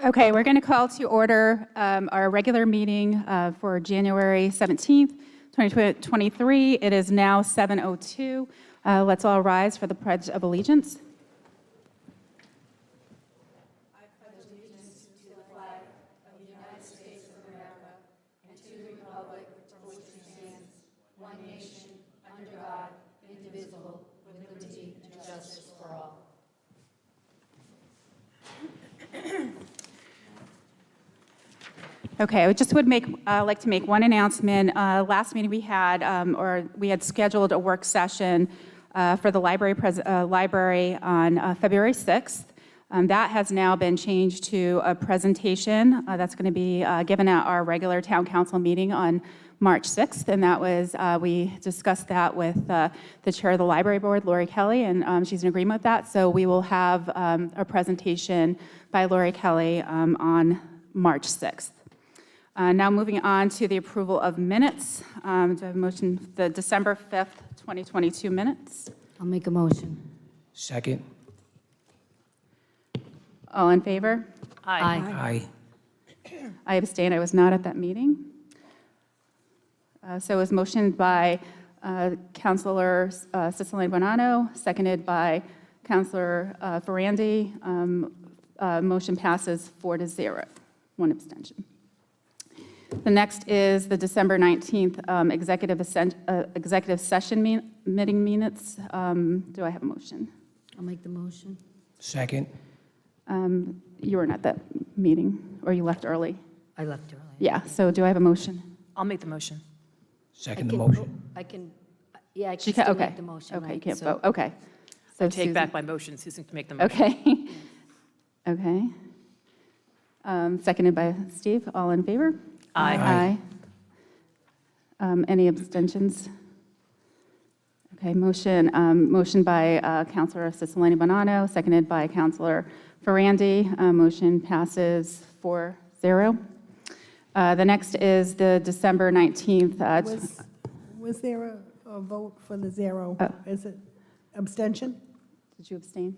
Okay, we're going to call to order our regular meeting for January 17th, 2023. It is now 7:02. Let's all rise for the Pledge of Allegiance. I pledge allegiance to the flag of the United States of America and to the republic for which it stands, one nation, under God, indivisible, with liberty and justice for all. Okay, I just would like to make one announcement. Last meeting we had scheduled a work session for the library on February 6th. That has now been changed to a presentation that's going to be given at our regular town council meeting on March 6th, and that was, we discussed that with the chair of the library board, Lori Kelly, and she's in agreement with that. So we will have a presentation by Lori Kelly on March 6th. Now moving on to the approval of minutes. Do I have a motion, the December 5th, 2022 minutes? I'll make a motion. Second. All in favor? Aye. I abstain. I was not at that meeting. So it was motioned by Councilor Cicilline Bonanno, seconded by Councilor Ferrandi. Motion passes 4-0, one abstention. The next is the December 19th executive session meeting minutes. Do I have a motion? I'll make the motion. Second. You weren't at that meeting, or you left early? I left early. Yeah, so do I have a motion? I'll make the motion. Second the motion. I can still Okay. make the motion, Okay, right? you can't So- vote. Okay. So I take Susan- back my motion. Susan can make the motion. Okay. Okay. Seconded by Steve. All in favor? Aye. Aye. Any abstentions? Okay, motion by Councilor Cicilline Bonanno, seconded by Councilor Ferrandi. Motion passes 4-0. The next is the December 19th. Was there a vote for the zero? Oh. Is it abstention? Did you abstain?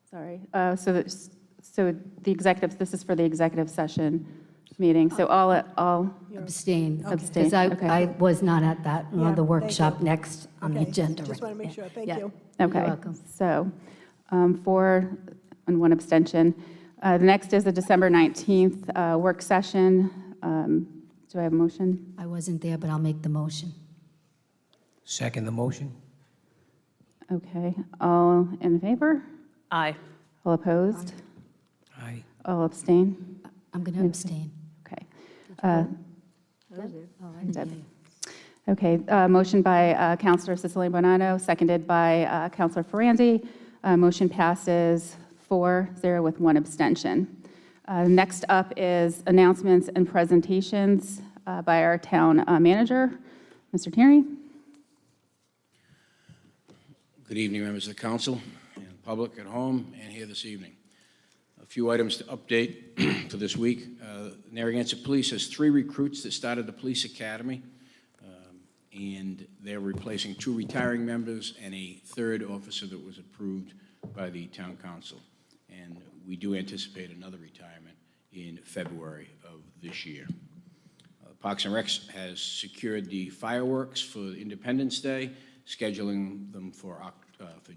Sorry. So the executive, this is for the executive session meeting. So all Abstain. Abstain, Because okay. I was not at that, Yeah, on the thank workshop you. next on the Okay, agenda. just right. want to make sure. Thank Yeah. you. Okay. You're welcome. So 4 and 1 abstention. The next is the December 19th work session. Do I have a motion? I wasn't there, but I'll make the motion. Second the motion. Okay. All in favor? Aye. All opposed? Aye. All abstain? I'm going to abstain. Okay. Oh, I didn't Deb. hear you. Okay. Motion by Councilor Cicilline Bonanno, seconded by Councilor Ferrandi. Motion passes 4-0 with 1 abstention. Next up is announcements and presentations by our town manager, Mr. Tierney. Good evening, members of the council and public at home and here this evening. A few items to update for this week. Narragansett Police has 3 recruits that started the police academy, and they're replacing 2 retiring members and a 3rd officer that was approved by the town council. And we do anticipate another retirement in February of this year. Parks and Recs has secured the fireworks for Independence Day, scheduling them for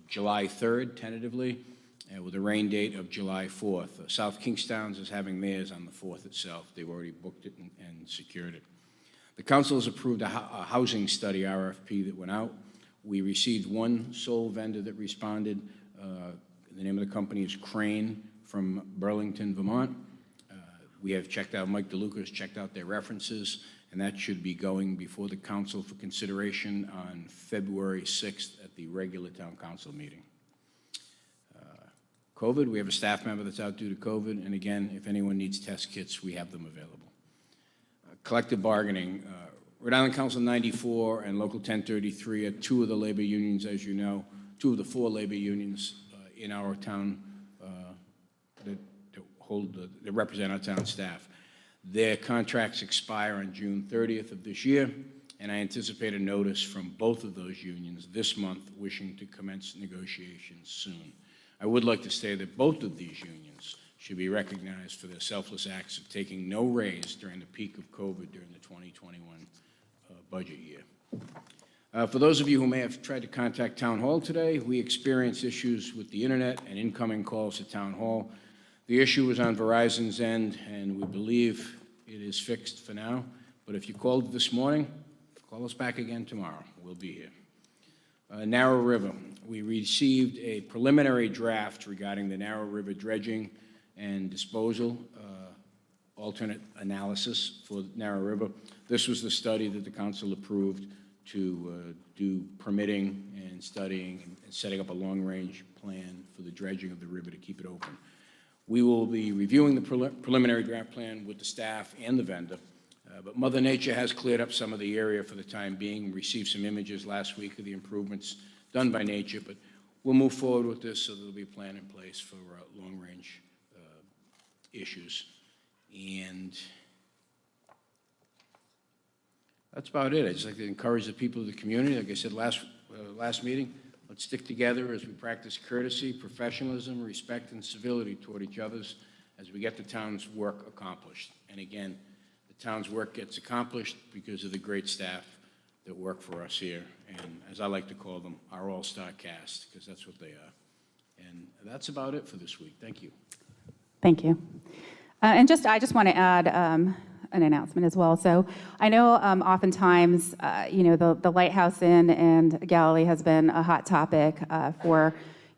July 3rd, tentatively, with a rain date of July 4th. South Kingstown's is having theirs on the 4th itself. They've already booked it and secured it. The council has approved a housing study RFP that went out. We received 1 sole vendor that responded. The name of the company is Crane from Burlington, Vermont. We have checked out, Mike DeLuca has checked out their references, and that should be going before the council for consideration on February 6th at the regular town council meeting. COVID, we have a staff member that's out due to COVID, and again, if anyone needs test kits, we have them available. Collective bargaining, Rhode Island Council 94 and Local 1033 are 2 of the labor unions, as you know, 2 of the 4 labor unions in our town that represent our town staff. Their contracts expire on June 30th of this year, and I anticipate a notice from both of those unions this month wishing to commence negotiations soon. I would like to say that both of these unions should be recognized for their selfless acts of taking no raise during the peak of COVID during the 2021 budget year. For those of you who may have tried to contact Town Hall today, we experienced issues with the internet and incoming calls to Town Hall. The issue was on Verizon's end, and we believe it is fixed for now. But if you called this morning, call us back again tomorrow. We'll be here. Narrow River. We received a preliminary draft regarding the Narrow River dredging and disposal alternate analysis for Narrow River. This was the study that the council approved to do permitting and studying and setting up a long-range plan for the dredging of the river to keep it open. We will be reviewing the preliminary draft plan with the staff and the vendor, but Mother Nature has cleared up some of the area for the time being. We received some images last week of the improvements done by nature, but we'll move forward with this so there'll be a plan in place for long-range issues. And that's about it. I'd just like to encourage the people of the community. Like I said last meeting, let's stick together as we practice courtesy, professionalism, respect, and civility toward each other as we get the town's work accomplished. And again, the town's work gets accomplished because of the great staff that work for us here, and as I like to call them, our all-star cast, because that's what they are. And that's about it for this week. Thank you. Thank you. And I just want to add an announcement as well. So I know oftentimes, the Lighthouse Inn and Galilee has been a hot topic for,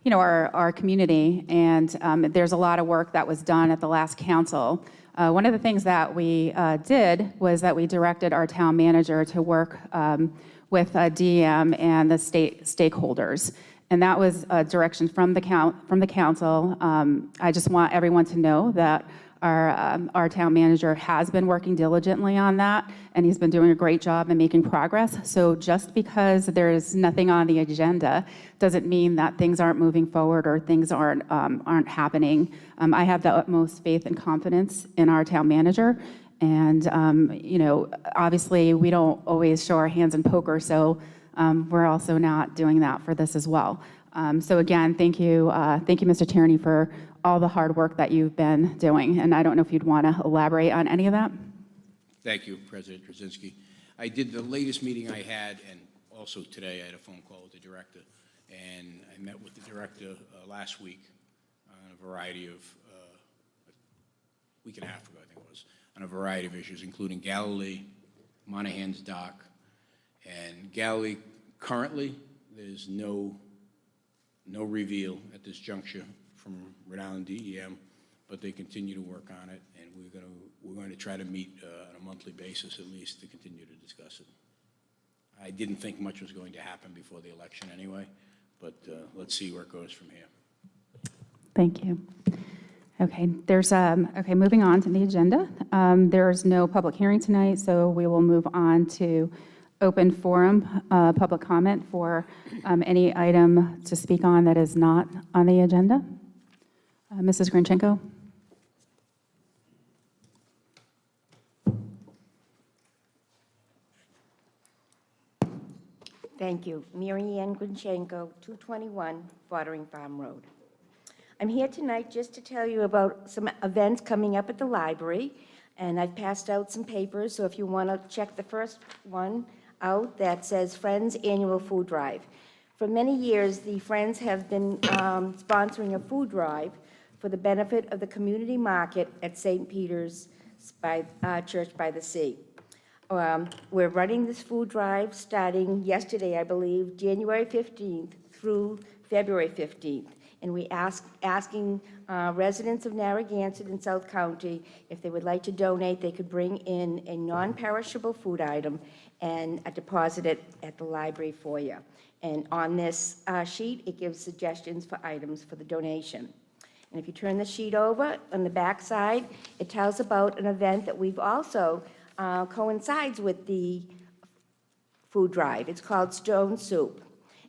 our community, and there's a lot of work that was done at the last council. One of the things that we did was that we directed our town manager to work with DM and the state stakeholders. And that was a direction from the council. I just want everyone to know that our town manager has been working diligently on that, and he's been doing a great job in making progress. So just because there's nothing on the agenda doesn't mean that things aren't moving forward or things aren't happening. I have the utmost faith and confidence in our town manager. And, obviously we don't always show our hands in poker, so we're also not doing that for this as well. So again, thank you, Mr. Tierney, for all the hard work that you've been doing. And I don't know if you'd want to elaborate on any of that. Thank you, President Krasinski. I did the latest meeting I had, and also today I had a phone call with the director, and I met with the director last week on a variety of, a week and a half ago I think it was, on a variety of issues, including Galilee, Monahan's Dock, and Galilee currently there's no reveal at this juncture from Rhode Island DEM, but they continue to work on it, and we're going to try to meet on a monthly basis at least to continue to discuss it. I didn't think much was going to happen before the election anyway, but let's see where it goes from here. Thank you. Okay, moving on to the agenda. There's no public hearing tonight, so we will move on to open forum, public comment for any item to speak on that is not on the agenda. Mrs. Grinchenko. Thank you. Mary Ann Grinchenko, 221 Foddering Farm Road. I'm here tonight just to tell you about some events coming up at the library, and I've passed out some papers, so if you want to check the first one out that says Friends Annual Food Drive. For many years, the Friends have been sponsoring a food drive for the benefit of the community market at St. Peter's Church by the Sea. We're running this food drive starting yesterday, I believe, January 15th through February 15th. And we asking residents of Narragansett and South County if they would like to donate, they could bring in a non-perishable food item and deposit it at the library for you. And on this sheet, it gives suggestions for items for the donation. And if you turn the sheet over, on the back side, it tells about an event that we've also coincides with the food drive. It's called Stone Soup.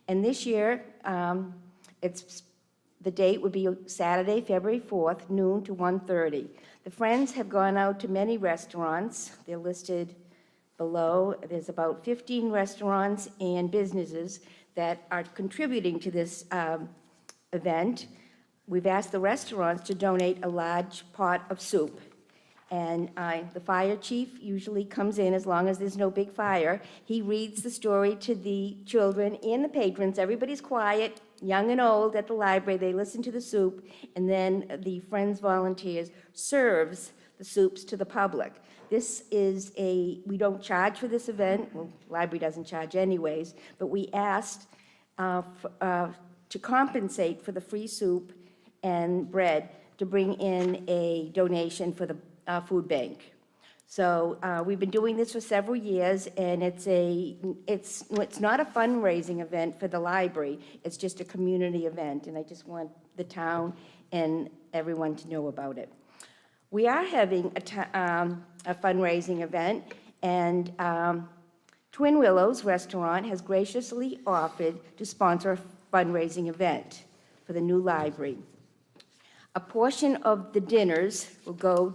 And this year, the date would be Saturday, February 4th, noon to 1:30. The Friends have gone out to many restaurants. They're listed below. There's about 15 restaurants and businesses that are contributing to this event. we've asked the restaurants to donate a large pot of soup. And the fire chief usually comes in, as long as there's no big fire. He reads the story to the children and the patrons. Everybody's quiet, young and old, at the library. They listen to the soup, and then the Friends Volunteers serves the soups to the public. This is we don't charge for this event. Well, the library doesn't charge anyways, but we asked to compensate for the free soup and bread to bring in a donation for the food bank. So we've been doing this for several years, and it's not a fundraising event for the library. It's just a community event, and I just want the town and everyone to know about it. We are having a fundraising event, and Twin Willows Restaurant has graciously offered to sponsor a fundraising event for the new library. A portion of the dinners will go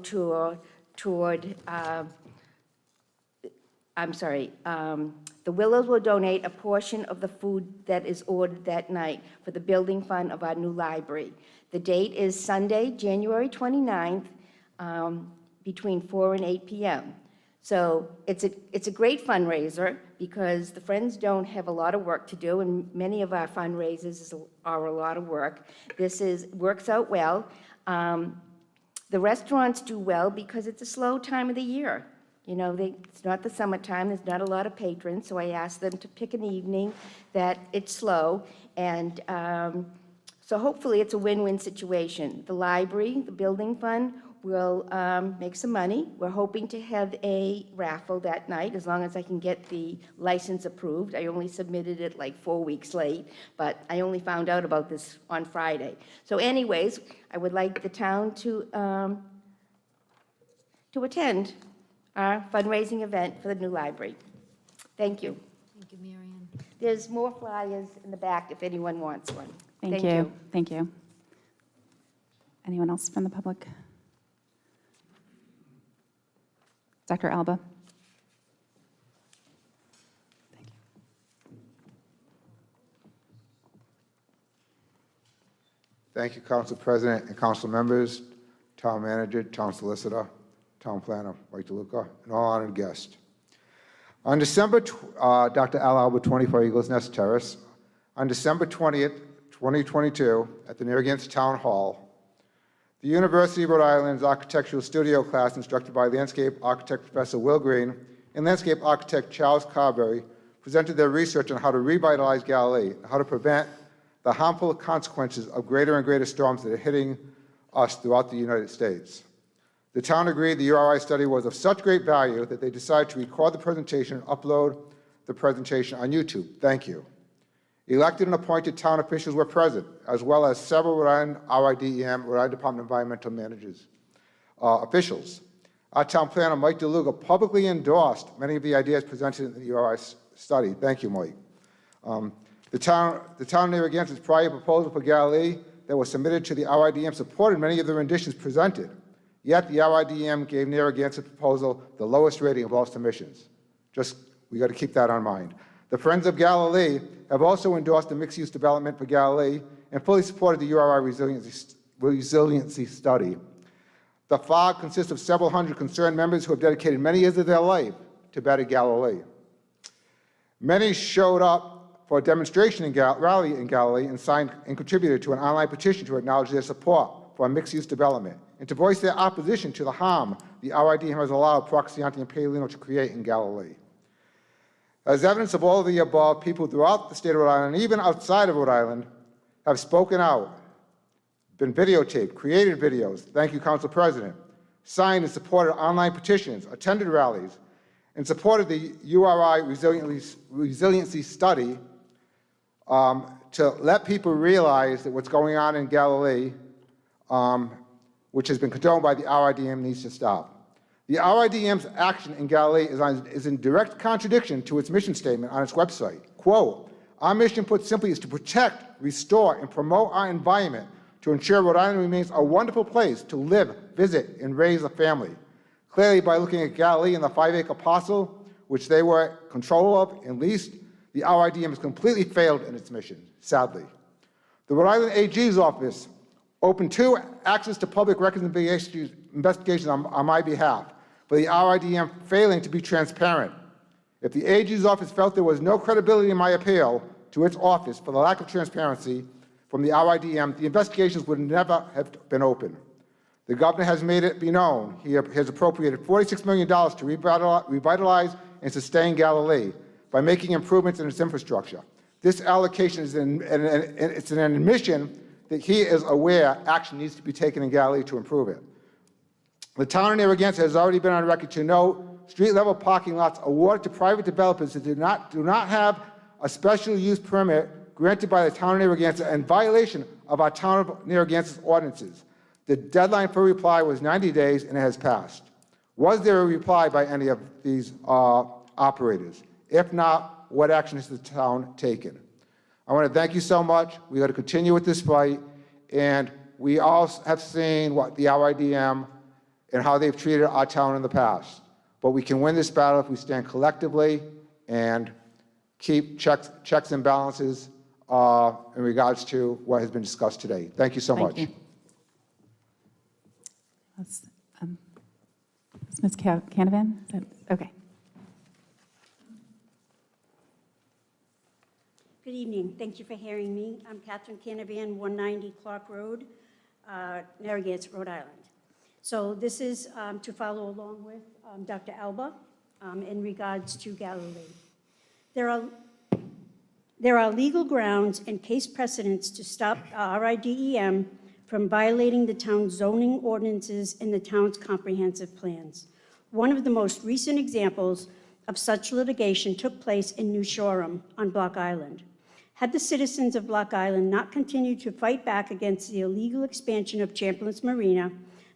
the Willows will donate a portion of the food that is ordered that night for the building fund of our new library. The date is Sunday, January 29th, between 4 and 8 p.m. So it's a great fundraiser because the Friends don't have a lot of work to do, and many of our fundraisers are a lot of work. This works out well. The restaurants do well because it's a slow time of the year. You know, it's not the summertime, there's not a lot of patrons, so I asked them to pick an evening that it's slow, and so hopefully it's a win-win situation. The library, the building fund, will make some money. We're hoping to have a raffle that night, as long as I can get the license approved. I only submitted it like 4 weeks late, but I only found out about this on Friday. So anyways, I would like the town to attend our fundraising event for the new library. Thank you. Thank you, Marion. There's more flyers in the back if anyone wants one. Thank you. Thank you. Anyone else from the public? Dr. Alba. Thank you, Council President and Council members, Town Manager, Town Solicitor, Town Planner, Mike DeLuca, and all honored guests. On Dr. Al Alba, 24 Eagles Nest Terrace, on December 20th, 2022, at the Narragansett Town Hall, the University of Rhode Island's architectural studio class, instructed by landscape architect Professor Will Green and landscape architect Charles Carberry, presented their research on how to revitalize Galilee and how to prevent the harmful consequences of greater and greater storms that are hitting us throughout the United States. The town agreed the URI study was of such great value that they decided to record the presentation and upload the presentation on YouTube. Thank you. Elected and appointed town officials were present, as well as several Rhode Island RIDEM, Rhode Island Department of Environmental Managers, officials. Our town planner, Mike DeLuca, publicly endorsed many of the ideas presented in the URI study. Thank you, Mike. The town of Narragansett's prior proposal for Galilee that was submitted to the RIDM supported many of the renditions presented. Yet the RIDM gave Narragansett's proposal the lowest rating of all submissions. We got to keep that in mind. The Friends of Galilee have also endorsed the mixed-use development for Galilee and fully supported the URI resiliency study. The FOG consists of several hundred concerned members who have dedicated many years of their life to better Galilee. Many showed up for a demonstration rally in Galilee and signed and contributed to an online petition to acknowledge their support for a mixed-use development and to voice their opposition to the harm the RIDM has allowed Proximate and Palino to create in Galilee. As evidence of all of the above, people throughout the state of Rhode Island, and even outside of Rhode Island, have spoken out, been videotaped, created videos, thank you, Council President, signed and supported online petitions, attended rallies, and supported the URI resiliency study to let people realize that what's going on in Galilee, which has been condoned by the RIDM, needs to stop. The RIDM's action in Galilee is in direct contradiction to its mission statement on its website. Quote, "Our mission, put simply, is to protect, restore, and promote our environment to ensure Rhode Island remains a wonderful place to live, visit, and raise a family." Clearly, by looking at Galilee and the 5-acre parcel, which they were in control of and leased, the RIDM has completely failed in its mission, sadly. The Rhode Island AG's office open 2 access to public records investigations on my behalf, for the RIDM failing to be transparent. If the AG's office felt there was no credibility in my appeal to its office for the lack of transparency from the RIDM, the investigations would never have been opened. The governor has made it be known he has appropriated $46 million to revitalize and sustain Galilee by making improvements in its infrastructure. This allocation is an admission that he is aware action needs to be taken in Galilee to improve it. The town of Narragansett has already been on record to note street-level parking lots awarded to private developers that do not have a special use permit granted by the town of Narragansett in violation of our town of Narragansett's ordinances. The deadline for reply was 90 days, and it has passed. Was there a reply by any of these operators? If not, what action has the town taken? I want to thank you so much. We got to continue with this fight, and we all have seen what the RIDM and how they've treated our town in the past. But we can win this battle if we stand collectively and keep checks and balances in regards to what has been discussed today. Thank you so much. Thank you. Is Ms. Canavan? Okay. Good evening. Thank you for hearing me. I'm Catherine Canavan, 190 Clark Road, Narragansett, Rhode Island. So this is to follow along with Dr. Alba in regards to Galilee. There are legal grounds and case precedents to stop RIDEM from violating the town's zoning ordinances and the town's comprehensive plans. One of the most recent examples of such litigation took place in New Shoreham on Block Island. Had the citizens of Block Island not continued to fight back against the illegal expansion of Champlin's Marina,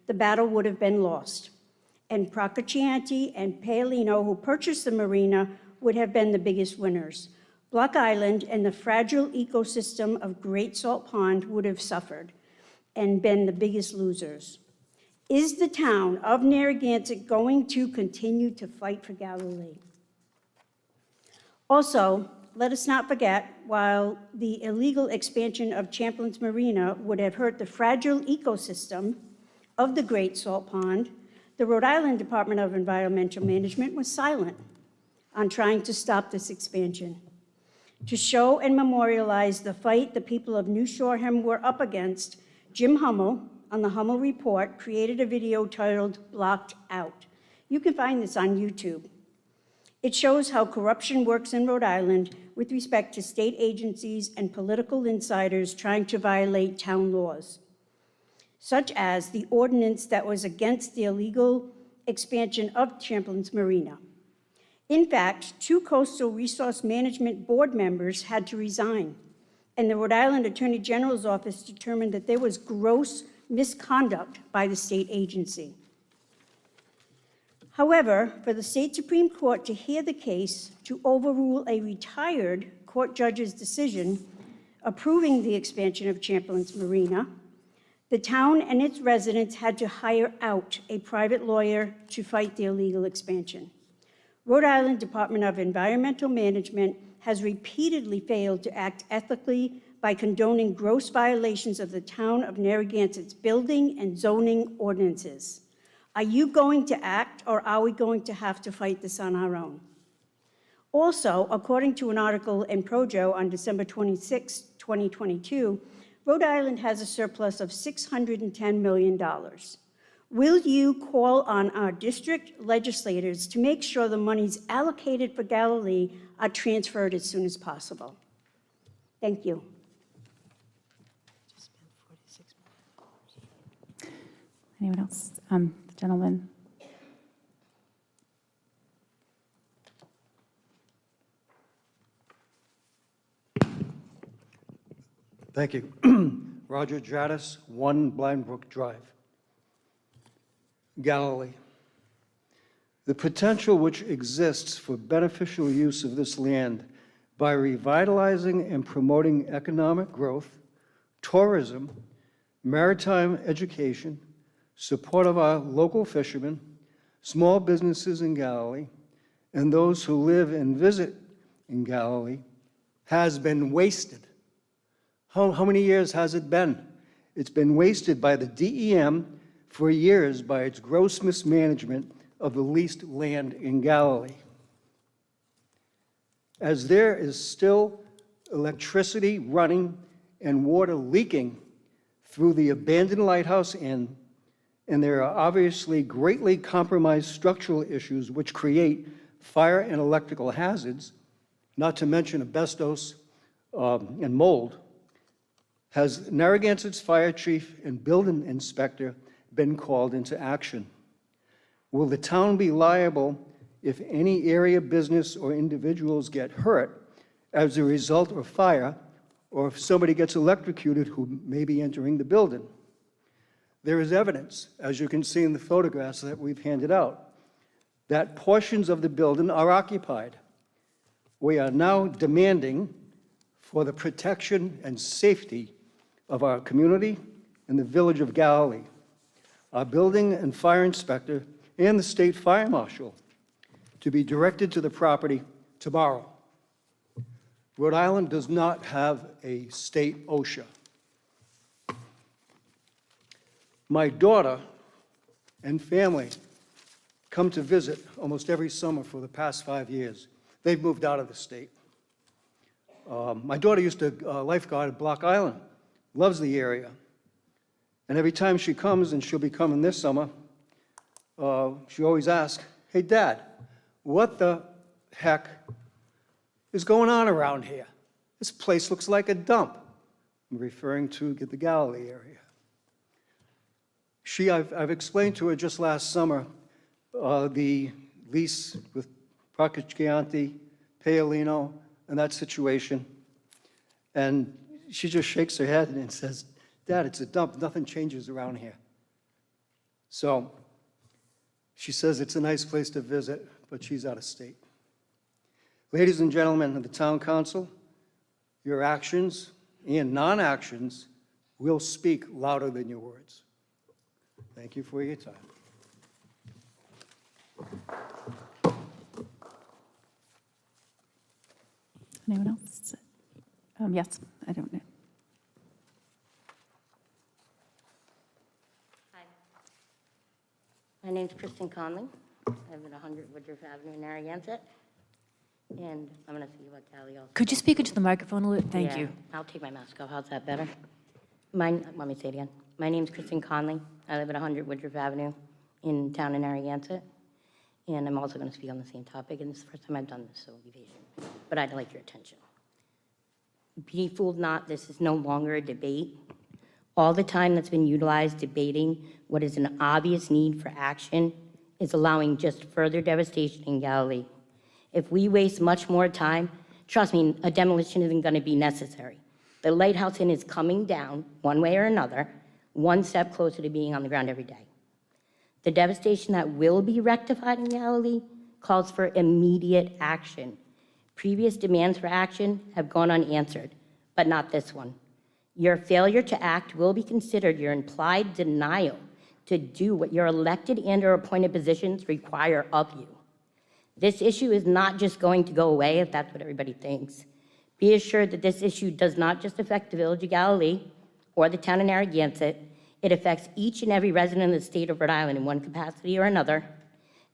the battle would have been lost. And Procaccianti and Paolino, who purchased the marina, would have been the biggest winners. Block Island and the fragile ecosystem of Great Salt Pond would have suffered and been the biggest losers. Is the town of Narragansett going to continue to fight for Galilee? Also, let us not forget, while the illegal expansion of Champlin's Marina would have hurt the fragile ecosystem of the Great Salt Pond, the Rhode Island Department of Environmental Management was silent on trying to stop this expansion. To show and memorialize the fight the people of New Shoreham were up against, Jim Hummel, on the Hummel Report, created a video titled Blocked Out. You can find this on YouTube. It shows how corruption works in Rhode Island with respect to state agencies and political insiders trying to violate town laws, such as the ordinance that was against the illegal expansion of Champlin's Marina. In fact, 2 Coastal Resource Management Board members had to resign, and the Rhode Island Attorney General's office determined that there was gross misconduct by the state agency. However, for the state Supreme Court to hear the case to overrule a retired court judge's decision approving the expansion of Champlin's Marina, the town and its residents had to hire out a private lawyer to fight the illegal expansion. Rhode Island Department of Environmental Management has repeatedly failed to act ethically by condoning gross violations of the town of Narragansett's building and zoning ordinances. Are you going to act, or are we going to have to fight this on our own? Also, according to an article in Projo on December 26, 2022, Rhode Island has a surplus of $610 million. Will you call on our district legislators to make sure the monies allocated for Galilee are transferred as soon as possible? Thank you. Anyone else? Gentlemen. Thank you. Roger Jadis, 1 Blind Brook Drive, Galilee. The potential which exists for beneficial use of this land by revitalizing and promoting economic growth, tourism, maritime education, support of our local fishermen, small businesses in Galilee, and those who live and visit in Galilee has been wasted. How many years has it been? It's been wasted by the DEM for years by its gross mismanagement of the leased land in Galilee. As there is still electricity running and water leaking through the abandoned lighthouse inn, and there are obviously greatly compromised structural issues which create fire and electrical hazards, not to mention asbestos and mold, has Narragansett's fire chief and building inspector been called into action? Will the town be liable if any area business or individuals get hurt as a result of fire, or if somebody gets electrocuted who may be entering the building? There is evidence, as you can see in the photographs that we've handed out, that portions of the building are occupied. We are now demanding for the protection and safety of our community and the village of Galilee. Our building and fire inspector and the state fire marshal to be directed to the property tomorrow. Rhode Island does not have a state OSHA. My daughter and family come to visit almost every summer for the past 5 years. They've moved out of the state. My daughter used to lifeguard at Block Island, loves the area. And every time she comes, and she'll be coming this summer, she always asks, "Hey, Dad, what the heck is going on around here? This place looks like a dump." I'm referring to the Galilee area. I've explained to her just last summer the lease with Procaccianti, Paolino, and that situation. And she just shakes her head and says, "Dad, it's a dump. Nothing changes around here." So she says it's a nice place to visit, but she's out of state. Ladies and gentlemen of the Town Council, your actions and non-actions will speak louder than your words. Thank you for your time. Anyone else? Yes, I don't know. Hi. My name's Kristen Conley. I live at 100 Woodruff Avenue in Narragansett. And I'm going to speak about Cali also. Could you speak into the microphone a little? Thank Yeah, you. I'll take my mask off. How's that better? Let me say it again. My name's Kristen Conley. I live at 100 Woodruff Avenue in town in Narragansett. And I'm also going to speak on the same topic. And this is the first time I've done this, so be patient. But I'd like your attention. Be fooled not, this is no longer a debate. All the time that's been utilized debating what is an obvious need for action is allowing just further devastation in Galilee. If we waste much more time, trust me, a demolition isn't going to be necessary. The Lighthouse Inn is coming down, one way or another, one step closer to being on the ground every day. The devastation that will be rectified in Galilee calls for immediate action. Previous demands for action have gone unanswered, but not this one. Your failure to act will be considered your implied denial to do what your elected and/or appointed positions require of you. This issue is not just going to go away if that's what everybody thinks. Be assured that this issue does not just affect the village of Galilee or the town of Narragansett. It affects each and every resident of the state of Rhode Island in one capacity or another.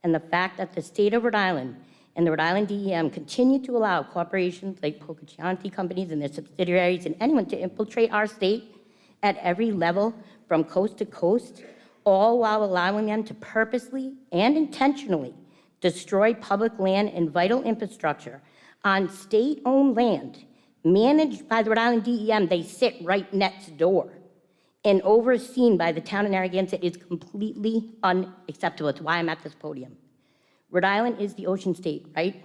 And the fact that the state of Rhode Island and the Rhode Island DEM continue to allow corporations like Procaccianti companies and their subsidiaries and anyone to infiltrate our state at every level from coast to coast, all while allowing them to purposely and intentionally destroy public land and vital infrastructure on state-owned land managed by the Rhode Island DEM. They sit right next door and overseen by the town of Narragansett is completely unacceptable. It's why I'm at this podium. Rhode Island is the ocean state, right?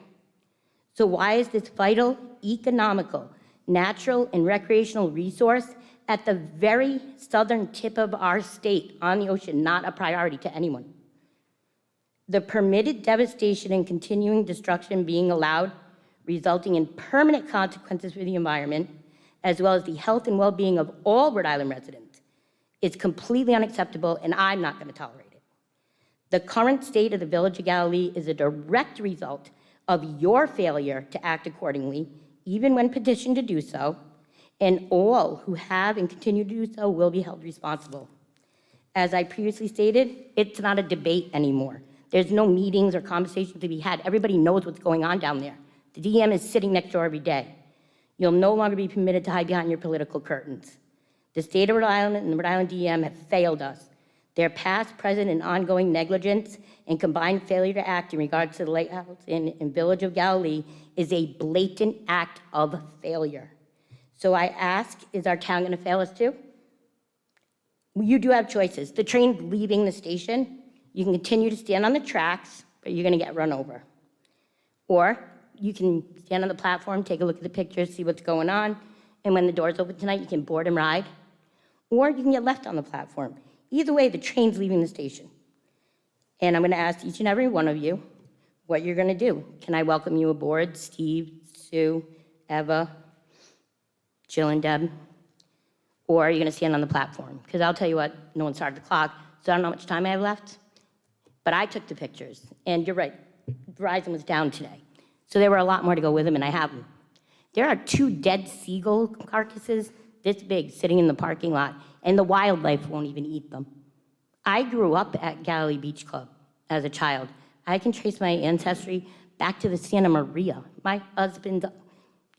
So why is this vital, economical, natural, and recreational resource at the very southern tip of our state on the ocean not a priority to anyone? The permitted devastation and continuing destruction being allowed, resulting in permanent consequences for the environment, as well as the health and well-being of all Rhode Island residents, is completely unacceptable, and I'm not going to tolerate it. The current state of the Village of Galilee is a direct result of your failure to act accordingly, even when petitioned to do so, and all who have and continue to do so will be held responsible. As I previously stated, it's not a debate anymore. There's no meetings or conversations to be had. Everybody knows what's going on down there. The DM is sitting next door every day. You'll no longer be permitted to hide behind your political curtains. The state of Rhode Island and the Rhode Island DM have failed us. Their past, present, and ongoing negligence and combined failure to act in regards to the lighthouse in Village of Galilee is a blatant act of failure. So I ask, is our town going to fail us too? You do have choices. The train's leaving the station. You can continue to stand on the tracks, but you're going to get run over. Or you can stand on the platform, take a look at the pictures, see what's going on, and when the doors open tonight, you can board and ride. Or you can get left on the platform. Either way, the train's leaving the station. And I'm going to ask each and every one of you what you're going to do. Can I welcome you aboard, Steve, Sue, Eva, Jill, and Deb? Or are you going to stand on the platform? Because I'll tell you what, no one started the clock, so I don't know how much time I have left. But I took the pictures, and you're right, Verizon was down today. So there were a lot more to go with them, and I have them. There are 2 dead seagull carcasses this big sitting in the parking lot, and the wildlife won't even eat them. I grew up at Galilee Beach Club as a child. I can trace my ancestry back to the Santa Maria. My husband's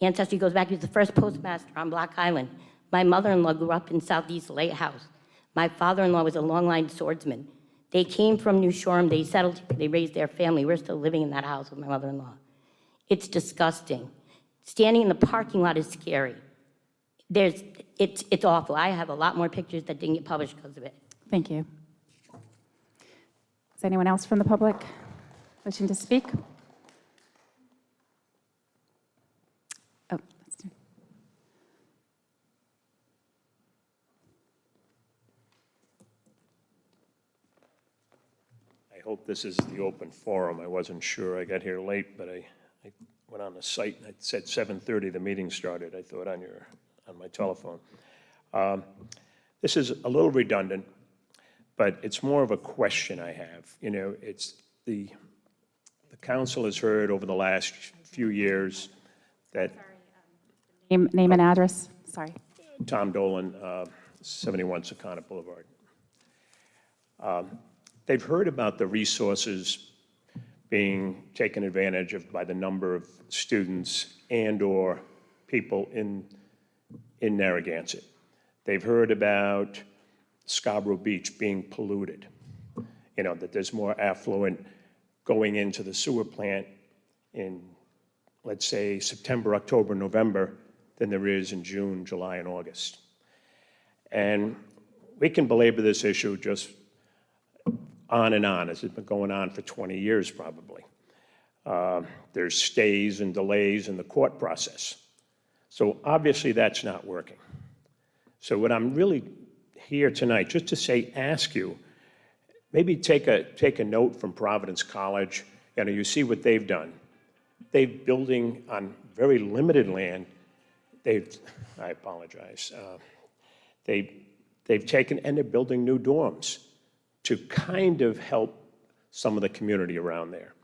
ancestry goes back, he was the first postmaster on Block Island. My mother-in-law grew up in Southeast Lighthouse. My father-in-law was a long-line swordsman. They came from New Shoreham, they settled, they raised their family. We're still living in that house with my mother-in-law. It's disgusting. Standing in the parking lot is scary. It's awful. I have a lot more pictures that didn't get published because of it. Thank you. Is anyone else from the public wishing to speak? Oh, that's good. I hope this is the open forum. I wasn't sure. I got here late, but I went on the site and it said 7:30 the meeting started. I thought on my telephone. This is a little redundant, but it's more of a question I have. You know, it's the council has heard over the last few years that Name and address, sorry. Tom Dolan, 71 Secana Boulevard. They've heard about the resources being taken advantage of by the number of students and/or people in Narragansett. They've heard about Scarborough Beach being polluted, you know, that there's more affluent going into the sewer plant in, let's say, September, October, November than there is in June, July, and August. And we can belabor this issue just on and on, as it's been going on for 20 years probably. There's stays and delays in the court process. So obviously that's not working. So what I'm really here tonight, just to say, ask you, maybe take a note from Providence College. You know, you see what they've done. They're building on very limited land. I apologize. They've taken, and they're building new dorms to kind of help some of the community around there.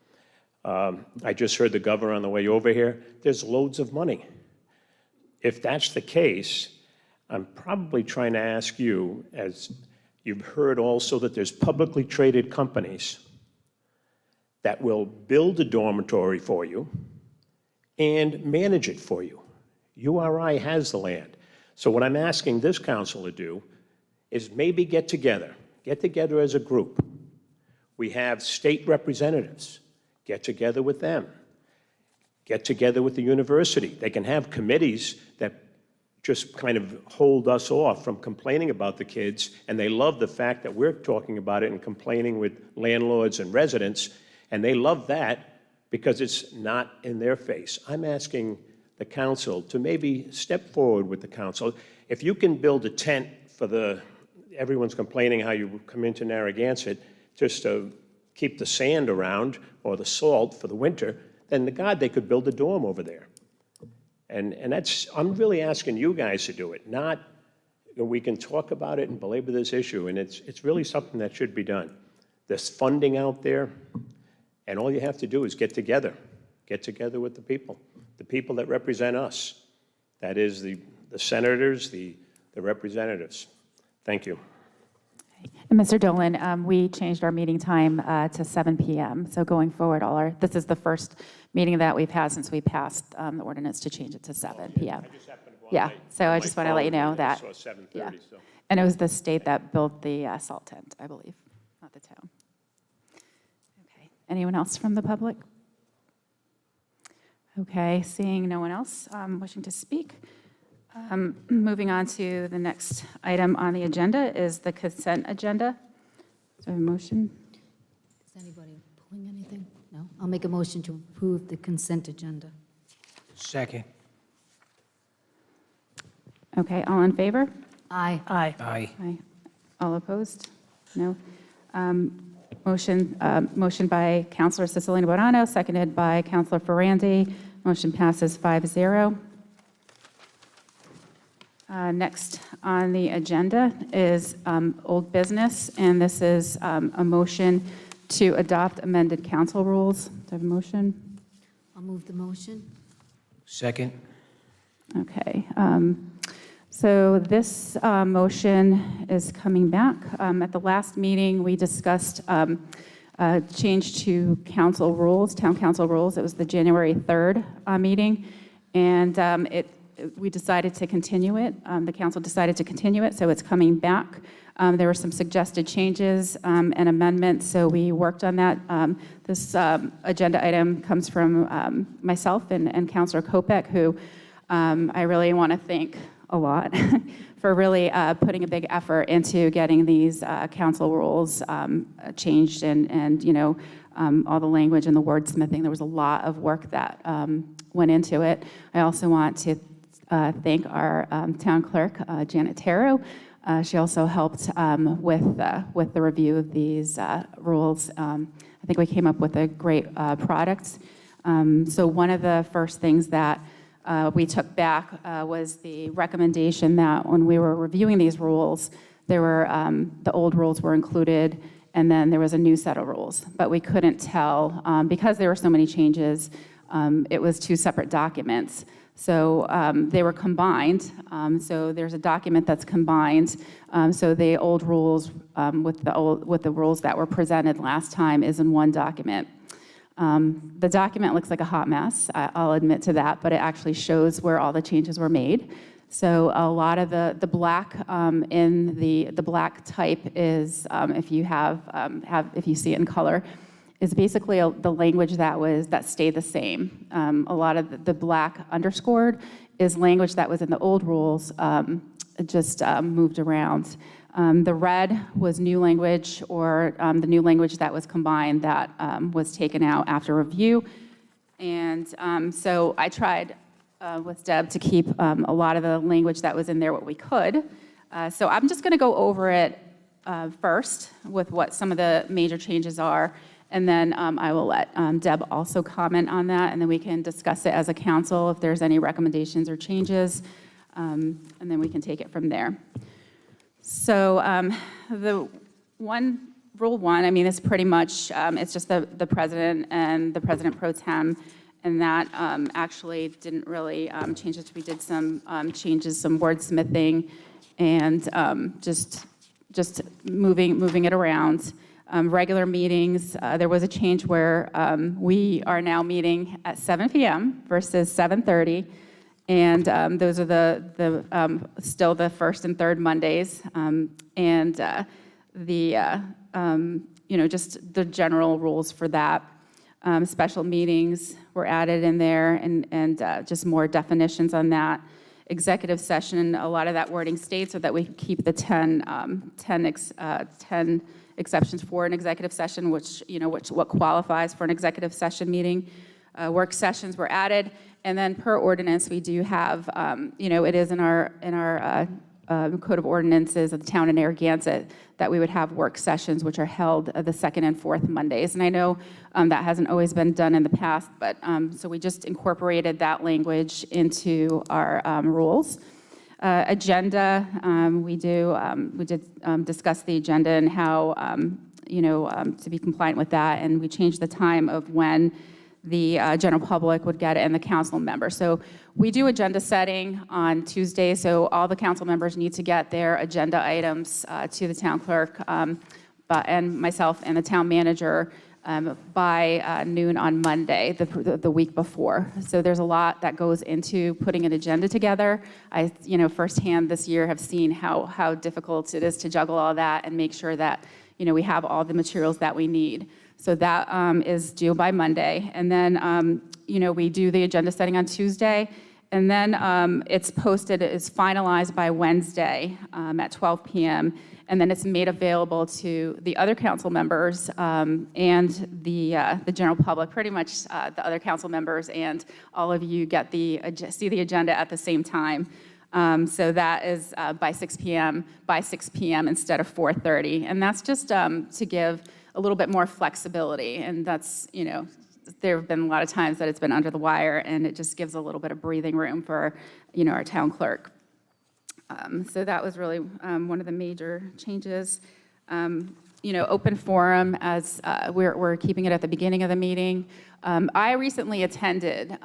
I just heard the governor on the way over here. There's loads of money. If that's the case, I'm probably trying to ask you, as you've heard also that there's publicly traded companies that will build a dormitory for you and manage it for you. URI has the land. So what I'm asking this council to do is maybe get together as a group. We have state representatives. Get together with them. Get together with the university. They can have committees that just kind of hold us off from complaining about the kids, and they love the fact that we're talking about it and complaining with landlords and residents, and they love that because it's not in their face. I'm asking the council to maybe step forward with the council. If you can build a tent for everyone's complaining how you come into Narragansett just to keep the sand around or the salt for the winter, then they could build a dorm over there. And that's, I'm really asking you guys to do it, not, we can talk about it and belabor this issue, and it's really something that should be done. There's funding out there, and all you have to do is get together with the people that represent us. That is the the senators, the representatives. Thank you. And Mr. Dolan, we changed our meeting time to 7 PM. So going forward, this is the first meeting that we've had since we passed the ordinance to change it to 7 PM. I just happened to go on Yeah, so I my just want to let you phone know and I that. saw 7:30, Yeah. so. And it was the state that built the salt tent, I believe, not the town. Okay. Anyone else from the public? Okay, seeing no one else wishing to speak. Moving on to the next item on the agenda is the consent agenda. So a motion? Is anybody pulling anything? No? I'll make a motion to approve the consent agenda. Second. Okay, all in favor? Aye. Aye. Aye. Aye. All opposed? No. Motion by Councilor Cicilline Buonanno, seconded by Councilor Ferrandi. Motion passes 5-0. Next on the agenda is old business, and this is a motion to adopt amended council rules. Do I have a motion? I'll move the motion. Second. Okay. So this motion is coming back. At the last meeting, we discussed change to council rules, town council rules. It was the January 3rd meeting, and we decided to continue it. The council decided to continue it, so it's coming back. There were some suggested changes and amendments, so we worked on that. This agenda item comes from myself and Councilor Kopech, who I really want to thank a lot for really putting a big effort into getting these council rules changed and all the language and the wordsmithing. There was a lot of work that went into it. I also want to thank our town clerk, Janet Taro. She also helped with the review of these rules. I think we came up with a great product. So one of the first things that we took back was the recommendation that when we were reviewing these rules, there were the old rules were included, and then there was a new set of rules. But we couldn't tell, because there were so many changes, it was two separate documents. So they were combined. So there's a document that's combined. So the old rules with the rules that were presented last time is in one document. The document looks like a hot mess, I'll admit to that, but it actually shows where all the changes were made. So a lot of the black in the black type is, if you see it in color, is basically the language that stayed the same. A lot of the black underscored is language that was in the old rules, just moved around. The red was new language, or the new language that was combined that was taken out after review. And so I tried with Deb to keep a lot of the language that was in there what we could. So I'm just going to go over it first with what some of the major changes are, and then I will let Deb also comment on that, and then we can discuss it as a council if there's any recommendations or changes, and then we can take it from there. So rule one, I mean, it's pretty much, it's just the president and the president pro tem, and that actually didn't really change it. We did some changes, some wordsmithing, and just moving it around. Regular meetings, there was a change where we are now meeting at 7 p.m. versus 7:30. And those are still the first and third Mondays, and just the general rules for that. Special meetings were added in there, and just more definitions on that. Executive session, a lot of that wording states so that we keep the 10 exceptions for an executive session, what qualifies for an executive session meeting. Work sessions were added. And then per ordinance, we do have, it is in our Code of Ordinances of the town of Narragansett that we would have work sessions which are held the second and fourth Mondays. And I know that hasn't always been done in the past, but so we just incorporated that language into our rules. Agenda, we did discuss the agenda and how, to be compliant with that, and we changed the time of when the general public would get it and the council members. So we do agenda setting on Tuesday, so all the council members need to get their agenda items to the town clerk, and myself and the town manager by noon on Monday, the week before. So there's a lot that goes into putting an agenda together. I, firsthand this year have seen how difficult it is to juggle all that and make sure that, we have all the materials that we need. So that is due by Monday. And then, we do the agenda setting on Tuesday. And then it's posted, it's finalized by Wednesday at 12 p.m. And then it's made available to the other council members and the general public. Pretty much the other council members and all of you get see the agenda at the same time. So that is by 6 p.m. instead of 4:30. And that's just to give a little bit more flexibility. And that's, there have been a lot of times that it's been under the wire, and it just gives a little bit of breathing room for, our town clerk. So that was really one of the major changes. Open forum, as we're keeping it at the beginning of the meeting. I recently attended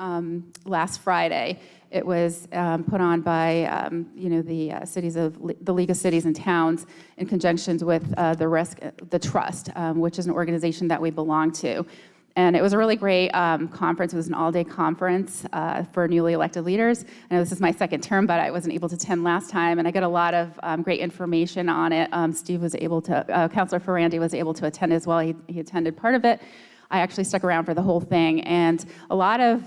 last Friday. It was put on by, the League of Cities and Towns in conjunction with the Trust, which is an organization that we belong to. And it was a really great conference. It was an all-day conference for newly elected leaders. I know this is my second term, but I wasn't able to attend last time, and I got a lot of great information on it. Steve was able to, Councilor Ferrandi was able to attend as well. He attended part of it. I actually stuck around for the whole thing, and a lot of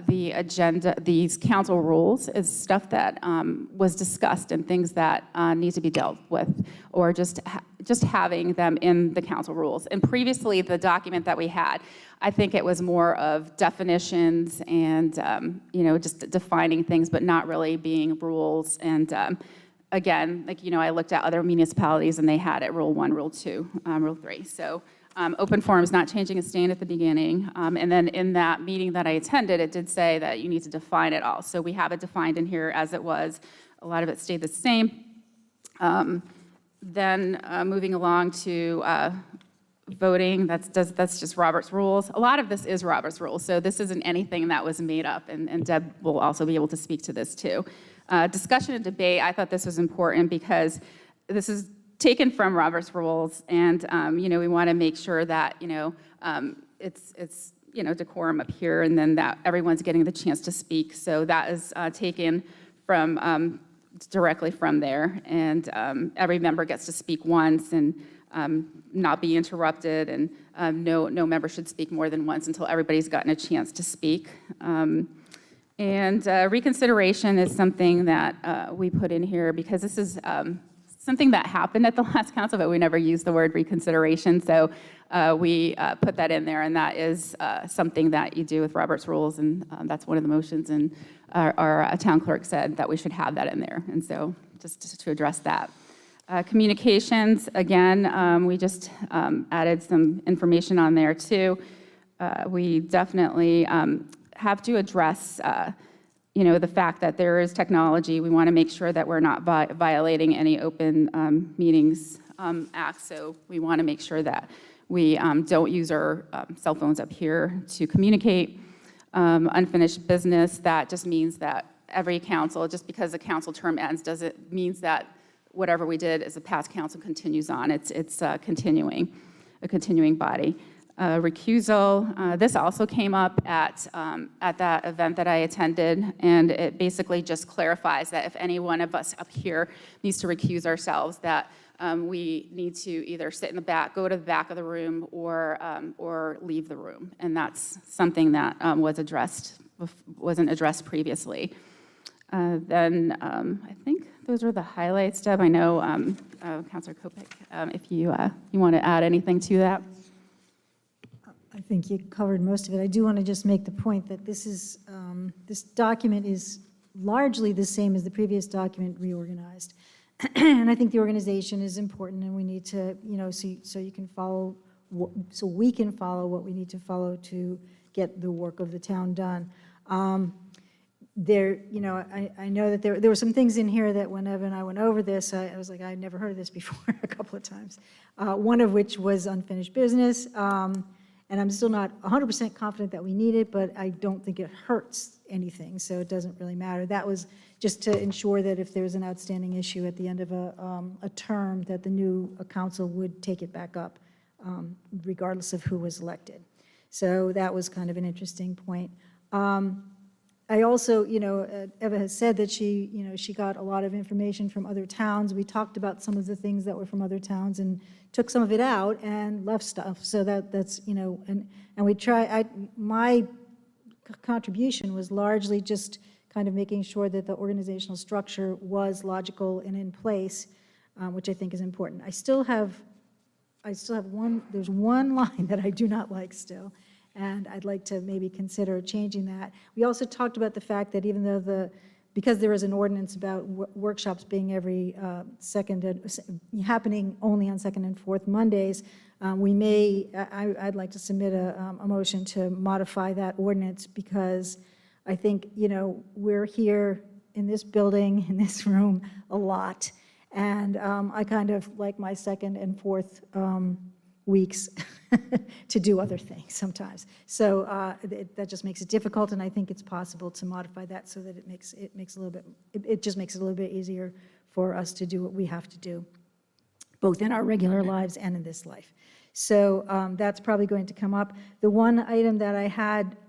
the agenda, these council rules, is stuff that was discussed and things that need to be dealt with, or just having them in the council rules. And previously, the document that we had, I think it was more of definitions and just defining things, but not really being rules. And again, I looked at other municipalities, and they had it Rule 1, Rule 2, Rule 3. So. Open forum is not changing its stand at the beginning. And then in that meeting that I attended, it did say that you need to define it all. So we have it defined in here as it was. A lot of it stayed the same. Then moving along to voting, that's just Robert's Rules. A lot of this is Robert's Rules, so this isn't anything that was made up, and Deb will also be able to speak to this too. Discussion and debate, I thought this was important because this is taken from Robert's Rules, and we want to make sure that it's decorum up here, and then that everyone's getting the chance to speak. So that is taken from directly from there, and every member gets to speak once and not be interrupted, and no member should speak more than once until everybody's gotten a chance to speak. And reconsideration is something that we put in here because this is something that happened at the last council, but we never used the word reconsideration. So we put that in there, and that is something that you do with Robert's Rules, and that's one of the motions. And our town clerk said that we should have that in there, and so just to address that. Communications, again, we just added some information on there too. We definitely have to address the fact that there is technology. We want to make sure that we're not violating any open meetings act. So we want to make sure that we don't use our cell phones up here to communicate. Unfinished business, that just means that every council, just because the council term ends, doesn't means that whatever we did as a past council continues on. It's a continuing body. Recusal, this also came up at that event that I attended, and it basically just clarifies that if any one of us up here needs to recuse ourselves, that we need to either sit in the back, go to the back of the room, or leave the room, and that's something that wasn't addressed previously. Then I think those are the highlights, Deb. I know Councilor Kopik, if you want to add anything to that. I think you covered most of it. I do want to just make the point that this document is largely the same as the previous document reorganized. And I think the organization is important, and we need to, so you can follow, so we can follow what we need to follow to get the work of the town done. I know that there were some things in here that when Evan and I went over this, I was like, I'd never heard of this before a couple of times. One of which was unfinished business. And I'm still not 100% confident that we need it, but I don't think it hurts anything, so it doesn't really matter. That was just to ensure that if there was an outstanding issue at the end of a term, that the new council would take it back up, regardless of who was elected. So that was kind of an interesting point. I also, Eva has said that she got a lot of information from other towns. We talked about some of the things that were from other towns and took some of it out and left stuff. So that's, and we try, my contribution was largely just kind of making sure that the organizational structure was logical and in place, which I think is important. I still have there's one line that I do not like still, and I'd like to maybe consider changing that. We also talked about the fact that even though because there is an ordinance about workshops being every happening only on second and fourth Mondays, I'd like to submit a motion to modify that ordinance, because I think, we're here in this building, in this room, a lot. And I kind of like my second and fourth weeks to do other things sometimes. So that just makes it difficult, and I think it's possible to modify that so that it just makes it a little bit easier for us to do what we have to do, both in our regular lives and in this life. So that's probably going to come up. The one item that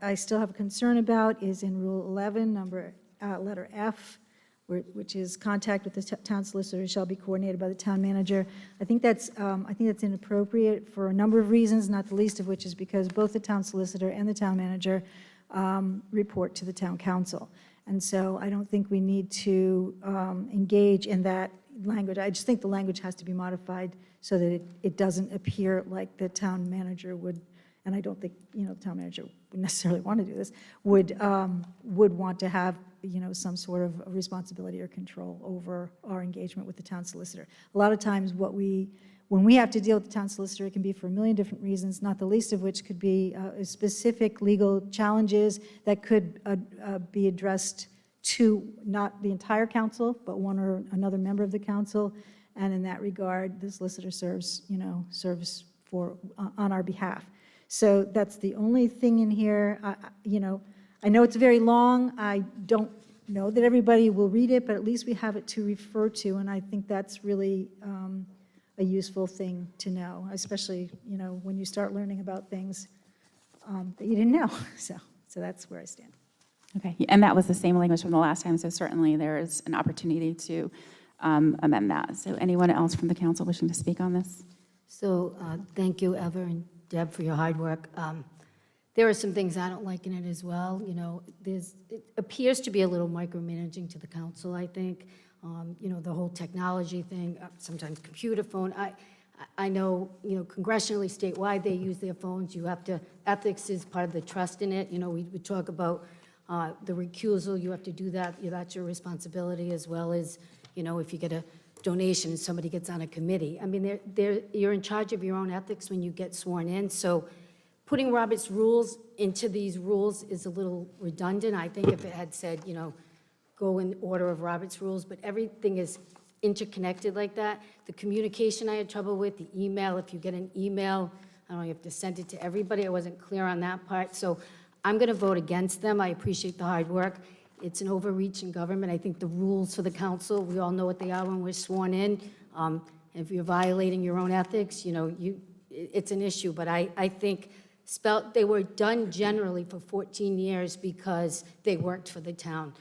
I still have a concern about is in Rule 11, letter F, which is contact with the town solicitor shall be coordinated by the town manager. I think that's inappropriate for a number of reasons, not the least of which is because both the town solicitor and the town manager report to the town council. And so I don't think we need to engage in that language. I just think the language has to be modified so that it doesn't appear like the town manager would, and I don't think, the town manager would necessarily want to do this, would want to have, some sort of responsibility or control over our engagement with the town solicitor. A lot of times when we have to deal with the town solicitor, it can be for a million different reasons, not the least of which could be specific legal challenges that could be addressed to not the entire council, but one or another member of the council. And in that regard, the solicitor serves on our behalf. So that's the only thing in here. I know it's very long. I don't know that everybody will read it, but at least we have it to refer to, and I think that's really a useful thing to know, especially, when you start learning about things that you didn't know. So that's where I stand. Okay, and that was the same language from the last time, so certainly there is an opportunity to amend that. So anyone else from the council wishing to speak on this? So thank you, Eva and Deb, for your hard work. There are some things I don't like in it as well. It appears to be a little micromanaging to the council, I think. The whole technology thing, sometimes computer phone. I know, congressionally, statewide, they use their phones. Ethics is part of the trust in it. We talk about the recusal, you have to do that. That's your responsibility, as well as, if you get a donation and somebody gets on a committee. I mean, you're in charge of your own ethics when you get sworn in. So putting Robert's rules into these rules is a little redundant. I think if it had said, go in order of Robert's rules, but everything is interconnected like that. The communication I had trouble with, the email, if you get an email, I don't know, you have to send it to everybody. I wasn't clear on that part. So I'm going to vote against them. I appreciate the hard work. It's an overreach in government. I think the rules for the council, we all know what they are when we're sworn in. If you're violating your own ethics, it's an issue. But I think they were done generally for 14 years because they worked for the town.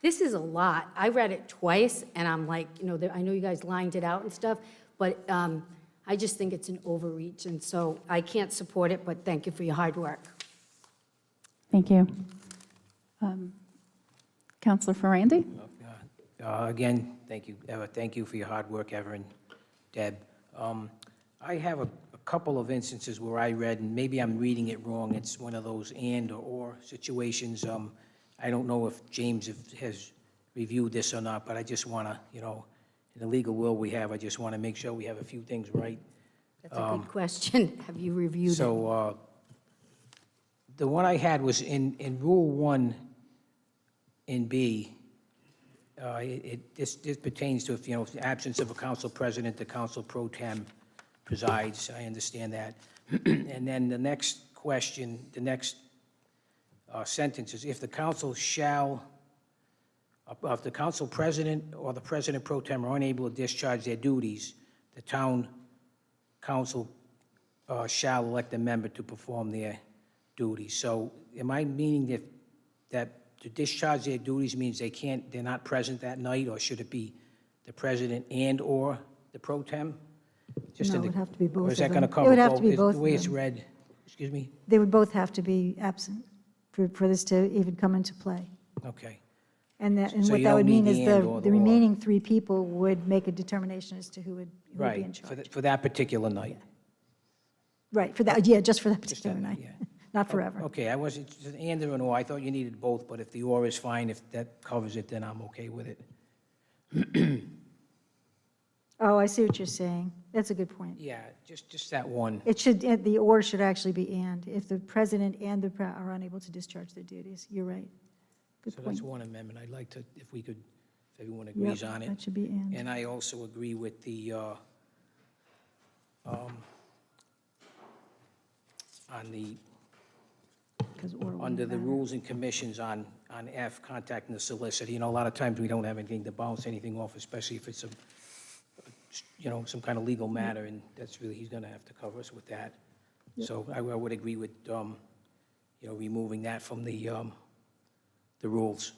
This is a lot. I read it twice, and I'm like, I know you guys lined it out and stuff, but I just think it's an overreach. And so I can't support it, but thank you for your hard work. Thank you. Councilor Ferrandi? Again, thank you, Eva. Thank you for your hard work, Eva and Deb. I have a couple of instances where I read, and maybe I'm reading it wrong, it's one of those and or situations. I don't know if James has reviewed this or not, but I just want to, in the legal world we have, I just want to make sure we have a few things right. That's a good question. Have you reviewed it? So the one I had was in Rule 1 in B. This pertains to, if, the absence of a council president, the council pro tem presides. I understand that. And then the next question, the next sentence is, if the council if the council president or the president pro tem are unable to discharge their duties, the town council shall elect a member to perform their duties. So am I meaning that to discharge their duties means they're not present that night, or should it be the president and/or the pro tem? No, it would have to be both Or is that of going to them. cover It both? would have to be both The of way it's them. read, excuse me? They would both have to be absent for this to even come into play. Okay. And So what you that don't would mean need is the and or the the or. remaining 3 people would make a determination as to who would be in Right, charge. for that particular night. Right, for that, yeah, just for that Just particular that night, night, not forever. Okay, I wasn't, just an and or an or, I thought you needed both, but if the or is fine, if that covers it, then I'm okay with it. Oh, I see what you're saying. That's a good point. Yeah, just that one. It should, the or should actually be and, if the president and are unable to discharge their duties. You're right. Good So point. that's one amendment. I'd like to, if everyone Yep, agrees on it. that should be and. And I also agree with the, on the, 'Cause or wouldn't under the matter. rules and commissions on F, contacting the solicitor. You know, a lot of times we don't have anything to bounce anything off, especially if it's some kind of legal matter, and that's really, he's gonna have to cover us with that. So I would agree with, removing that from the rules.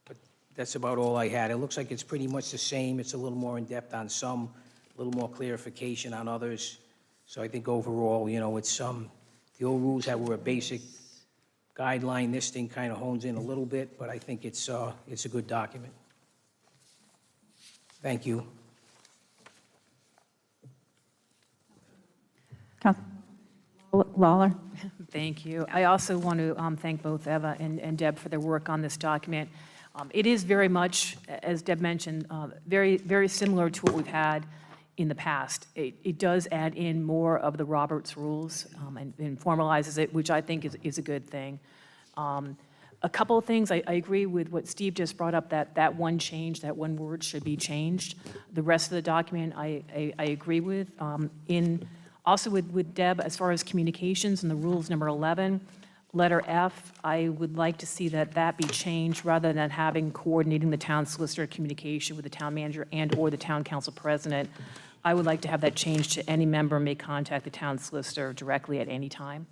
But that's about all I had. It looks like it's pretty much the same. It's a little more in-depth on some, a little more clarification on others. So I think overall, it's the old rules that were a basic guideline. This thing kind of hones in a little bit, but I think it's a good document. Thank you. Lawler? Thank you. I also want to thank both Eva and Deb for their work on this document. It is very much, as Deb mentioned, very, very similar to what we've had in the past. It does add in more of the Roberts rules and formalizes it, which I think is a good thing. A couple of things, I agree with what Steve just brought up, that one change, that one word should be changed. The rest of the document, I agree with. Also with Deb, as far as communications and the rules number 11, letter F, I would like to see that be changed rather than having coordinating the town solicitor communication with the town manager and/or the town council president. I would like to have that changed to any member may contact the town solicitor directly at any time.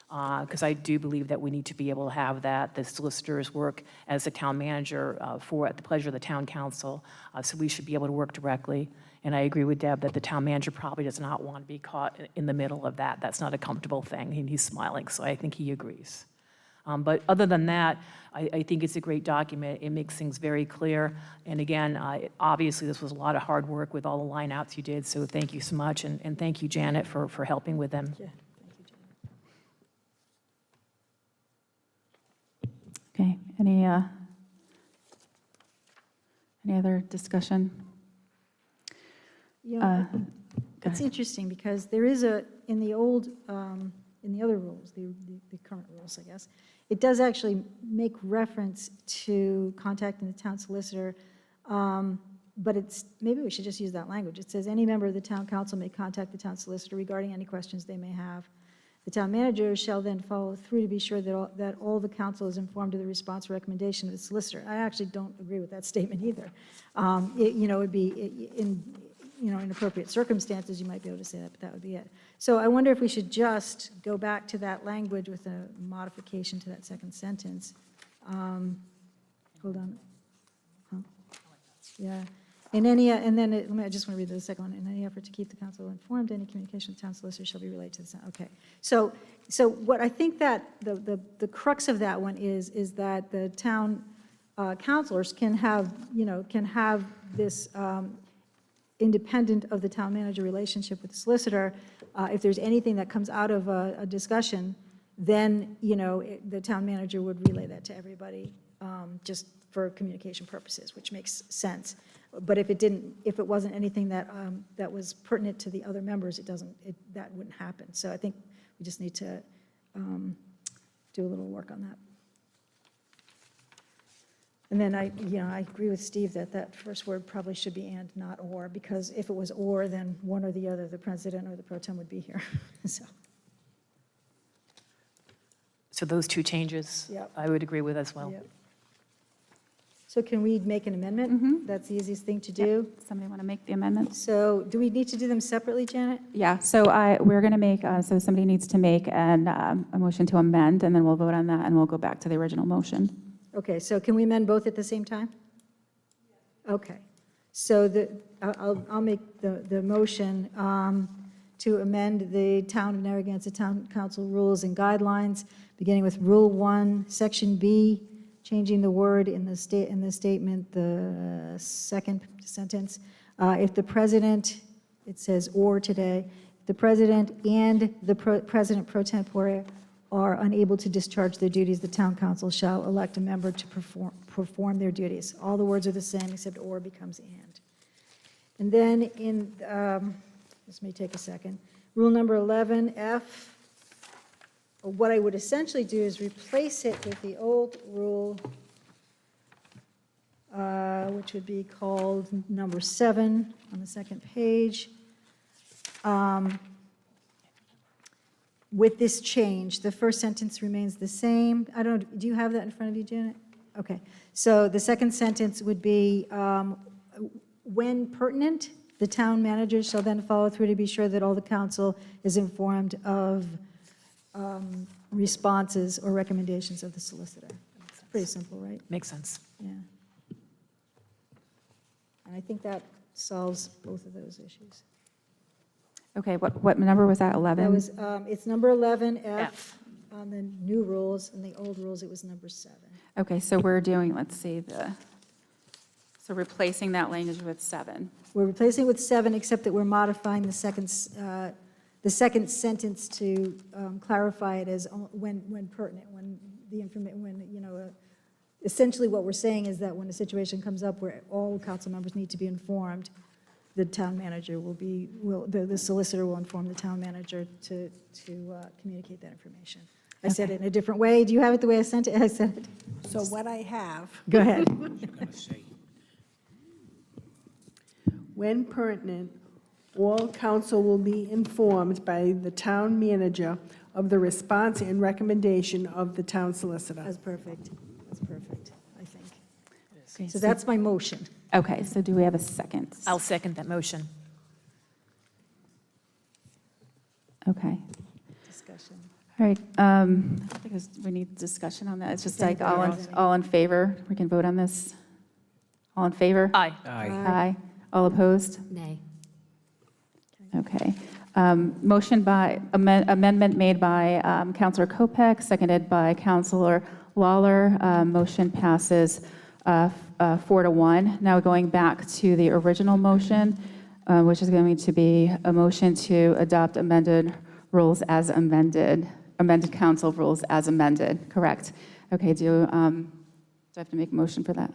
Because I do believe that we need to be able to have that. The solicitors work as the town manager at the pleasure of the town council, so we should be able to work directly. And I agree with Deb that the town manager probably does not want to be caught in the middle of that. That's not a comfortable thing, and he's smiling, so I think he agrees. But other than that, I think it's a great document. It makes things very clear. And again, obviously, this was a lot of hard work with all the line outs you did, so thank you so much, and thank you, Janet, for helping with them. Yeah. Okay, any other discussion? Yeah, Go it's ahead. interesting because there is in the old, in the other rules, the current rules, I guess, it does actually make reference to contacting the town solicitor, but maybe we should just use that language. It says, any member of the town council may contact the town solicitor regarding any questions they may have. The town manager shall then follow through to be sure that all the council is informed of the response or recommendation of the solicitor. I actually don't agree with that statement either. It would be in appropriate circumstances, you might be able to say that, but that would be it. So I wonder if we should just go back to that language with a modification to that second sentence. Hold on. Huh? Yeah. In any, and then, I just want to read the second one. In any effort to keep the council informed, any communication with the town solicitor shall be relayed to the town. Okay. So what I think that the crux of that one is that the town councilors can have this independent of the town manager relationship with the solicitor. If there's anything that comes out of a discussion, then, the town manager would relay that to everybody, just for communication purposes, which makes sense. But if it wasn't anything that was pertinent to the other members, that wouldn't happen. So I think we just need to do a little work on that. And then I agree with Steve that that first word probably should be and, not or, because if it was or, then one or the other, the president or the pro tem would be here. So those two changes, Yep. I would agree with as well. Yep. So can we make an amendment? That's the easiest thing to do. Somebody want to make the amendments? So do we need to do them separately, Janet? Yeah, so we're going to make, so somebody needs to make a motion to amend, and then we'll vote on that, and we'll go back to the original motion. Okay, so can we amend both at the same time? Okay, so I'll make the motion to amend the Town of Narragansett Town Council rules and guidelines, beginning with Rule 1, Section B, changing the word in the statement, the second sentence. If the president, it says or today, the president and the president pro tempore are unable to discharge their duties, the town council shall elect a member to perform their duties. All the words are the same except or becomes and. And then in, this may take a second, rule number 11F, what I would essentially do is replace it with the old rule, which would be called number 7 on the second page. With this change, the first sentence remains the same. I don't, do you have that in front of you, Janet? Okay. So the second sentence would be, when pertinent, the town manager shall then follow through to be sure that all the council is informed of responses or recommendations of the solicitor. It's pretty simple, right? Makes sense. Yeah. And I think that solves both of those issues. Okay, what number was that, 11? That was, it's number 11F on the new rules, and the old rules, it was number 7. Okay, so we're doing, let's see, so replacing that language with 7. We're replacing it with 7, except that we're modifying the second sentence to clarify it as when pertinent, when the information, when, essentially what we're saying is that when a situation comes up where all council members need to be informed, the town manager the solicitor will inform the town manager to communicate that information. I said it in a different way. Do you have it the way I sent it? I said it. So what I have, Go ahead. when pertinent, all council will be informed by the town manager of the response and recommendation of the town solicitor. That's perfect. That's perfect, I think. Okay, So that's my motion. Okay, so do we have a second? I'll second that motion. Okay. Discussion. All right, I think we need discussion on that. It's just like all in favor. We can vote on this. All in favor? Aye. Aye. Aye. All opposed? Nay. Okay. Motion by, amendment made by Counselor Kopech, seconded by Counselor Lawler. Motion passes 4-1. Now going back to the original motion, which is going to be a motion to adopt amended rules as amended, amended council rules as amended, correct? Okay, do I have to make a motion for that?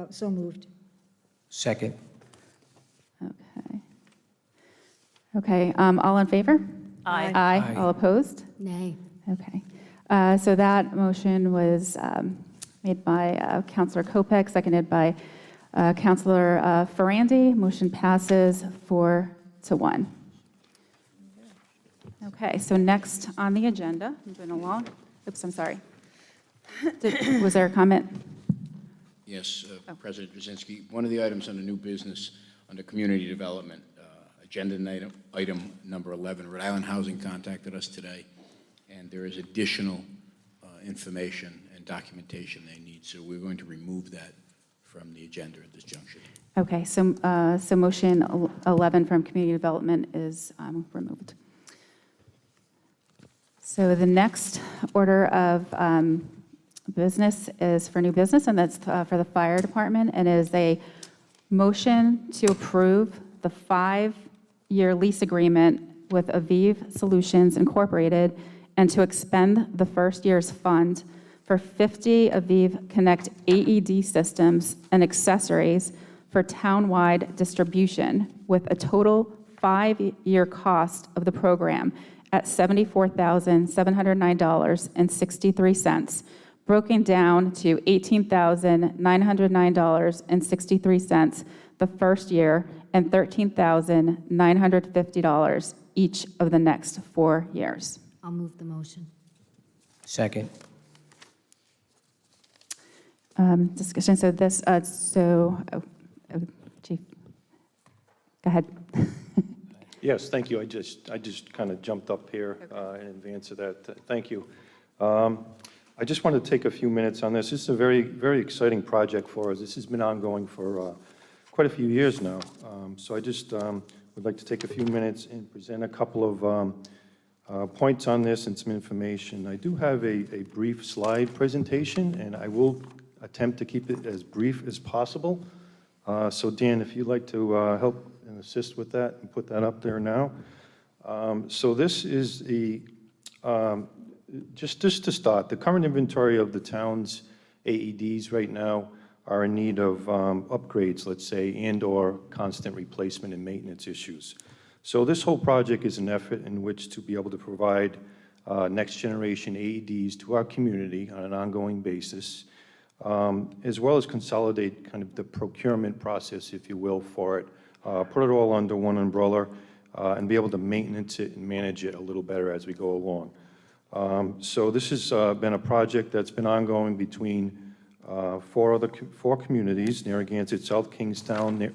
So moved. Second. Okay. Okay, all in favor? Aye. Aye. Aye. All opposed? Nay. Okay. So that motion was made by Counselor Kopech, seconded by Counselor Ferrandi. Motion passes 4-1. Okay, so next on the agenda, moving along. Oops, I'm sorry. Was there a comment? Yes, President Brzezinski, one of the items under new business, under community development, agenda item number 11, Rhode Island Housing contacted us today, and there is additional information and documentation they need, so we're going to remove that from the agenda at this juncture. Okay, so motion 11 from community development is removed. So the next order of business is for new business, and that's for the fire department, and is a motion to approve the 5-year lease agreement with Aviv Solutions Incorporated and to expend the first year's fund for 50 Aviv Connect AED systems and accessories for townwide distribution with a total 5-year cost of the program at $74,709.63 broken down to $18,909.63 the first year and $13,950 each of the next 4 years. I'll move the motion. Second. Discussion, so this, Chief, go ahead. Yes, thank you. I just kind of jumped up here in advance of that. Thank you. I just wanted to take a few minutes on this. This is a very, very exciting project for us. This has been ongoing for quite a few years now. So I just would like to take a few minutes and present a couple of points on this and some information. I do have a brief slide presentation, and I will attempt to keep it as brief as possible. So Dan, if you'd like to help and assist with that and put that up there now. So this is the, just to start, the current inventory of the town's AEDs right now are in need of upgrades, let's say, and/or constant replacement and maintenance issues. So this whole project is an effort in which to be able to provide next-generation AEDs to our community on an ongoing basis, as well as consolidate kind of the procurement process, if you will, for it, put it all under one umbrella, and be able to maintenance it and manage it a little better as we go along. So this has been a project that's been ongoing between four communities: Narragansett, South Kingstown,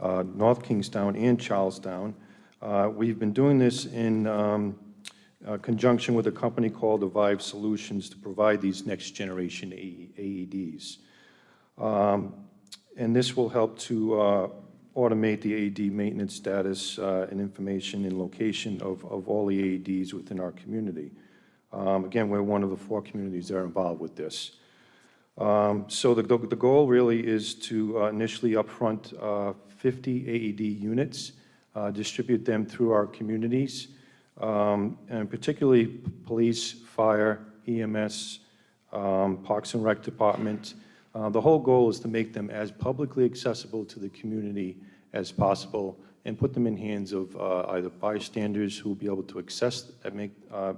North Kingstown, and Charlestown. We've been doing this in conjunction with a company called Avive Solutions to provide these next-generation AEDs. And this will help to automate the AED maintenance status and information and location of all the AEDs within our community. Again, we're one of the 4 communities that are involved with this. So the goal really is to initially upfront 50 AED units, distribute them through our communities, and particularly police, fire, EMS, Parks and Rec Department. The whole goal is to make them as publicly accessible to the community as possible and put them in hands of either bystanders who will be able to access, be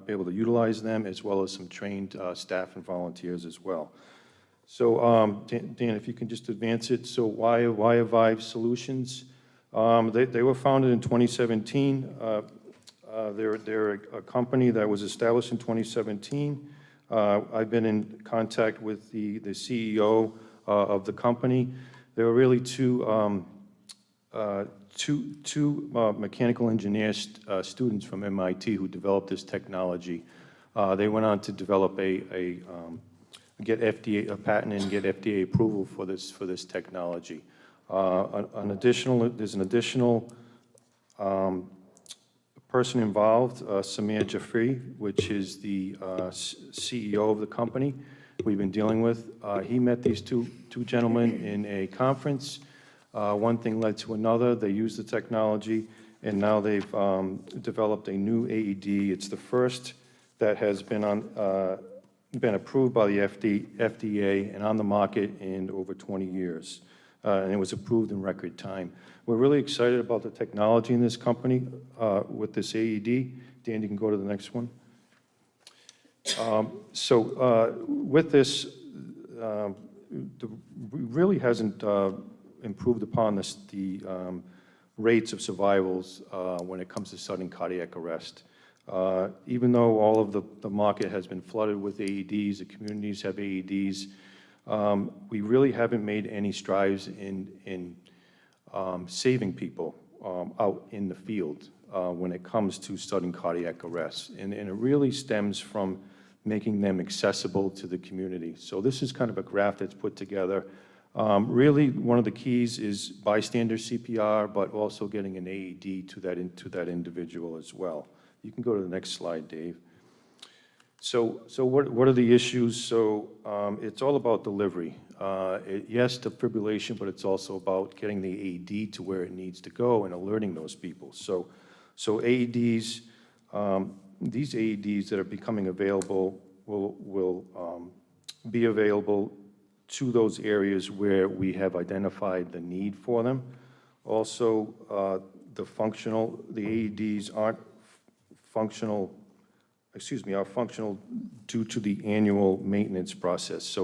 able to utilize them, as well as some trained staff and volunteers as well. So Dan, if you can just advance it. So why Avive Solutions? They were founded in 2017. They're a company that was established in 2017. I've been in contact with the CEO of the company. There were really two mechanical engineer students from MIT who developed this technology. They went on to develop get FDA a patent and get FDA approval for this technology. There's an additional person involved, Samir Jafri, which is the CEO of the company we've been dealing with. He met these two gentlemen in a conference. One thing led to another. They used the technology, and now they've developed a new AED. It's the first that has been approved by the FDA and on the market in over 20 years. And it was approved in record time. We're really excited about the technology in this company with this AED. Dan, you can go to the next one. With this, really hasn't improved upon the rates of survivals when it comes to sudden cardiac arrest. Even though all of the market has been flooded with AEDs, the communities have AEDs, we really haven't made any strides in saving people out in the field when it comes to sudden cardiac arrest. And it really stems from making them accessible to the community. So this is kind of a graph that's put together. Really, one of the keys is bystander CPR, but also getting an AED to that individual as well. You can go to the next slide, Dave. So what are the issues? So it's all about delivery. Yes, defibrillation, but it's also about getting the AED to where it needs to go and alerting those people. So AEDs, these AEDs that are becoming available will be available to those areas where we have identified the need for them. Also, the AEDs aren't functional are functional due to the annual maintenance process.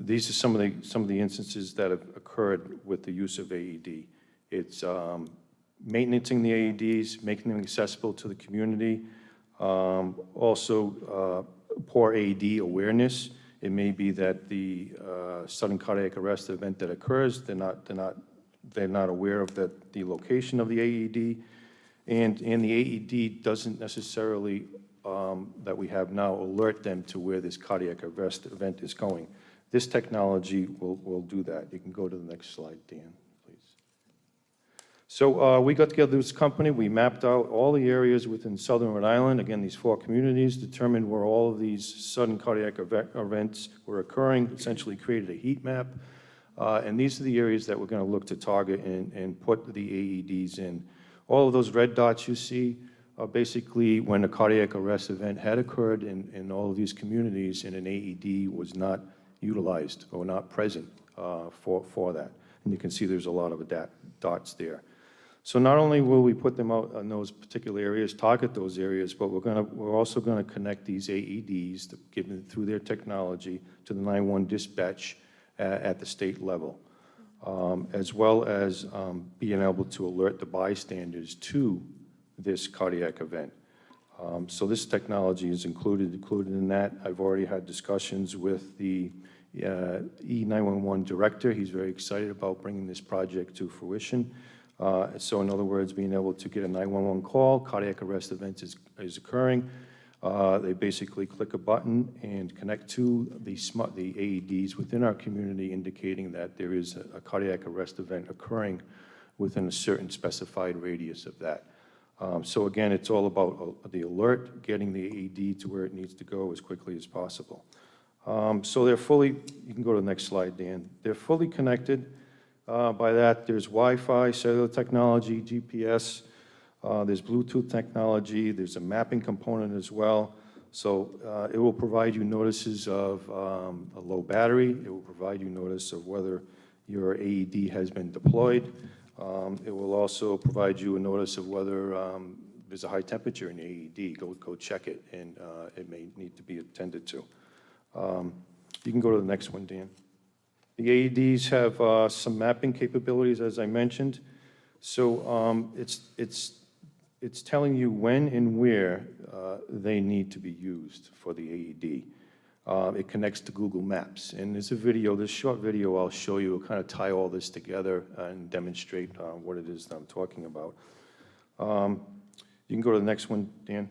These are some of the instances that have occurred with the use of AED. It's maintaining the AEDs, making them accessible to the community, also poor AED awareness. It may be that the sudden cardiac arrest event that occurs, they're not aware of the location of the AED, and the AED doesn't necessarily, that we have now, alert them to where this cardiac arrest event is going. This technology will do that. You can go to the next slide, Dan, please. So we got together this company. We mapped out all the areas within southern Rhode Island, again, these 4 communities, determined where all of these sudden cardiac events were occurring, essentially created a heat map. And these are the areas that we're going to look to target and put the AEDs in. All of those red dots you see are basically when a cardiac arrest event had occurred in all of these communities and an AED was not utilized or not present for that. And you can see there's a lot of dots there. So not only will we put them out in those particular areas, target those areas, but we're also going to connect these AEDs, given through their technology, to the 911 dispatch at the state level, as well as being able to alert the bystanders to this cardiac event. So this technology is included in that. I've already had discussions with the E911 director. He's very excited about bringing this project to fruition. So in other words, being able to get a 911 call, cardiac arrest event is occurring. They basically click a button and connect to the AEDs within our community, indicating that there is a cardiac arrest event occurring within a certain specified radius of that. So again, it's all about the alert, getting the AED to where it needs to go as quickly as possible. So they're fully, you can go to the next slide, Dan. They're fully connected. By that, there's Wi-Fi, cellular technology, GPS, there's Bluetooth technology, there's a mapping component as well. So it will provide you notices of a low battery. It will provide you notice of whether your AED has been deployed. It will also provide you a notice of whether there's a high temperature in the AED. Go check it, and it may need to be attended to. You can go to the next one, Dan. The AEDs have some mapping capabilities, as I mentioned. So it's telling you when and where they need to be used for the AED. It connects to Google Maps. And there's a video, this short video I'll show you, will kind of tie all this together and demonstrate what it is that I'm talking about. You can go to the next one, Dan.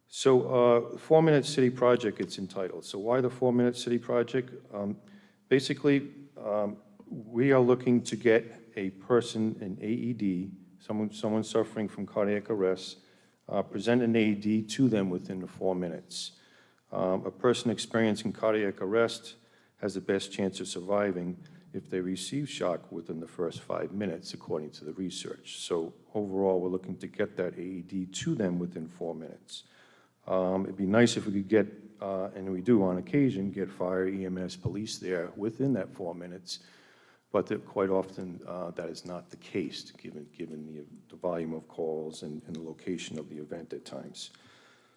So 4-Minute City Project, it's entitled. So why the 4-Minute City Project? Basically, we are looking to get a person, an AED, someone suffering from cardiac arrest, present an AED to them within the 4 minutes. A person experiencing cardiac arrest has the best chance of surviving if they receive shock within the first 5 minutes, according to the research. So overall, we're looking to get that AED to them within 4 minutes. It'd be nice if we could get, and we do on occasion, get fire, EMS, police there within that 4 minutes, but that quite often that is not the case, given the volume of calls and the location of the event at times.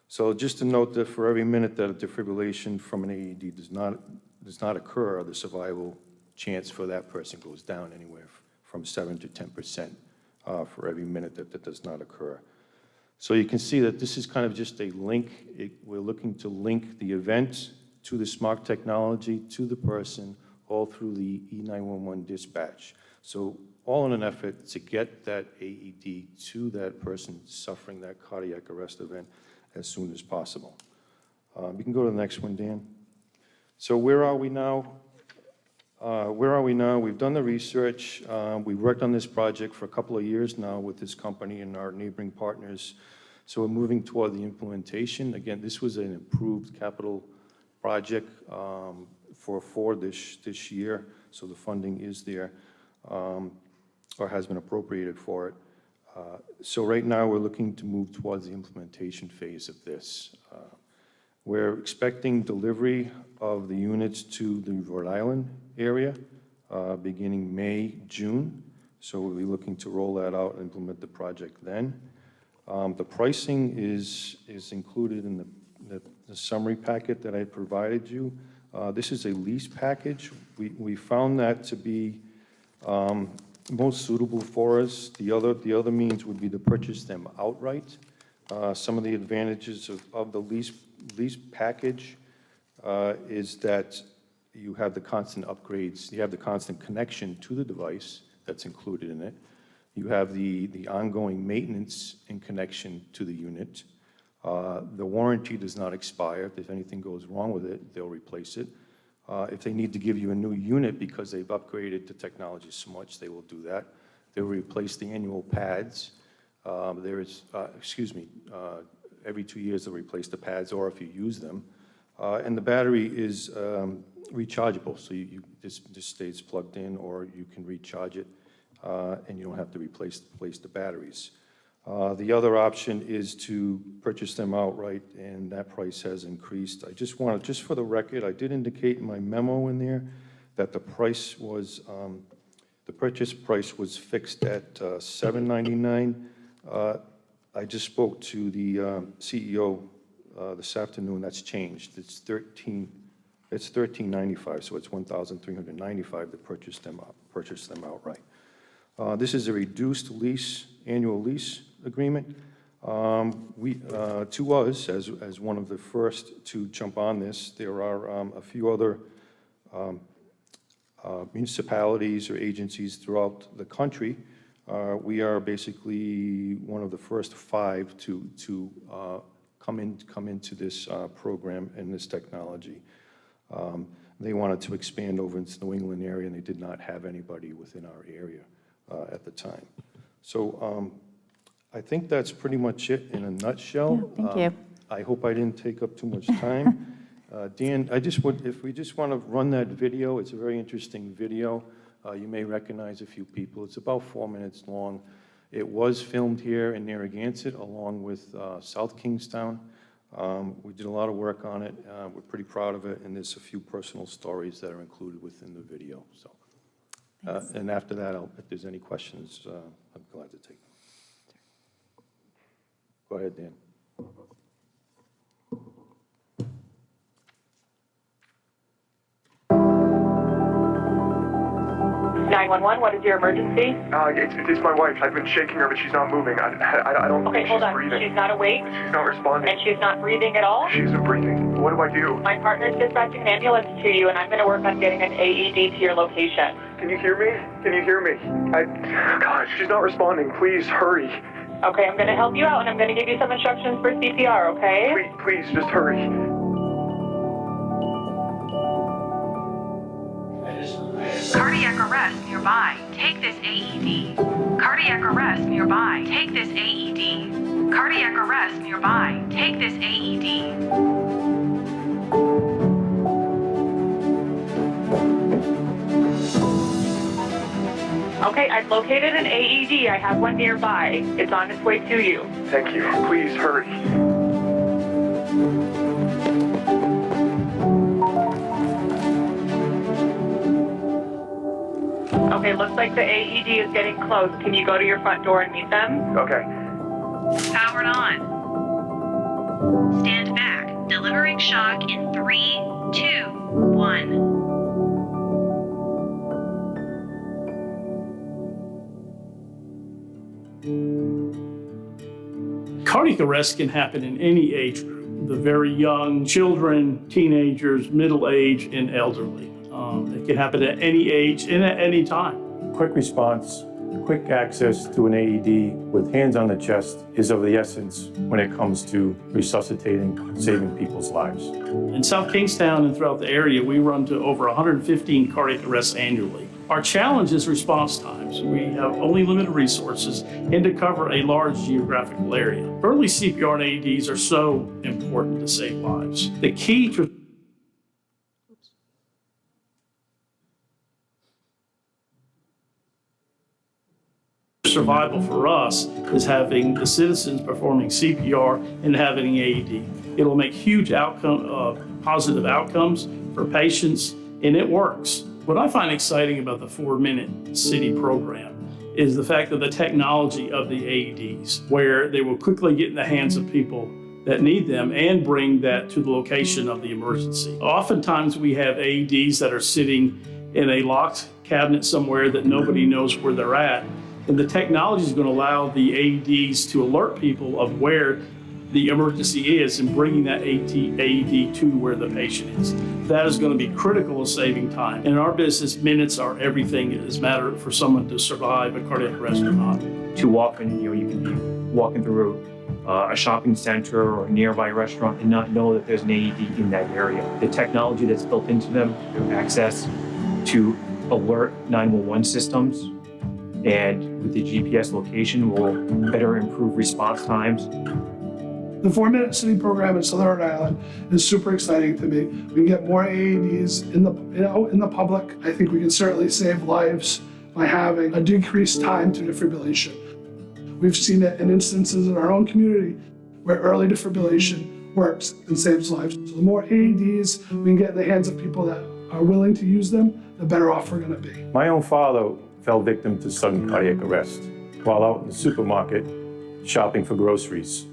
So just to note that for every minute that a defibrillation from an AED does not occur, the survival chance for that person goes down anywhere from 7 to 10% for every minute that does not occur. So you can see that this is kind of just a link. We're looking to link the event to the smart technology, to the person, all through the E911 dispatch. So all in an effort to get that AED to that person suffering that cardiac arrest event as soon as possible. You can go to the next one, Dan. So where are we now? We've done the research. We've worked on this project for a couple of years now with this company and our neighboring partners. So we're moving toward the implementation. Again, this was an improved capital project for this year. So the funding is there, or has been appropriated for it. So right now, we're looking to move towards the implementation phase of this. We're expecting delivery of the units to the Rhode Island area beginning May, June. So we'll be looking to roll that out and implement the project then. The pricing is included in the summary packet that I provided you. This is a lease package. We found that to be most suitable for us. The other means would be to purchase them outright. Some of the advantages of the lease package is that you have the constant upgrades, you have the constant connection to the device that's included in it. You have the ongoing maintenance in connection to the unit. The warranty does not expire. If anything goes wrong with it, they'll replace it. If they need to give you a new unit because they've upgraded the technology so much, they will do that. They'll replace the annual pads. Every 2 years they'll replace the pads, or if you use them. And the battery is rechargeable, so this stays plugged in, or you can recharge it, and you don't have to replace the batteries. The other option is to purchase them outright, and that price has increased. Just for the record, I did indicate in my memo in there that the purchase price was fixed at $799. I just spoke to the CEO this afternoon. That's changed. It's $1,395, so it's $1,395 to purchase them outright. This is a reduced annual lease agreement. To us, as one of the first to jump on this, there are a few other municipalities or agencies throughout the country. We are basically one of the first 5 to come into this program and this technology. They wanted to expand over into the New England area, and they did not have anybody within our area at the time. So I think that's pretty much it in a nutshell. Yeah, thank you. I hope I didn't take up too much time. Dan, if we just want to run that video, it's a very interesting video. You may recognize a few people. It's about 4 minutes long. It was filmed here in Narragansett along with South Kingstown. We did a lot of work on it. We're pretty proud of it, and there's a few personal stories that are included within the video. So, and after that, if there's any questions, I'm glad to take them. Go ahead, Dan. 911, what is your emergency? It's my wife. I've been shaking her, but she's not moving. I don't think she's breathing. She's not awake? She's not responding. And she's not breathing at all? She isn't breathing. What do I do? My partner's dispatching an ambulance to you, and I'm going to work on getting an AED to your location. Can you hear me? Can you hear me? God, she's not responding. Please, hurry. Okay, I'm going to help you out, and I'm going to give you some instructions for CPR, okay? Please, just hurry. Cardiac arrest nearby. Take this AED. Cardiac arrest nearby. Take this AED. Cardiac arrest nearby. Take this AED. Okay, I've located an AED. I have one nearby. It's on its way to you. Thank you. Please, hurry. Okay, looks like the AED is getting close. Can you go to your front door and meet them? Okay. Powered on. Stand back. Delivering shock in 3, 2, 1. Cardiac arrest can happen in any age group, the very young, children, teenagers, middle age, and elderly. It can happen at any age and at any time. Quick response, quick access to an AED with hands on the chest is of the essence when it comes to resuscitating and saving people's lives. In South Kingstown and throughout the area, we run to over 115 cardiac arrests annually. Our challenge is response times. We have only limited resources and to cover a large geographical area. Early CPR and AEDs are so important to save lives. The key to survival for us is having the citizens performing CPR and having an AED. It'll make huge positive outcomes for patients, and it works. What I find exciting about the 4-Minute City program is the fact of the technology of the AEDs, where they will quickly get in the hands of people that need them and bring that to the location of the emergency. Oftentimes we have AEDs that are sitting in a locked cabinet somewhere that nobody knows where they're at. And the technology is going to allow the AEDs to alert people of where the emergency is and bringing that AED to where the patient is. That is going to be critical in saving time. In our business, minutes are everything. It is matter for someone to survive a cardiac arrest or not. Too often, you can be walking through a shopping center or a nearby restaurant and not know that there's an AED in that area. The technology that's built into them, access to alert 911 systems, and with the GPS location will better improve response times. The 4-Minute City program in Southern Rhode Island is super exciting to me. We can get more AEDs in the public. I think we can certainly save lives by having a decreased time to defibrillation. We've seen it in instances in our own community where early defibrillation works and saves lives. So the more AEDs we can get in the hands of people that are willing to use them, the better off we're going to be. My own father fell victim to sudden cardiac arrest while out in the supermarket shopping for groceries.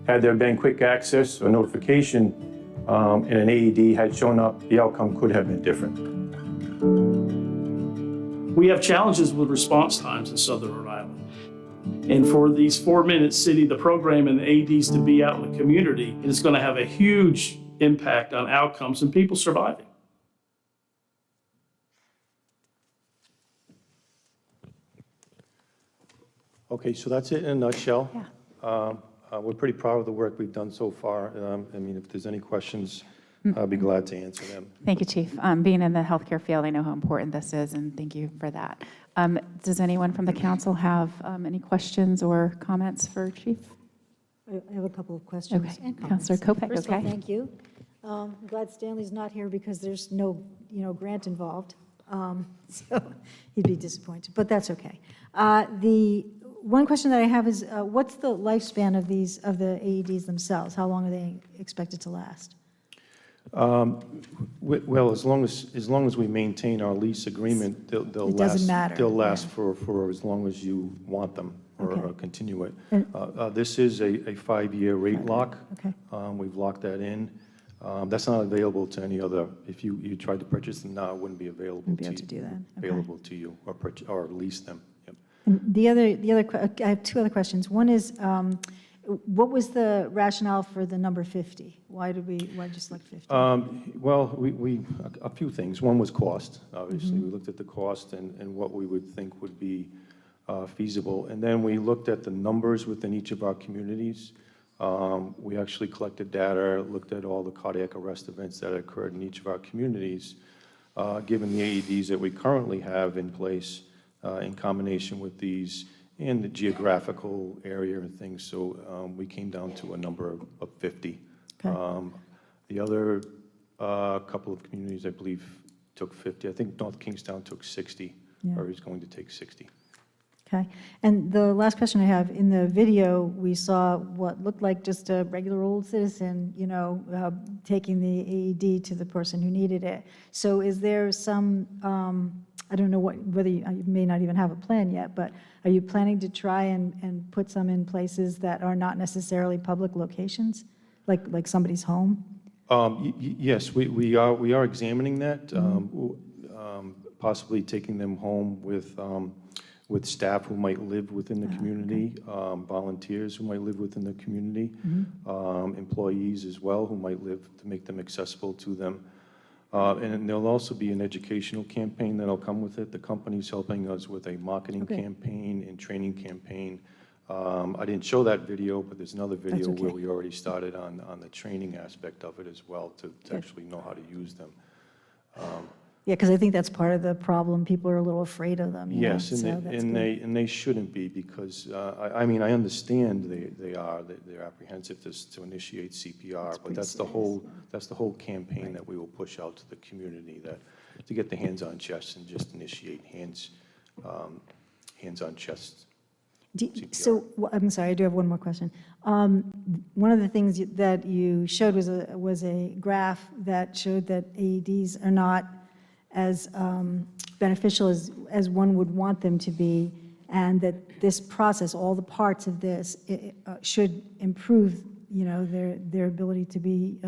Had there been quick access or notification and an AED had shown up, the outcome could have been different. We have challenges with response times in Southern Rhode Island. And for these 4-Minute City, the program and the AEDs to be out in the community, it's going to have a huge impact on outcomes and people surviving. Okay, so that's it in a nutshell. We're pretty proud of the work we've done so far. I mean, if there's any questions, I'll be glad to answer them. Thank you, Chief. Being in the healthcare field, I know how important this is, and thank you for that. Does anyone from the council have any questions or comments for Chief? I have a couple of questions. Okay, and Councilor comments. Kopech, First of all, okay. thank you. I'm glad Stanley's not here because there's no, grant involved. So he'd be disappointed, but that's okay. The one question that I have is, what's the lifespan of the AEDs themselves? How long are they expected to last? Well, as long as we maintain our lease agreement, they'll It last. doesn't matter, They'll last yeah. for as long as you want them or Okay. continue it. And- This is a 5-year rate lock. Okay. We've locked that in. That's not available to any other. If you tried to purchase them now, it wouldn't be available Wouldn't be to able to do that. Okay. available to you or lease them. Yep. And the other, I have two other questions. One is, what was the rationale for the number 50? Why just select 50? Well, a few things. One was cost, obviously. We looked at the cost and what we would think would be feasible. And then we looked at the numbers within each of our communities. We actually collected data, looked at all the cardiac arrest events that occurred in each of our communities, given the AEDs that we currently have in place in combination with these and the geographical area and things. So we came down to a number of 50. Okay. The other couple of communities, I believe, took 50. I think North Kingstown took 60, Yeah. or is going to take 60. Okay. And the last question I have, in the video, we saw what looked like just a regular old citizen, taking the AED to the person who needed it. So is there some, I don't know whether you may not even have a plan yet, but are you planning to try and put some in places that are not necessarily public locations, like somebody's home? Yes, we are examining that, possibly taking them home with staff who might live within the community, volunteers who might live within the community, employees as well who might live, to make them accessible to them. And there'll also be an educational campaign that'll come with it. The company's helping us with a marketing campaign and training campaign. I didn't show that video, but there's another video where we already started on the training aspect of it as well to actually know how to use them. Yeah, because I think that's part of the problem. People are a little afraid of them. Yes, so that's good. and they shouldn't be, because I mean, I understand they're apprehensive to initiate CPR, but that's the whole campaign that we will push out to the community, that to get the hands on chest and just initiate hands on chest. So, I'm sorry, I do have one more question. One of the things that you showed was a graph that showed that AEDs are not as beneficial as one would want them to be and that this process, all the parts of this, should improve, their ability to be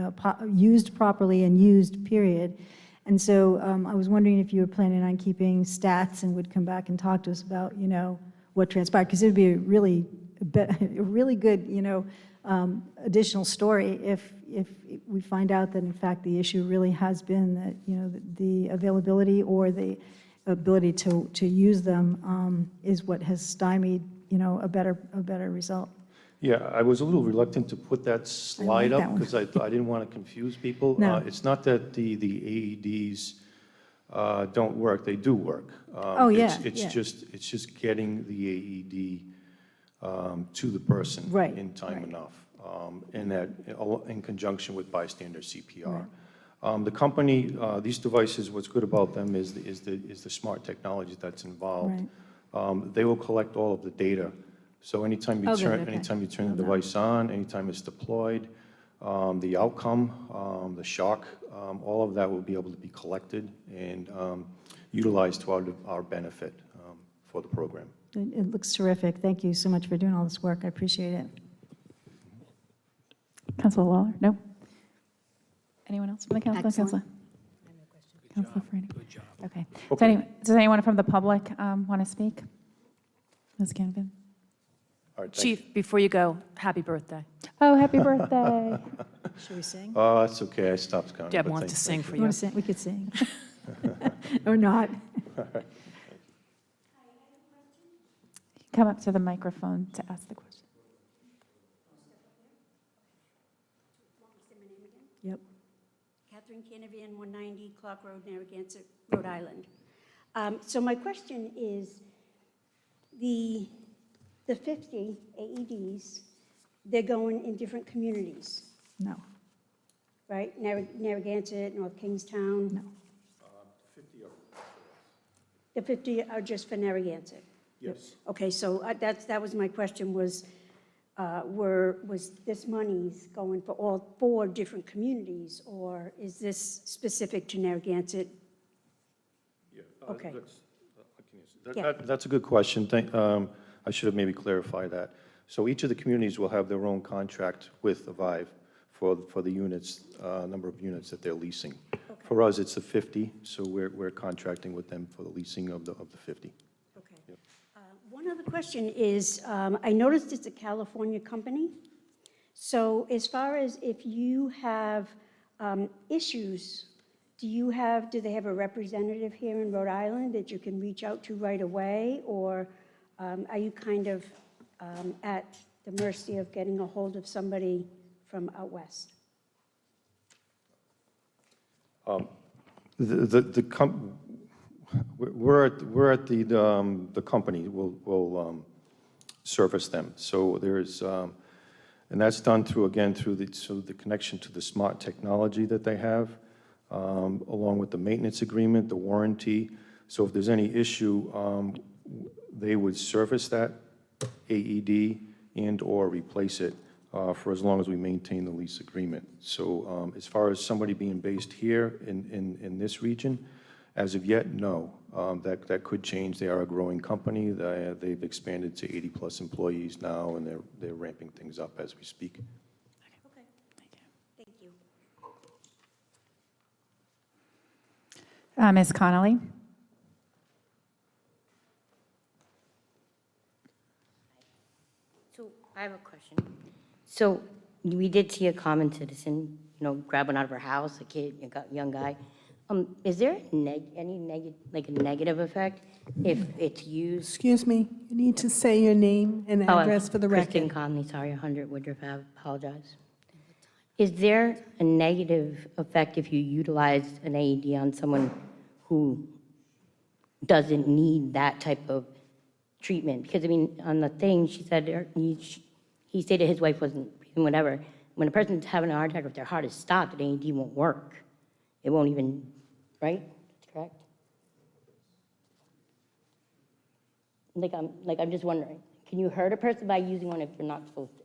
used properly and used, period. And so I was wondering if you were planning on keeping stats and would come back and talk to us about, what transpired, because it would be a really good, additional story if we find out that in fact the issue really has been that, the availability or the ability to use them is what has stymied, a better result. Yeah, I was a little reluctant to put that slide that up one. because I didn't want to confuse people. No. It's not that the AEDs don't work, they do work. Oh, yeah, It's yeah. just getting the AED to the person Right, in time right. enough, and that in conjunction with bystander CPR. The company, these devices, what's good about them is the smart technology that's involved. They will collect all of the data. So anytime you Oh, good, turn, okay. anytime you turn the Well done. device on, anytime it's deployed, the outcome, the shock, all of that will be able to be collected and utilized to our benefit for the program. It looks terrific. Thank you so much for doing all this work. I appreciate it. Councilor Waller? No? Anyone else from the council? Excellent. Councilor? Councilor Freeney? Good job. Okay. Okay. Does anyone from the public want to speak? Ms. Canavan? All right, thank you. Chief, before you go, happy birthday. Oh, happy birthday. Should we sing? Oh, it's okay, I stopped counting. Deb but wants to sing for You you. want to sing? We could sing. Or not. Come up to the microphone to ask the question. Yep. Catherine Canavan, 190 Clock Road, Narragansett, Rhode Island. So my question is, the 50 AEDs, they're going in different communities, No. right? Narragansett, North Kingstown? No. The 50 are just for Narragansett? Yes. Okay, so that was my question, was this money's going for all 4 different communities, or is this specific to Narragansett? Yeah, Okay. Yeah. That's a good question. I should have maybe clarified that. So each of the communities will have their own contract with Avive for the units, number of units that they're leasing. For us, it's the 50, so we're contracting with them for the leasing of the 50. Okay. One other question is, I noticed it's a California company. So as far as if you have issues, do they have a representative here in Rhode Island that you can reach out to right away? Or are you kind of at the mercy of getting a hold of somebody from out west? We're at the company will service them. So there's, and that's done through the connection to the smart technology that they have, along with the maintenance agreement, the warranty. So if there's any issue, they would service that AED and/or replace it for as long as we maintain the lease agreement. So as far as somebody being based here in this region, as of yet, no. That could change. They are a growing company. They've expanded to 80-plus employees now, and they're ramping things up as we speak. Okay. Thank you. Ms. Connolly? So I have a question. So we did see a common citizen, grabbing out of her house, a kid, a young guy. Is there any negative effect if it's used? Excuse me, you need to say your name and address for the Kristen record. Conley, sorry, 100 Woodruff Ave, apologize. Is there a negative effect if you utilize an AED on someone who doesn't need that type of treatment? Because, on the thing, she said, he stated his wife wasn't breathing, whatever. When a person's having a heart attack, if their heart is stopped, an AED won't work. It won't even, right? That's correct? I'm just wondering, can you hurt a person by using one if you're not supposed to?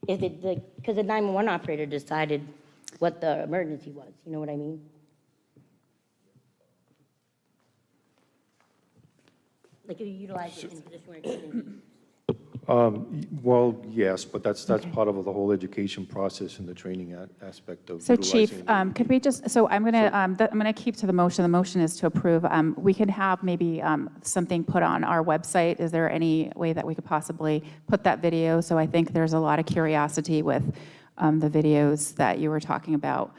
If it, because the 911 operator decided what the emergency was, you know what I mean? Like, you utilize it in a position where it shouldn't be. Well, yes, but that's part of the whole education process and the training aspect of So utilizing Chief, the- could we just, so I'm going to keep to the motion. The motion is to approve. We could have maybe something put on our website. Is there any way that we could possibly put that video? So I think there's a lot of curiosity with the videos that you were talking about.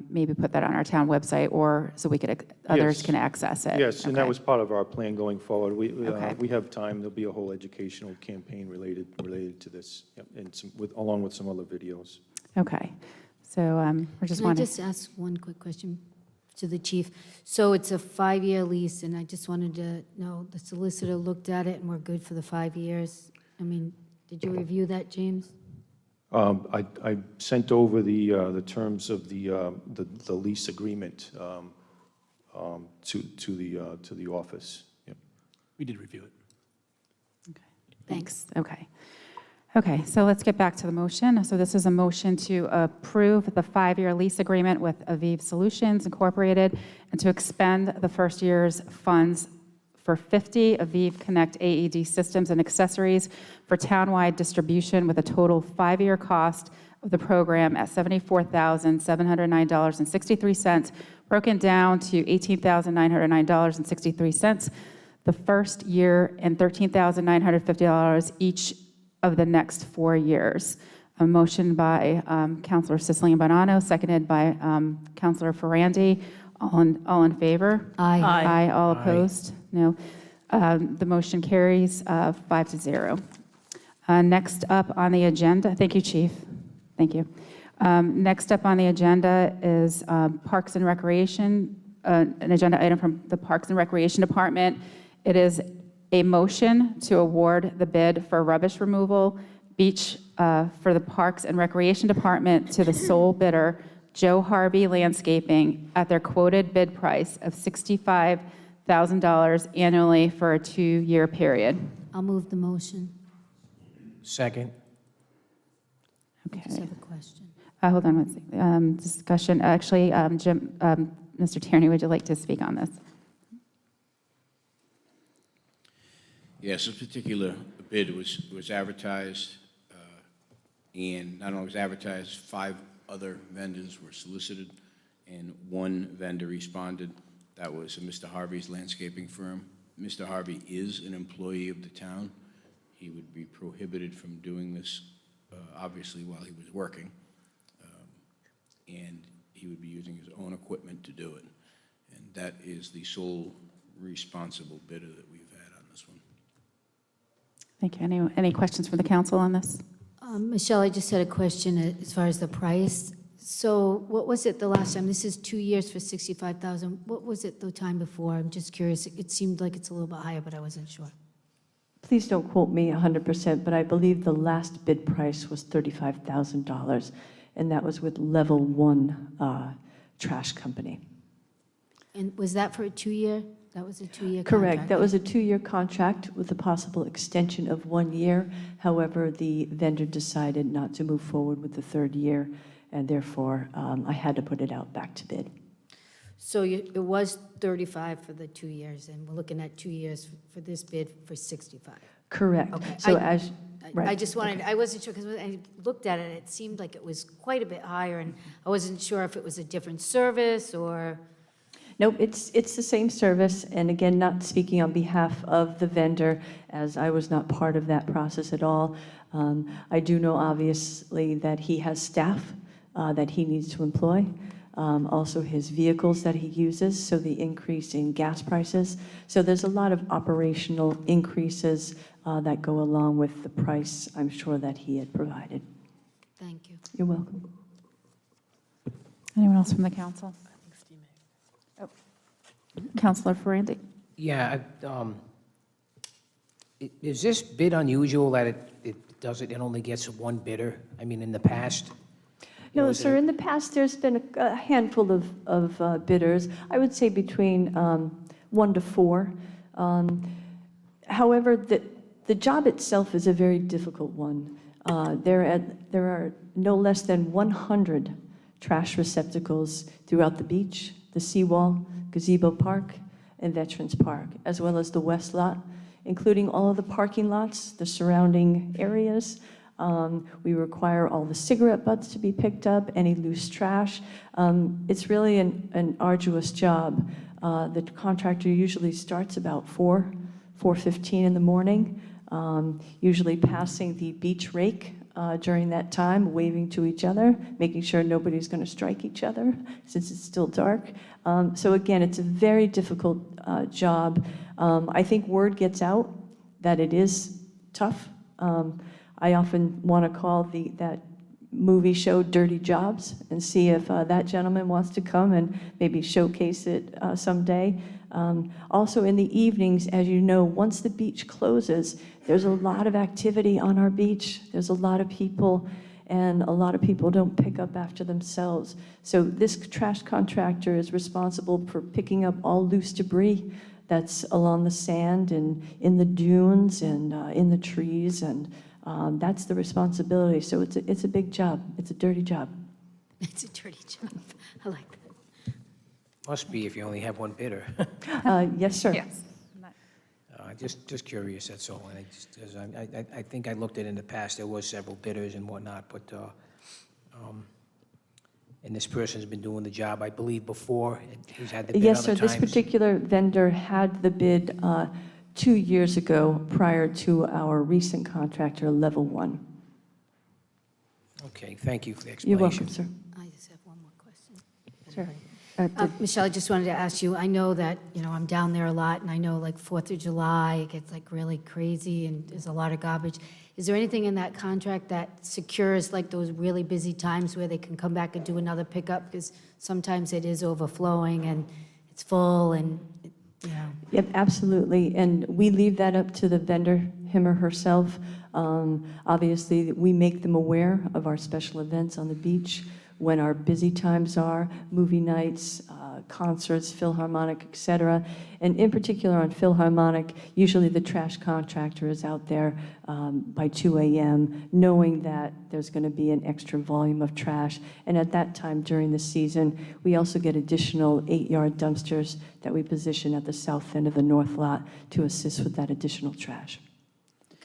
Maybe put that on our town website, or so others Yes. can access it. Yes, and that Okay. was part of our plan going forward. Okay. We have time, there'll be a whole educational campaign related to this, yep, and along with some other videos. Okay. So we're just Can I wanting. just ask one quick question to the chief? So it's a 5-year lease, and I just wanted to know, the solicitor looked at it and we're good for the 5 years? I mean, did you review that, James? I sent over the terms of the lease agreement to the office. Yep. We did review it. Thanks. Okay. Okay, so let's get back to the motion. So this is a motion to approve the 5-year lease agreement with Aviv Solutions Incorporated and to expend the first year's funds for 50 Aviv Connect AED systems and accessories for townwide distribution with a total 5-year cost of the program at $74,709.63, broken down to $18,909.63 the first year and $13,950 each of the next 4 years. A motion by Councilor Sicilian Bonanno, seconded by Councilor Ferrandi. All in favor? Aye. Aye. All opposed? No. The motion carries 5-0. Next up on the agenda, thank you, Chief. Thank you. Next up on the agenda is Parks and Recreation, an agenda item from the Parks and Recreation Department. It is a motion to award the bid for rubbish removal beach for the Parks and Recreation Department to the sole bidder, Joe Harvey Landscaping, at their quoted bid price of $65,000 annually for a 2-year period. I'll move the motion. Second. I just have a question. Hold on one second. Discussion. Actually, Jim, Mr. Tierney, would you like to speak on this? Yes, this particular bid was advertised, and not only was advertised, 5 other vendors were solicited, and 1 vendor responded. That was Mr. Harvey's landscaping firm. Mr. Harvey is an employee of the town. He would be prohibited from doing this, obviously, while he was working, and he would be using his own equipment to do it. And that is the sole responsible bidder that we've had on this one. Thank you. Any questions from the council on this? Michelle, I just had a question as far as the price. So what was it the last time? This is 2 years for $65,000. What was it the time before? I'm just curious. It seemed like it's a little bit higher, but I wasn't sure. Please don't quote me 100%, but I believe the last bid price was $35,000, and that was with Level 1 trash company. And was that for a 2-year? That was a 2-year contract? Correct. That was a 2-year contract with a possible extension of 1 year. However, the vendor decided not to move forward with the 3rd year, and therefore I had to put it out back to bid. So it was 35 for the 2 years, and we're looking at 2 years for this bid for 65. Correct. Okay. So I right. just wanted, I wasn't sure, because when I looked at it, it seemed like it was quite a bit higher, and I wasn't sure if it was a different service or... Nope, it's the same service, and again, not speaking on behalf of the vendor, as I was not part of that process at all. I do know, obviously, that he has staff that he needs to employ, also his vehicles that he uses, so the increase in gas prices. So there's a lot of operational increases that go along with the price, I'm sure, that he had provided. Thank you. You're welcome. Anyone else from the council? Oh. Councilor Ferrandi. Yeah, is this bid unusual that it only gets 1 bidder? I mean, in the past? No, sir, in the past, there's been a handful of bidders, I would say between 1 to 4. However, the job itself is a very difficult one. There are no less than 100 trash receptacles throughout the beach, the seawall, gazebo park, in Veterans Park, as well as the west lot, including all of the parking lots, the surrounding areas. We require all the cigarette butts to be picked up, any loose trash. It's really an arduous job. The contractor usually starts about 4:15 in the morning, usually passing the beach rake during that time, waving to each other, making sure nobody's going to strike each other since it's still dark. So again, it's a very difficult job. I think word gets out that it is tough. I often want to call that movie show Dirty Jobs and see if that gentleman wants to come and maybe showcase it someday. Also in the evenings, as you know, once the beach closes, there's a lot of activity on our beach. There's a lot of people, and a lot of people don't pick up after themselves. So this trash contractor is responsible for picking up all loose debris that's along the sand and in the dunes and in the trees, and that's the responsibility. So it's a big job. It's a dirty job. It's a dirty job. I like that. Must be if you only have one bidder. Yes, sir. Yes. Just curious, that's all. And I think I looked at it in the past, there was several bidders and whatnot, but, and this person's been doing the job, I believe, before. He's had the bid Yes, other sir. This times. particular vendor had the bid 2 years ago prior to our recent contractor, Level 1. Okay, thank you for the explanation. You're welcome, sir. I just have one more question. Sure. Michelle, I just wanted to ask you, I know that, I'm down there a lot, and I know like 4th of July, it gets like really crazy, and there's a lot of garbage. Is there anything in that contract that secures like those really busy times where they can come back and do another pickup? Because sometimes it is overflowing and it's full and, Yep, absolutely. And we leave that up to the vendor, him or herself. Obviously, we make them aware of our special events on the beach, when our busy times are, movie nights, concerts, Philharmonic, et cetera. And in particular on Philharmonic, usually the trash contractor is out there by 2 a.m., knowing that there's going to be an extra volume of trash. And at that time during the season, we also get additional 8-yard dumpsters that we position at the south end of the north lot to assist with that additional trash.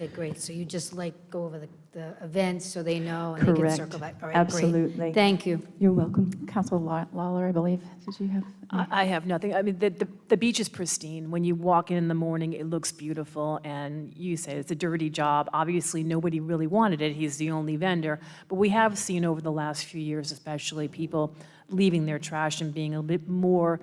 okay, great. So you just like go over the events so they know and they can Correct. circle back. All right, Absolutely. great. Thank you. You're welcome. Council Lawler, I believe, did you have? I have nothing. I mean, the beach is pristine. When you walk in the morning, it looks beautiful, and you say it's a dirty job. Obviously, nobody really wanted it. He's the only vendor. But we have seen over the last few years, especially, people leaving their trash and being a bit more,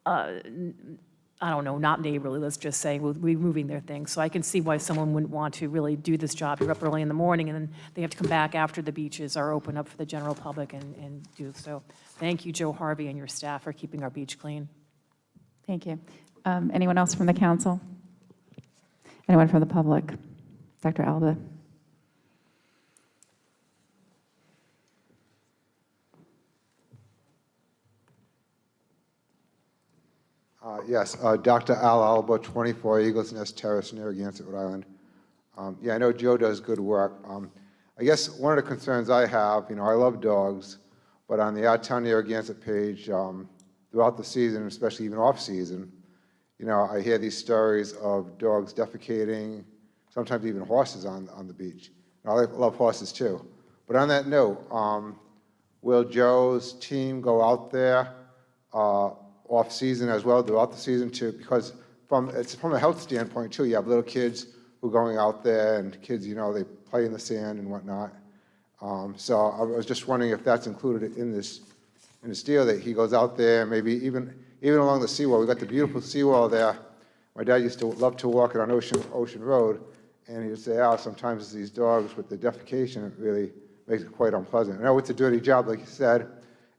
I don't know, not neighborly, let's just say, with removing their things. So I can see why someone wouldn't want to really do this job. You're up early in the morning, and then they have to come back after the beaches are open up for the general public and do so. Thank you, Joe Harvey and your staff, for keeping our beach clean. Thank you. Anyone else from the council? Anyone from the public? Dr. Alba? Yes, Dr. Al Alba, 24 Eagles Nest Terrace, Narragansett, Rhode Island. Yeah, I know Joe does good work. I guess one of the concerns I have, I love dogs, but on the Our Town Narragansett page, throughout the season, especially even off-season, I hear these stories of dogs defecating, sometimes even horses on the beach. I love horses too. But on that note, will Joe's team go out there off-season as well, throughout the season too? Because it's from a health standpoint too. You have little kids who are going out there, and kids, they play in the sand and whatnot. So I was just wondering if that's included in this deal, that he goes out there, maybe even along the seawall. We've got the beautiful seawall there. My dad used to love to walk it on Ocean Road, and he would say, sometimes it's these dogs with the defecation, it really makes it quite unpleasant. I know it's a dirty job, like you said,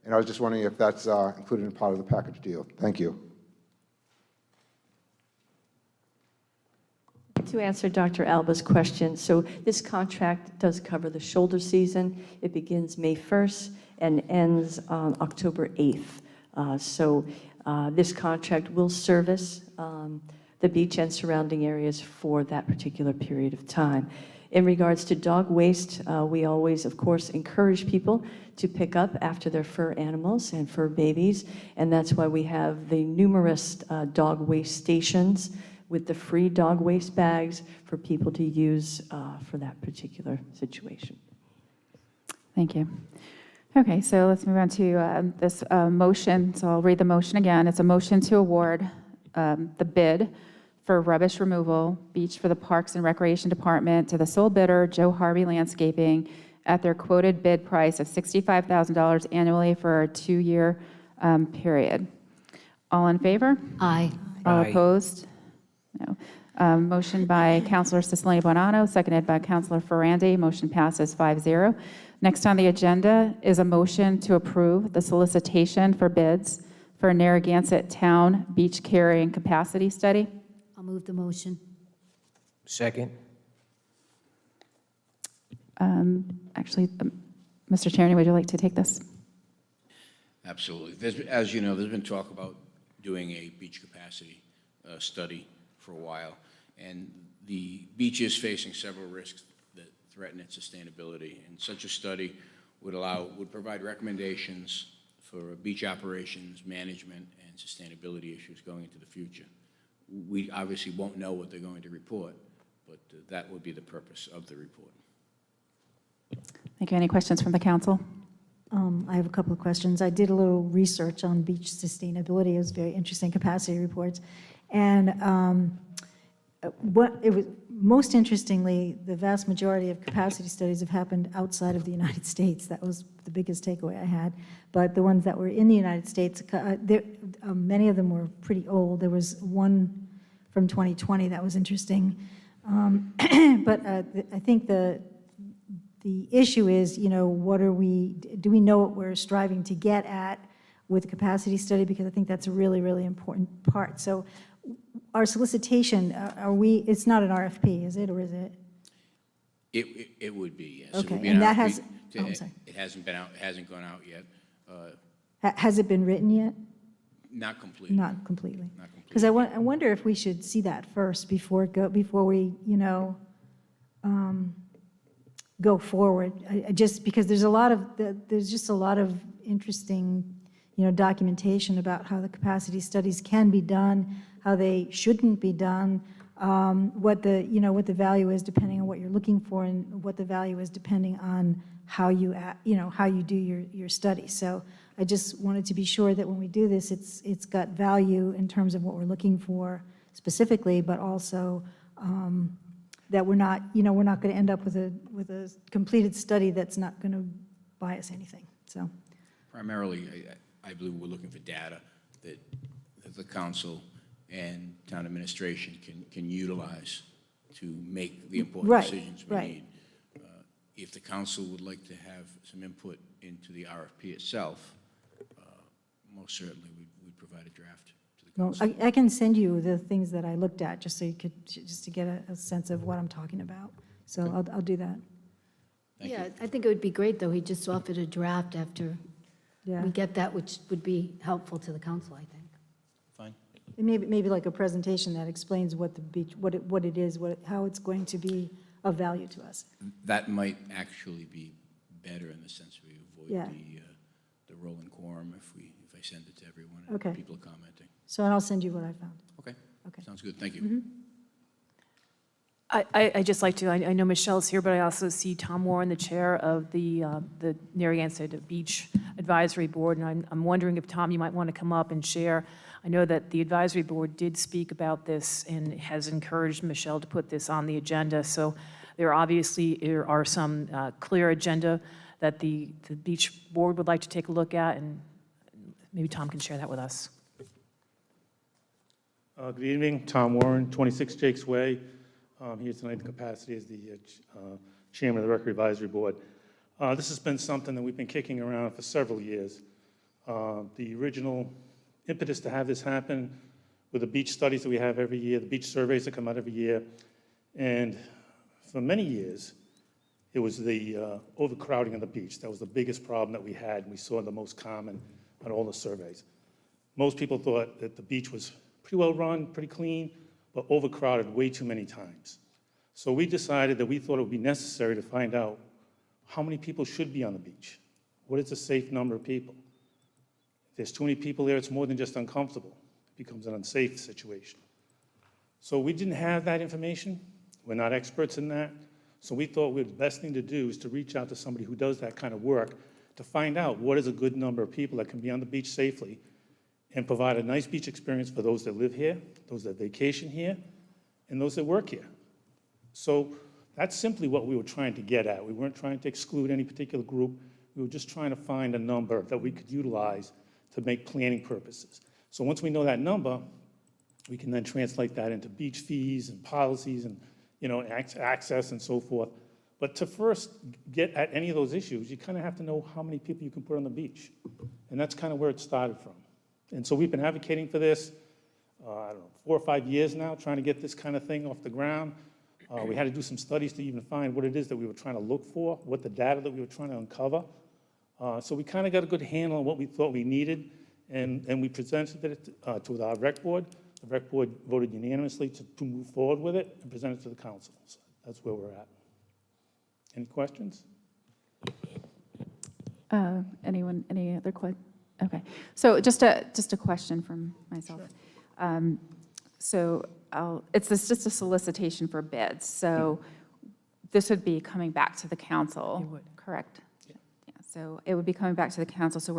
and I was just wondering if that's included in part of the package deal. Thank you. To answer Dr. Alba's question, so this contract does cover the shoulder season. It begins May 1st and ends on October 8th. So this contract will service the beach and surrounding areas for that particular period of time. In regards to dog waste, we always, of course, encourage people to pick up after their fur animals and fur babies, and that's why we have the numerous dog waste stations with the free dog waste bags for people to use for that particular situation. Thank you. Okay, so let's move on to this motion. So I'll read the motion again. It's a motion to award the bid for rubbish removal, beach for the Parks and Recreation Department to the sole bidder, Joe Harvey Landscaping, at their quoted bid price of $65,000 annually for a 2-year period. All in favor? Aye. All Aye. opposed? No. Motion by Councilor Cicilline Bonanno, seconded by Councilor Ferrandi. Motion passes 5-0. Next on the agenda is a motion to approve the solicitation for bids for Narragansett Town Beach Carrying Capacity Study. I'll move the motion. Second? Actually, Mr. Tierney, would you like to take this? Absolutely. As you know, there's been talk about doing a beach capacity study for a while, and the beach is facing several risks that threaten its sustainability, and such a study would provide recommendations for beach operations, management, and sustainability issues going into the future. We obviously won't know what they're going to report, but that would be the purpose of the report. Thank you. Any questions from the council? I have a couple of questions. I did a little research on beach sustainability. It was very interesting, capacity reports. And what it was most interestingly, the vast majority of capacity studies have happened outside of the United States. That was the biggest takeaway I had. But the ones that were in the United States, many of them were pretty old. There was one from 2020 that was interesting. But I think the issue is, you know, do we know what we're striving to get at with the capacity study? Because I think that's a really, really important part. So our solicitation, it's not an RFP, is it, or is it? It would be, yes. Okay, It would be and an that RFP. has, oh, I'm sorry. It hasn't been out, it hasn't gone out yet. Has it been written yet? Not completely. Not completely. Not completely. Because I wonder if we should see that first before we, you know, go forward. Just because there's just a lot of interesting, you know, documentation about how the capacity studies can be done, how they shouldn't be done, what the value is depending on what you're looking for, and what the value is depending on how you do your study. So I just wanted to be sure that when we do this, it's got value in terms of what we're looking for specifically, but also that we're not going to end up with a completed study that's not going to buy us anything. So Primarily, I believe we're looking for data that the council and town administration can utilize to make the important decisions we need. If the council would like to have some input into the RFP itself, most certainly we'd provide a draft to the council. I can send you the things that I looked at just so you could, just to get a sense of what I'm talking about. So I'll do that. Yeah, I think it would be great, though, he just offered a draft after we get that, which would be helpful to the council, I think. Fine. And maybe like a presentation that explains what the beach, what it is, how it's going to be of value to us. That might actually be better in the sense we avoid Yeah. the rolling quorum if I send it to everyone Okay. and people are commenting. So I'll send you what I found. Okay. Okay. Sounds good. Thank you. I just like to, I know Michelle's here, but I also see Tom Warren, the chair of the Narragansett Beach Advisory Board, and I'm wondering if, Tom, you might want to come up and share. I know that the advisory board did speak about this and has encouraged Michelle to put this on the agenda, so there are some clear agenda that the beach board would like to take a look at, and maybe Tom can share that with us. Good evening, Tom Warren, 26 Jakes Way. Here tonight in the capacity as the chairman of the Record Advisory Board. This has been something that we've been kicking around for several years. The original impetus to have this happen with the beach studies that we have every year, the beach surveys that come out every year, and for many years, it was the overcrowding of the beach. That was the biggest problem that we had, and we saw the most common on all the surveys. Most people thought that the beach was pretty well run, pretty clean, but overcrowded way too many times. So we decided that we thought it would be necessary to find out how many people should be on the beach. What is a safe number of people? If there's too many people there, it's more than just uncomfortable. It becomes an unsafe situation. So we didn't have that information. We're not experts in that. So we thought the best thing to do is to reach out to somebody who does that kind of work to find out what is a good number of people that can be on the beach safely and provide a nice beach experience for those that live here, those that vacation here, and those that work here. So that's simply what we were trying to get at. We weren't trying to exclude any particular group. We were just trying to find a number that we could utilize to make planning purposes. So once we know that number, we can then translate that into beach fees and policies and access and so forth. But to first get at any of those issues, you kind of have to know how many people you can put on the beach. And that's kind of where it started from. And so we've been advocating for this, I don't know, 4 or 5 years now, trying to get this kind of thing off the ground. We had to do some studies to even find what it is that we were trying to look for, what the data that we were trying to uncover. So we kind of got a good handle on what we thought we needed, and we presented it to our rec board. The rec board voted unanimously to move forward with it and present it to the council. So that's where we're at. Any questions? Anyone, any other questions? Okay, so just a question from myself. Sure. It's just a solicitation for bids, so this would be coming back to the council. It would. Correct? Yeah, so it would be coming back to the council, so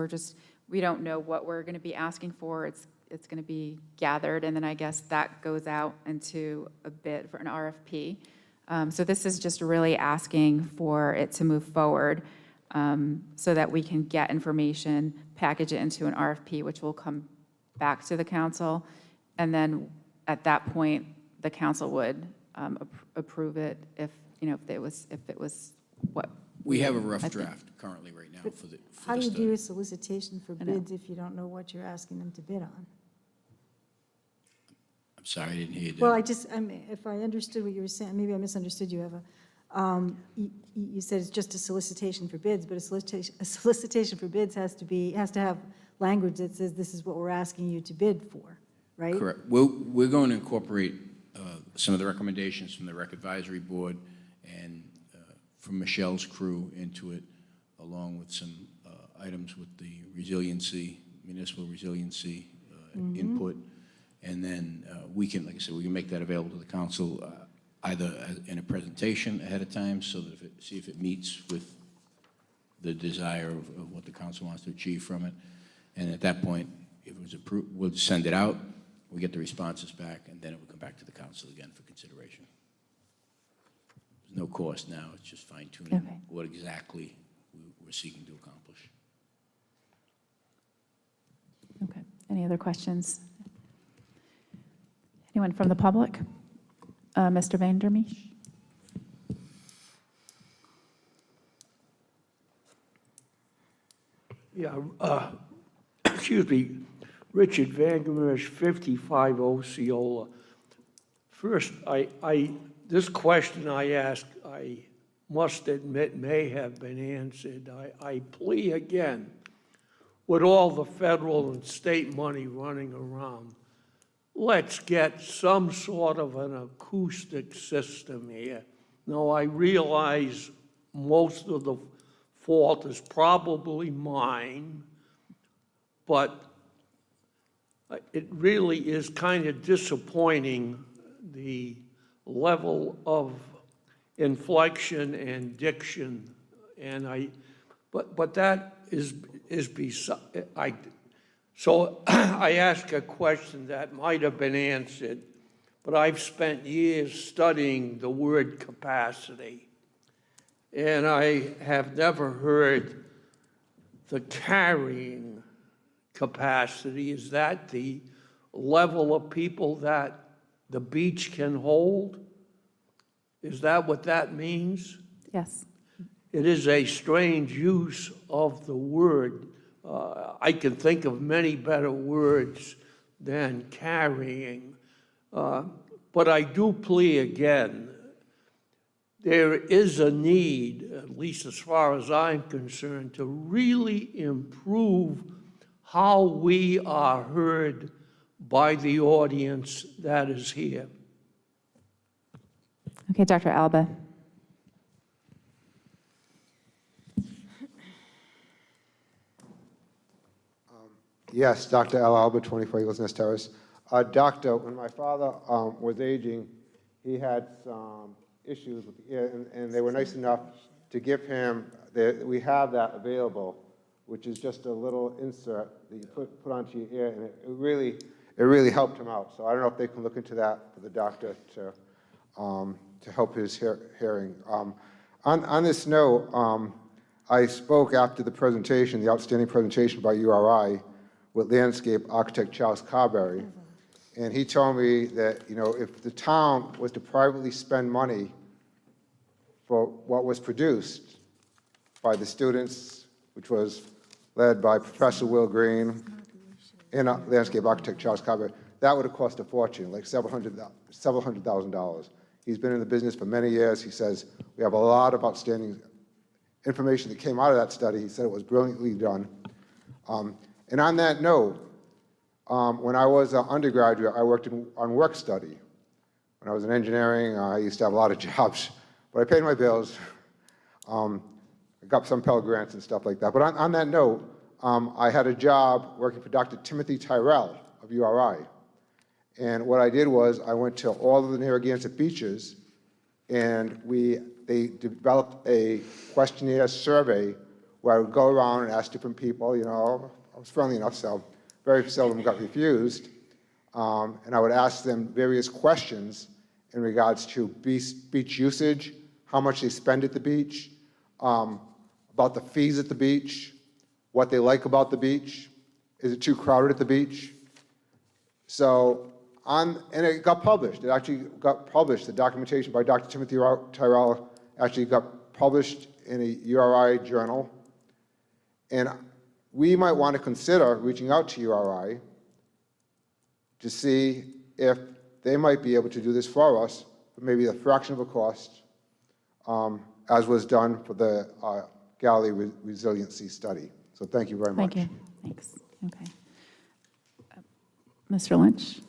we don't know what we're going to be asking for. It's going to be gathered, and then I guess that goes out into a bid for an RFP. So this is just really asking for it to move forward so that we can get information, package it into an RFP, which will come back to the council. And then at that point, the council would approve it if it was what. We have a rough draft currently right now for the How do you study. do a solicitation for bids if you don't know what you're asking them to bid on? I'm sorry, I didn't hear you. Well, if I understood what you were saying, maybe I misunderstood you, Eva. You said it's just a solicitation for bids, but a solicitation for bids has to have language that says this is what we're asking you to bid for, right? Correct. We're going to incorporate some of the recommendations from the Rec Advisory Board and from Michelle's crew into it, along with some items with the resiliency, municipal resiliency input. And then we can, like I said, we can make that available to the council either in a presentation ahead of time so that see if it meets with the desire of what the council wants to achieve from it. And at that point, if it was approved, we'll send it out, we get the responses back, and then it will come back to the council again for consideration. There's no cost now, it's just fine-tuning what exactly we're seeking to accomplish. Okay, any other questions? Anyone from the public? Mr. Vandermeesh? Yeah, excuse me, Richard Vandermeesh, 55 Osceola. First, this question I asked, I must admit may have been answered. I plea again, with all the federal and state money running around, let's get some sort of an acoustic system here. Now, I realize most of the fault is probably mine, but it really is kind of disappointing, the level of inflection and diction, and but that is beside. So I ask a question that might have been answered, but I've spent years studying the word capacity, and I have never heard the carrying capacity. Is that the level of people that the beach can hold? Is that what that means? Yes. It is a strange use of the word. I can think of many better words than carrying. But I do plea again, there is a need, at least as far as I'm concerned, to really improve how we are heard by the audience that is here. Okay, Dr. Alba. Yes, Dr. Al Alba, 24 Eagles Nest Terrace. Doctor, when my father was aging, he had some issues with the ear, and they were nice enough to give him, we have that available, which is just a little insert that you put onto your ear, and it really helped him out. So I don't know if they can look into that for the doctor to help his hearing. On this note, I spoke after the presentation, the outstanding presentation by URI, with landscape architect Charles Carberry, and he told me that, you know, if the town was to privately spend money for what was produced by the students, which was led by Professor Will Green and landscape architect Charles Carberry, that would have cost a fortune, like several hundred thousand dollars. He's been in the business for many years. He says we have a lot of outstanding information that came out of that study. He said it was brilliantly done. And on that note, when I was an undergraduate, I worked on work study. When I was in engineering, I used to have a lot of jobs, but I paid my bills. I got some Pell Grants and stuff like that. But on that note, I had a job working for Dr. Timothy Tyrell of URI. And what I did was I went to all of the Narragansett beaches, and they developed a questionnaire survey where I would go around and ask different people, you know, I was friendly enough, so very seldom got refused. And I would ask them various questions in regards to beach usage, how much they spend at the beach, about the fees at the beach, what they like about the beach, is it too crowded at the beach? So, and it got published. It actually got published. The documentation by Dr. Timothy Tyrell actually got published in a URI journal. And we might want to consider reaching out to URI to see if they might be able to do this for us for maybe a fraction of a cost, as was done for the Galilee resiliency study. So thank you very much. Thank you. Thanks. Okay. Mr. Lynch?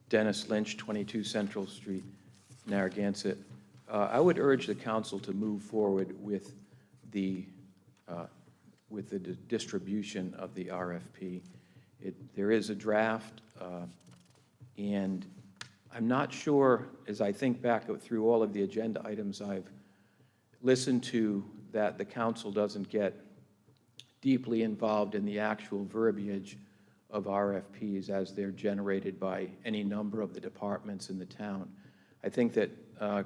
Dennis Lynch, 22 Central Street, Narragansett. I would urge the council to move forward with the distribution of the RFP. There is a draft, and I'm not sure, as I think back through all of the agenda items I've listened to, that the council doesn't get deeply involved in the actual verbiage of RFPs as they're generated by any number of the departments in the town. I think that the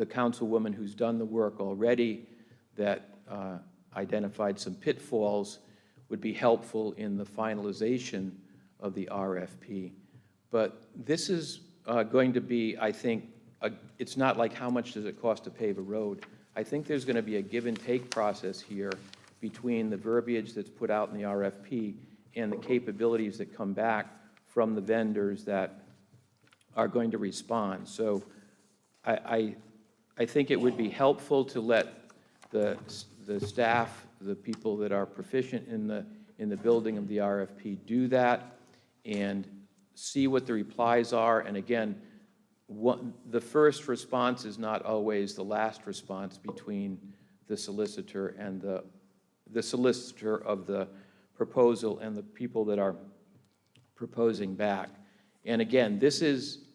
councilwoman who's done the work already that identified some pitfalls would be helpful in the finalization of the RFP. But this is going to be, I think, it's not like how much does it cost to pave a road. I think there's going to be a give and take process here between the verbiage that's put out in the RFP and the capabilities that come back from the vendors that are going to respond. So I think it would be helpful to let the staff, the people that are proficient in the building of the RFP do that and see what the replies are. And again, the first response is not always the last response between the solicitor and the solicitor of the proposal and the people that are proposing back. And again, this is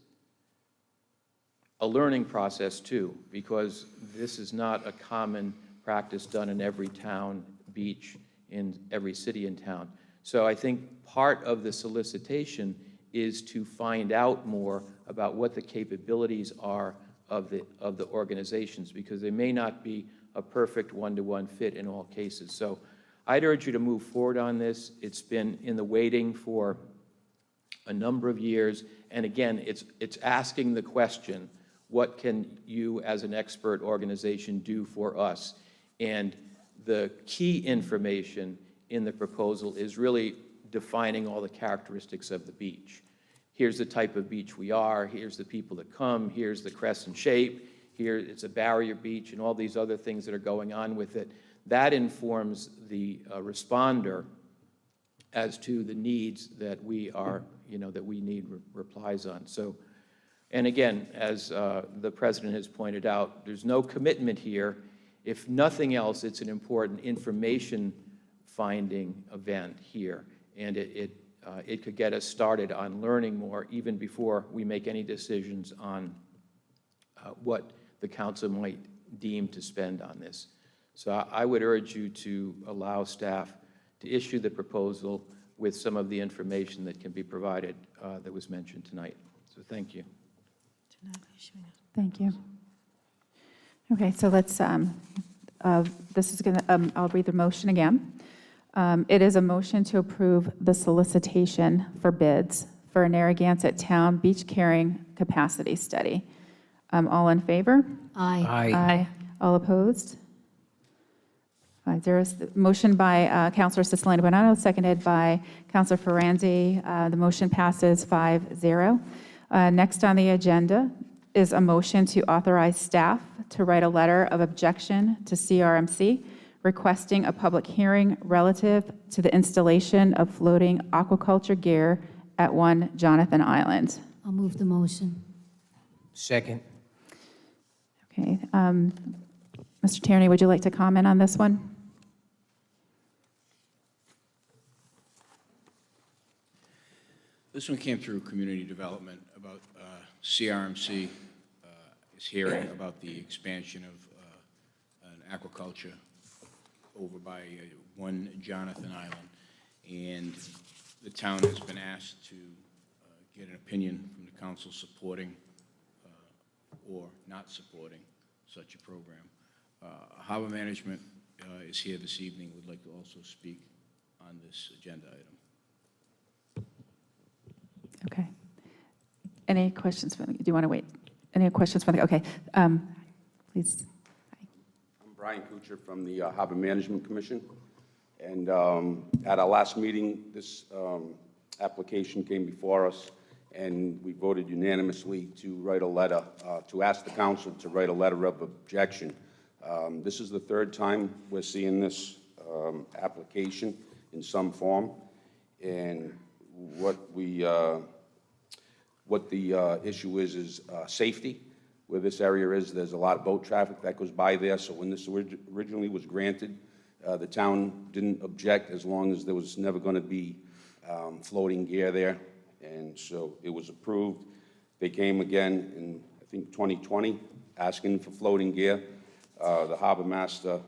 a learning process too, because this is not a common practice done in every town, beach, in every city and town. So I think part of the solicitation is to find out more about what the capabilities are of the organizations, because they may not be a perfect one-to-one fit in all cases. So I'd urge you to move forward on this. It's been in the waiting for a number of years. And again, it's asking the question, what can you as an expert organization do for us? And the key information in the proposal is really defining all the characteristics of the beach. here's the type of beach we are, here's the people that come, here's the crescent shape, here it's a barrier beach, and all these other things that are going on with it. That informs the responder as to the needs that we are, that we need replies on. So, and again, as the President has pointed out, there's no commitment here. If nothing else, it's an important information finding event here, and it could get us started on learning more even before we make any decisions on what the council might deem to spend on this. So I would urge you to allow staff to issue the proposal with some of the information that can be provided that was mentioned tonight. So thank you. Thank you. Okay, so let's, this is going to, I'll read the motion again. It is a motion to approve the solicitation for bids for a Narragansett Town beach carrying capacity study. All in favor? Aye. Aye. All opposed? 5-0. Motion by Councilor Cicilline Bonanno, seconded by Councilor Ferranzi. The motion passes 5-0. Next on the agenda is a motion to authorize staff to write a letter of objection to CRMC requesting a public hearing relative to the installation of floating aquaculture gear at 1 Jonathan Island. I'll move the motion. Second. Okay. Mr. Tierney, would you like to comment on this one? This one came through community development about CRMC is hearing about the expansion of an aquaculture over by 1 Jonathan Island. And the town has been asked to get an opinion from the council supporting or not supporting such a program. Harbor Management is here this evening, would like to also speak on this agenda item. Okay. Any questions? Do you want to wait? Any questions for the, okay. Please. I'm Brian Kuchar from the Harbor Management Commission. And at our last meeting, this application came before us, and we voted unanimously to write a letter, to ask the council to write a letter of objection. This is the third time we're seeing this application in some form. And what the issue is safety. Where this area is, there's a lot of boat traffic that goes by there, so when this originally was granted, the town didn't object as long as there was never going to be floating gear there, and so it was approved. They came again in, I think, 2020, asking for floating gear. The harbor master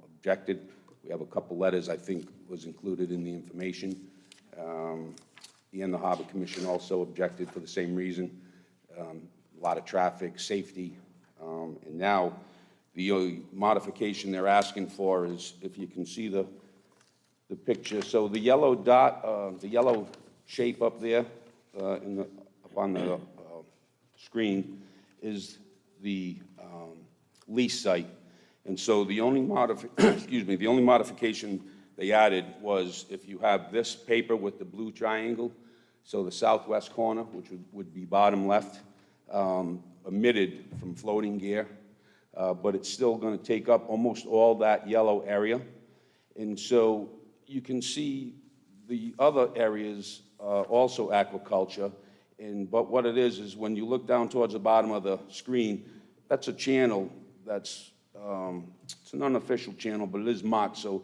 objected. We have a couple letters, I think, was included in the information. And the Harbor Commission also objected for the same reason. A lot of traffic, safety, and now the modification they're asking for is, if you can see the picture, so the yellow dot, the yellow shape up there up on the screen is the lease site. And so the only the only modification they added was if you have this paper with the blue triangle, so the southwest corner, which would be bottom left, omitted from floating gear, but it's still going to take up almost all that yellow area. And so you can see the other areas also aquaculture, but what it is when you look down towards the bottom of the screen, that's a channel that's, it's an unofficial channel, but it is marked, so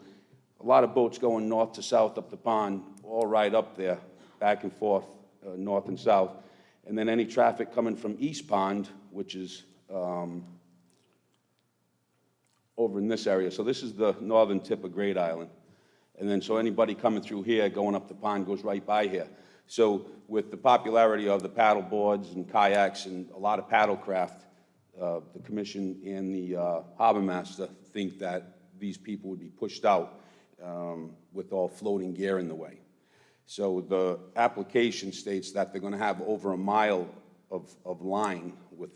a lot of boats going north to south up the pond, all right up there, back and forth, north and south. And then any traffic coming from East Pond, which is over in this area. So this is the northern tip of Great Island. And then so anybody coming through here, going up the pond, goes right by here. So with the popularity of the paddle boards and kayaks and a lot of paddle craft, the commission and the harbor master think that these people would be pushed out with all floating gear in the way. So the application states that they're going to have over a mile of line with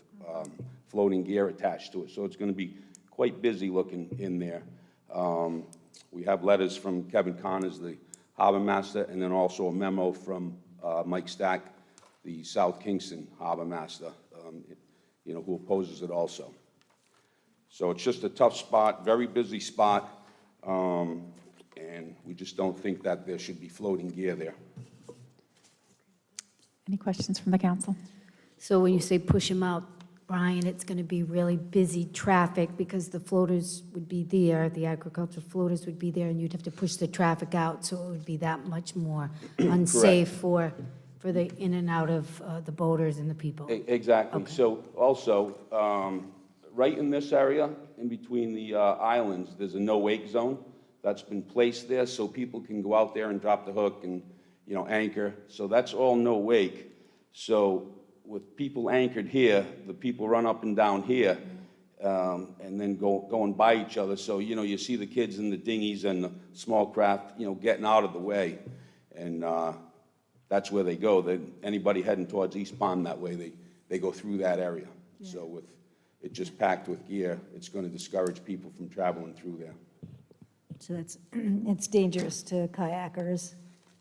floating gear attached to it. So it's going to be quite busy looking in there. We have letters from Kevin Connors, the harbor master, and then also a memo from Mike Stack, the South Kingston Harbor Master, who opposes it also. So it's just a tough spot, very busy spot, and we just don't think that there should be floating gear there. Any questions from the council? So when you say push them out, Brian, it's going to be really busy traffic because the floaters would be there, the agricultural floaters would be there, and you'd have to push the traffic out, so it would be that much more unsafe for the in and out of the boaters and the people. Exactly. So also, right in this area, in between the islands, there's a no-wake zone that's been placed there so people can go out there and drop the hook and, anchor. So that's all no-wake. So with people anchored here, the people run up and down here and then going by each other. So, you see the kids in the dinghies and the small craft, getting out of the way. And that's where they go. Anybody heading towards East Palm that way, they go through that area. Yeah. So with it just packed with gear, it's going to discourage people from traveling through there. So it's dangerous to kayakers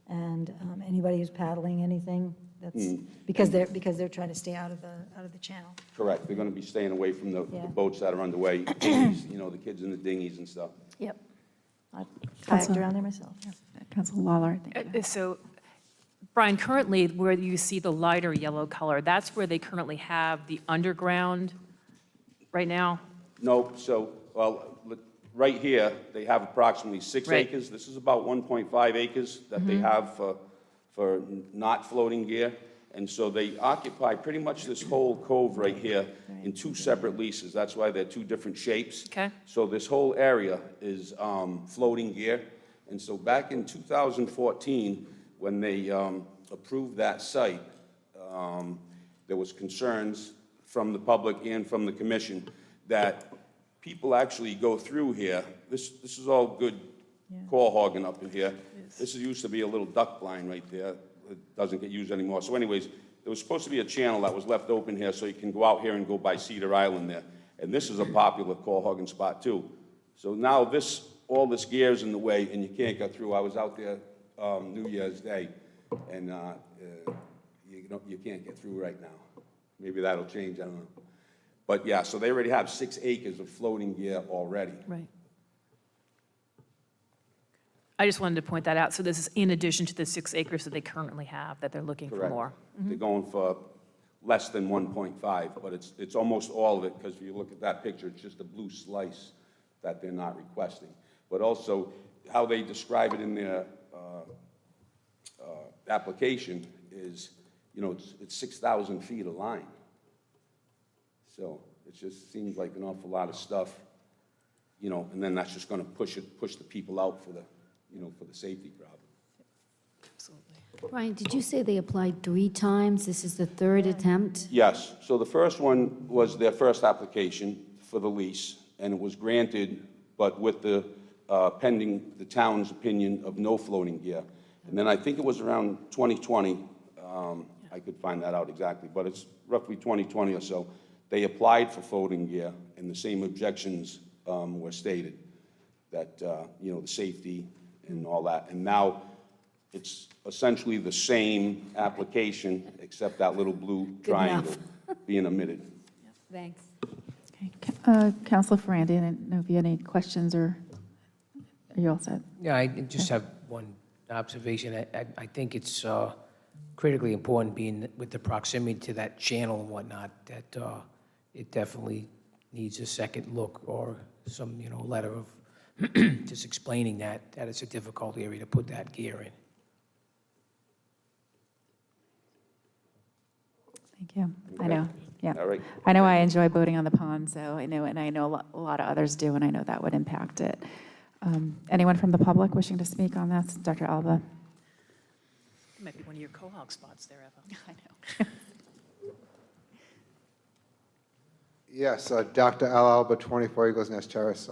and anybody who's paddling anything. That's because they're trying to stay out of the channel. Correct. They're going to be staying away from the boats that are underway. Dinghies, the kids in the dinghies and stuff. Yep. I've kayaked around there myself. Yeah. Council Lawler, thank you. So, Brian, currently where you see the lighter yellow color, that's where they currently have the underground right now? No, so, right here, they have approximately 6 acres. This is about 1.5 acres that they have for not floating gear. And so they occupy pretty much this whole cove right here in 2 separate leases. That's why they're 2 different shapes. Okay. So this whole area is floating gear. And so back in 2014, when they approved that site, there was concerns from the public and from the commission that people actually go through here. This is all good call hogging up in here. This used to be a little duck blind right there. It doesn't get used anymore. So anyways, there was supposed to be a channel that was left open here so you can go out here and go by Cedar Island there. And this is a popular call hogging spot too. So now all this gear's in the way and you can't get through. I was out there New Year's Day and you can't get through right now. Maybe that'll change, I don't know. But yeah, so they already have 6 acres of floating gear already. Right. I just wanted to point that out. So this is in addition to the 6 acres that they currently have, that they're looking for Correct. more. They're going for less than 1.5, but it's almost all of it, because if you look at that picture, it's just a blue slice that they're not requesting. But also, how they describe it in their application is, it's 6,000 feet of line. So it just seems like an awful lot of stuff, and then that's just going to push the people out for the safety problem. Absolutely. Brian, did you say they applied 3 times? This is the 3rd attempt? Yes. So the first one was their first application for the lease, and it was granted, but with the pending the town's opinion of no floating gear. And then I think it was around 2020, I could find that out exactly, but it's roughly 2020 or so, they applied for floating gear, and the same objections were stated, that, the safety and all that. And now it's essentially the same application, except that little blue triangle being omitted. Thanks. Okay. Councilor Ferrandi, I don't know if you had any questions or are you all set? Yeah, I just have one observation. I think it's critically important, being with the proximity to that channel and whatnot, that it definitely needs a second look or some, letter of just explaining that it's a difficult area to put that gear in. Thank you. I know, yeah. All right. I know I enjoy boating on the pond, so I know a lot of others do, and I know that would impact it. Anyone from the public wishing to speak on this? Dr. Alba? It might be one of your co-hog spots there, Eva. I know. Yes, Dr. Al Alba, 24 Eagles Nest Terrace.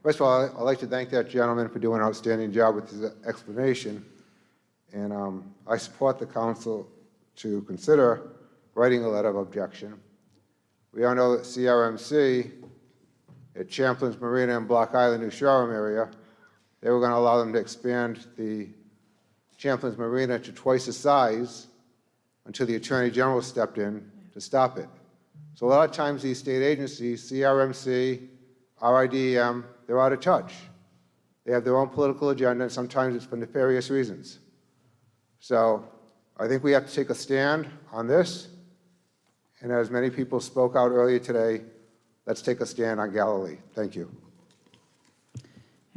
First of all, I'd like to thank that gentleman for doing an outstanding job with his explanation. And I support the council to consider writing a letter of objection. We all know that CRMC at Champlin's Marina and Block Island, New Shoreham area, they were going to allow them to expand the Champlin's Marina to twice the size until the Attorney General stepped in to stop it. So a lot of times these state agencies, CRMC, RIDEM, they're out of touch. They have their own political agenda, and sometimes it's for nefarious reasons. So I think we have to take a stand on this, and as many people spoke out earlier today, let's take a stand on Galilee. Thank you.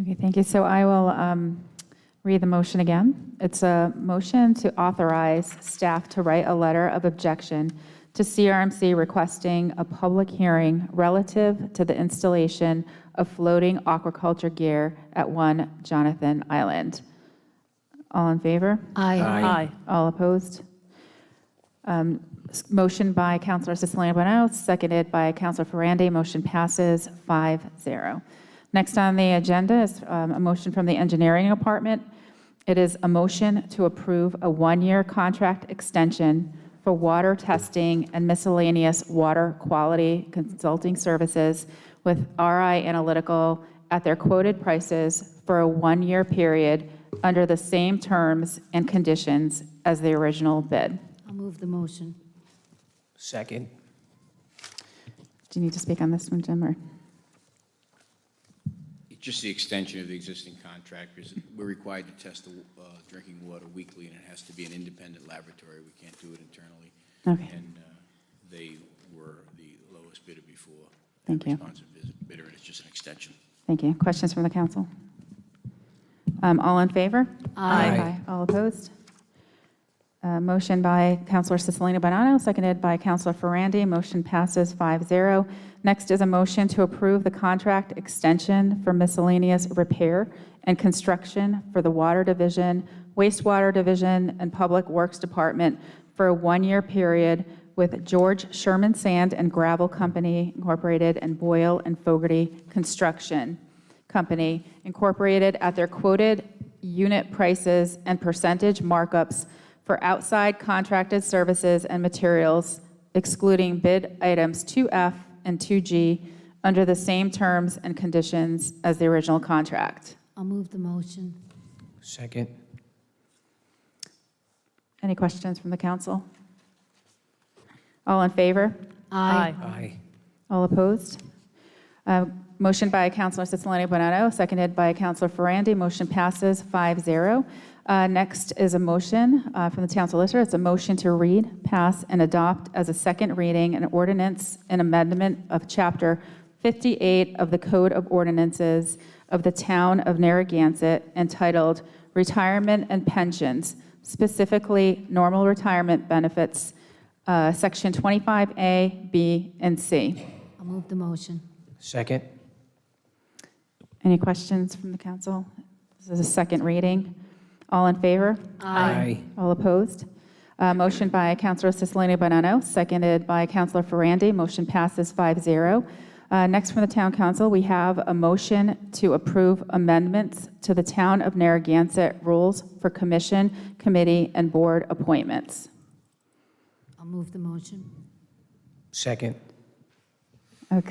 Okay, thank you. So I will read the motion again. It's a motion to authorize staff to write a letter of objection to CRMC requesting a public hearing relative to the installation of floating aquaculture gear at 1 Jonathan Island. All in favor? Aye. Aye. All opposed? Motion by Councilor Cicilline Bonano, seconded by Councilor Ferrandi. Motion passes 5-0. Next on the agenda is a motion from the Engineering Department. It is a motion to approve a one-year contract extension for water testing and miscellaneous water quality consulting services with RI Analytical at their quoted prices for a one-year period under the same terms and conditions as the original bid. I'll move the motion. Second. Do you need to speak on this one, Jim, or? Just the extension of the existing contract, because we're required to test the drinking water weekly, and it has to be an independent laboratory. We can't do it internally. Okay. And they were the lowest bidder before. Thank you. Responsive bidder, and it's just an extension. Thank you. Questions from the council? All in favor? Aye. All opposed? Motion by Councilor Cicilline Bonano, seconded by Councilor Ferrandi. Motion passes 5-0. Next is a motion to approve the contract extension for miscellaneous repair and construction for the Water Division, Wastewater Division, and Public Works Department for a one-year period with George Sherman Sand and Gravel Company Incorporated and Boyle and Fogarty Construction Company Incorporated at their quoted unit prices and percentage markups for outside contracted services and materials, excluding bid items 2F and 2G, under the same terms and conditions as the original contract. I'll move the motion. Second. Any questions from the council? All in favor? Aye. Aye. All opposed? Motion by Councilor Cicilline Bonano, seconded by Councilor Ferrandi. Motion passes 5-0. Next is a motion from the town solicitor. It's a motion to read, pass, and adopt as a second reading an ordinance and amendment of Chapter 58 of the Code of Ordinances of the Town of Narragansett entitled Retirement and Pensions, specifically Normal Retirement Benefits, Section 25A, B, and C. I'll move the motion. Second. Any questions from the council? This is a second reading. All in favor? Aye. All opposed? Motion by Councilor Cicilline Bonano, seconded by Councilor Ferrandi. Motion passes 5-0. Next from the Town Council, we have a motion to approve amendments to the Town of Narragansett rules for commission, committee, and board appointments. I'll move the motion. Second.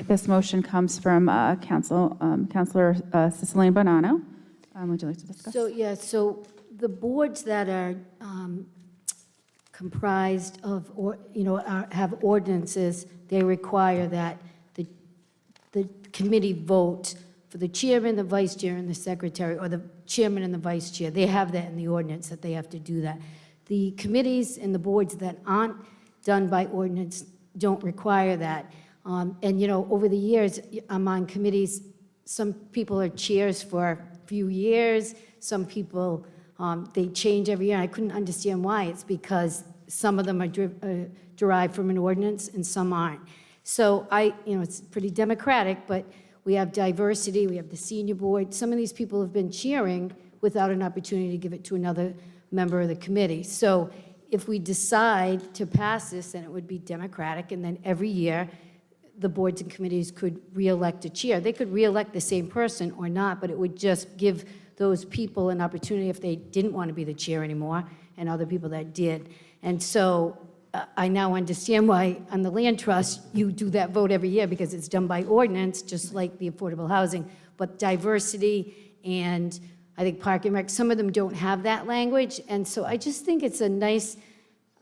This motion comes from Councilor Cicilline Bonano. Would you like to discuss? So the boards that are comprised of, have ordinances, they require that the committee vote for the chairman, the vice chair, and the secretary, or the chairman and the vice chair. They have that in the ordinance, that they have to do that. The committees and the boards that aren't done by ordinance don't require that. And, over the years, I'm on committees, some people are chairs for a few years, some people, they change every year. I couldn't understand why. It's because some of them are derived from an ordinance and some aren't. So it's pretty democratic, but we have diversity, we have the senior board. Some of these people have been chairing without an opportunity to give it to another member of the committee. So if we decide to pass this, then it would be democratic, and then every year, the boards and committees could re-elect a chair. They could re-elect the same person or not, but it would just give those people an opportunity if they didn't want to be the chair anymore, and other people that did. And so I now understand why on the land trust, you do that vote every year, because it's done by ordinance, just like the affordable housing. But diversity and I think Park and Rec, some of them don't have that language. And so I just think it's a nice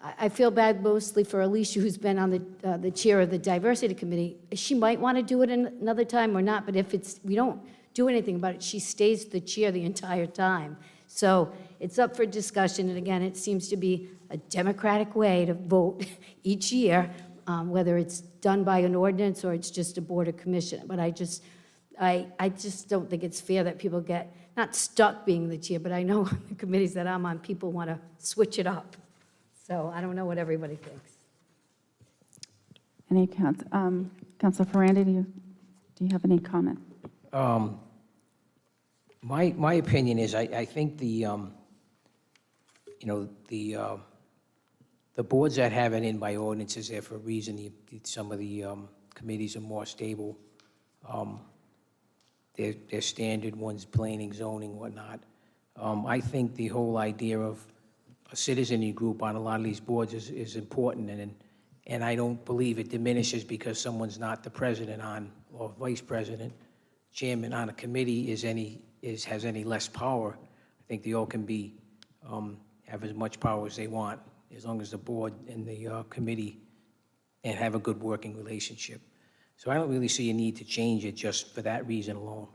I feel bad mostly for Alicia, who's been on the chair of the diversity committee. She might want to do it another time or not, but if we don't do anything about it, she stays the chair the entire time. So it's up for discussion, and again, it seems to be a democratic way to vote each year, whether it's done by an ordinance or it's just a board or commission. But I just don't think it's fair that people get, not stuck being the chair, but I know on the committees that I'm on, people want to switch it up. So I don't know what everybody thinks. Any Councilor Ferrandi, do you have any comment? My opinion is, I think the boards that have it in by ordinance is there for a reason. Some of the committees are more stable. They're standard ones, planning, zoning, whatnot. I think the whole idea of a citizenry group on a lot of these boards is important, and I don't believe it diminishes because someone's not the president or vice president, chairman on a committee has any less power. I think they all can have as much power as they want, as long as the board and the committee and have a good working relationship. So I don't really see a need to change it just for that reason alone.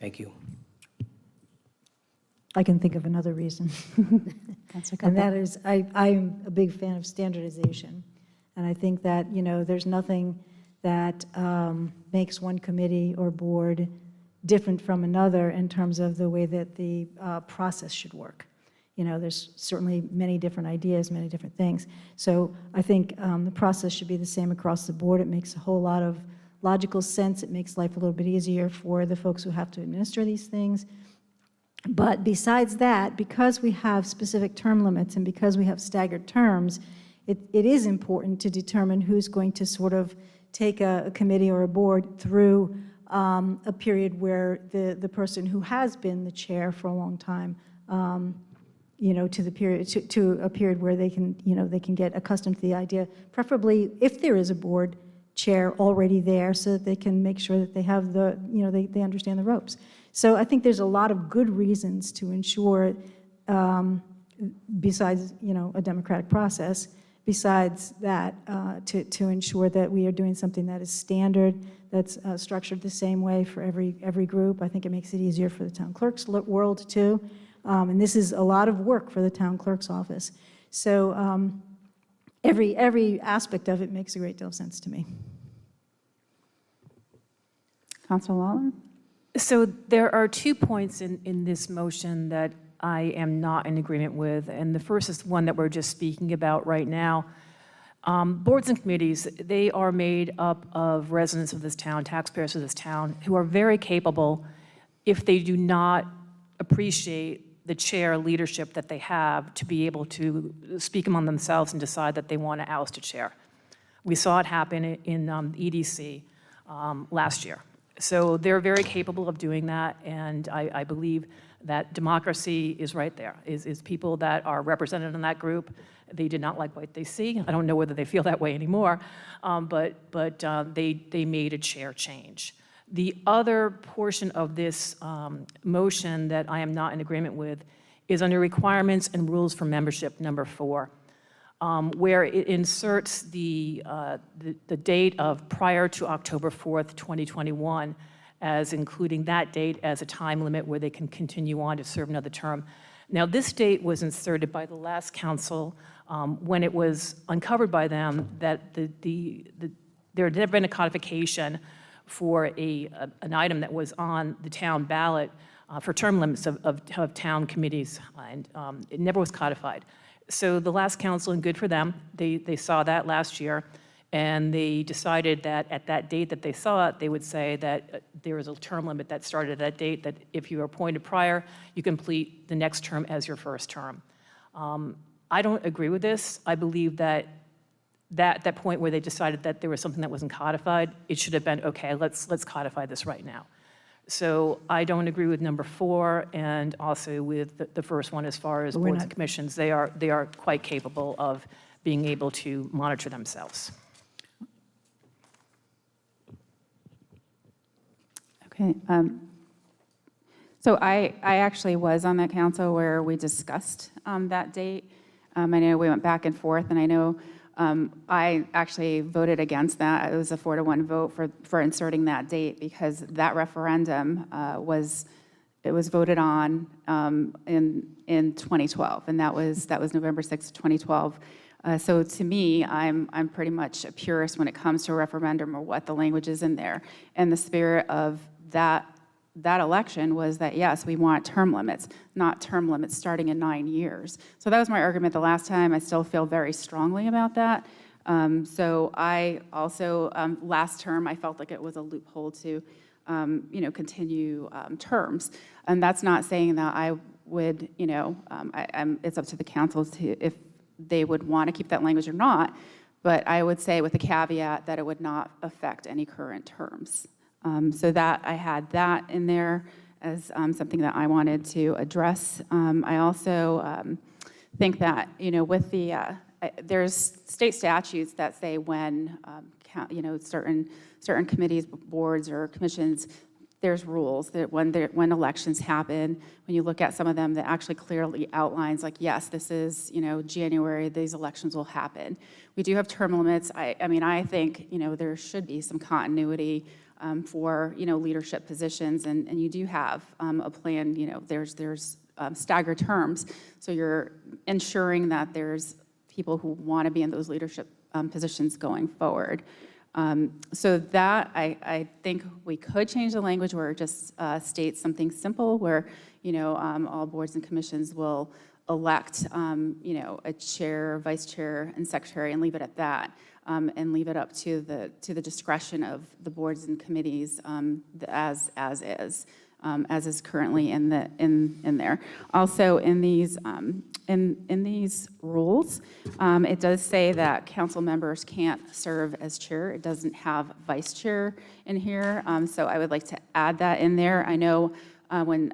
Thank you. I can think of another reason. And that is, I'm a big fan of standardization. And I think that, there's nothing that makes one committee or board different from another in terms of the way that the process should work. There's certainly many different ideas, many different things. So I think the process should be the same across the board. It makes a whole lot of logical sense. It makes life a little bit easier for the folks who have to administer these things. But besides that, because we have specific term limits and because we have staggered terms, it is important to determine who's going to sort of take a committee or a board through a period where the person who has been the chair for a long time, to a period where they can get accustomed to the idea, preferably if there is a board chair already there, so that they can make sure that they have they understand the ropes. So I think there's a lot of good reasons to ensure, besides a democratic process, besides that, to ensure that we are doing something that is standard, that's structured the same way for every group. I think it makes it easier for the town clerk's world too, and this is a lot of work for the town clerk's office. So every aspect of it makes a great deal of sense to me. Councilor Lawler? So there are 2 points in this motion that I am not in agreement with, and the first is one that we're just speaking about right now. Boards and committees, they are made up of residents of this town, taxpayers of this town, who are very capable, if they do not appreciate the chair leadership that they have, to be able to speak among themselves and decide that they want to oust a chair. We saw it happen in EDC last year. So they're very capable of doing that, and I believe that democracy is right there, is people that are represented in that group. They did not like what they see. I don't know whether they feel that way anymore, but they made a chair change. The other portion of this motion that I am not in agreement with is under requirements and rules for membership, number 4. Where it inserts the date of prior to October 4th, 2021, as including that date as a time limit where they can continue on to serve another term. Now, this date was inserted by the last council when it was uncovered by them that there had never been a codification for an item that was on the town ballot for term limits of town committees, and it never was codified. So the last council, and good for them, they saw that last year, and they decided that at that date that they saw it, they would say that there was a term limit that started at that date, that if you were appointed prior, you complete the next term as your first term. I don't agree with this. I believe that point where they decided that there was something that wasn't codified, it should have been, okay, let's codify this right now. So I don't agree with number 4, and also with the first one as far as boards and commissions. They are quite capable of being able to monitor themselves. Okay. So I actually was on that council where we discussed that date. I know we went back and forth, and I know I actually voted against that. It was a 4-1 vote for inserting that date because that referendum was voted on in 2012, and that was November 6th, 2012. So to me, I'm pretty much a purist when it comes to a referendum or what the language is in there. And the spirit of that election was that, yes, we want term limits, not term limits starting in 9 years. So that was my argument the last time. I still feel very strongly about that. So I also, last term, I felt like it was a loophole to, continue terms. And that's not saying that I would, it's up to the council to, if they would want to keep that language or not. But I would say with the caveat that it would not affect any current terms. So that I had that in there as something that I wanted to address. I also think that, with the, there's state statutes that say when, certain committees, boards, or commissions, there's rules that when elections happen, when you look at some of them, that actually clearly outlines, like, yes, this is, January, these elections will happen. We do have term limits. I think, there should be some continuity for, leadership positions, and you do have a plan, there's staggered terms, so you're ensuring that there's people who want to be in those leadership positions going forward. So that, I think we could change the language where it just states something simple where, all boards and commissions will elect, a chair, vice chair, and secretary and leave it at that, and leave it up to the discretion of the boards and committees as is currently in there. Also, in these rules, it does say that council members can't serve as chair. It doesn't have vice chair in here, so I would like to add that in there. I know when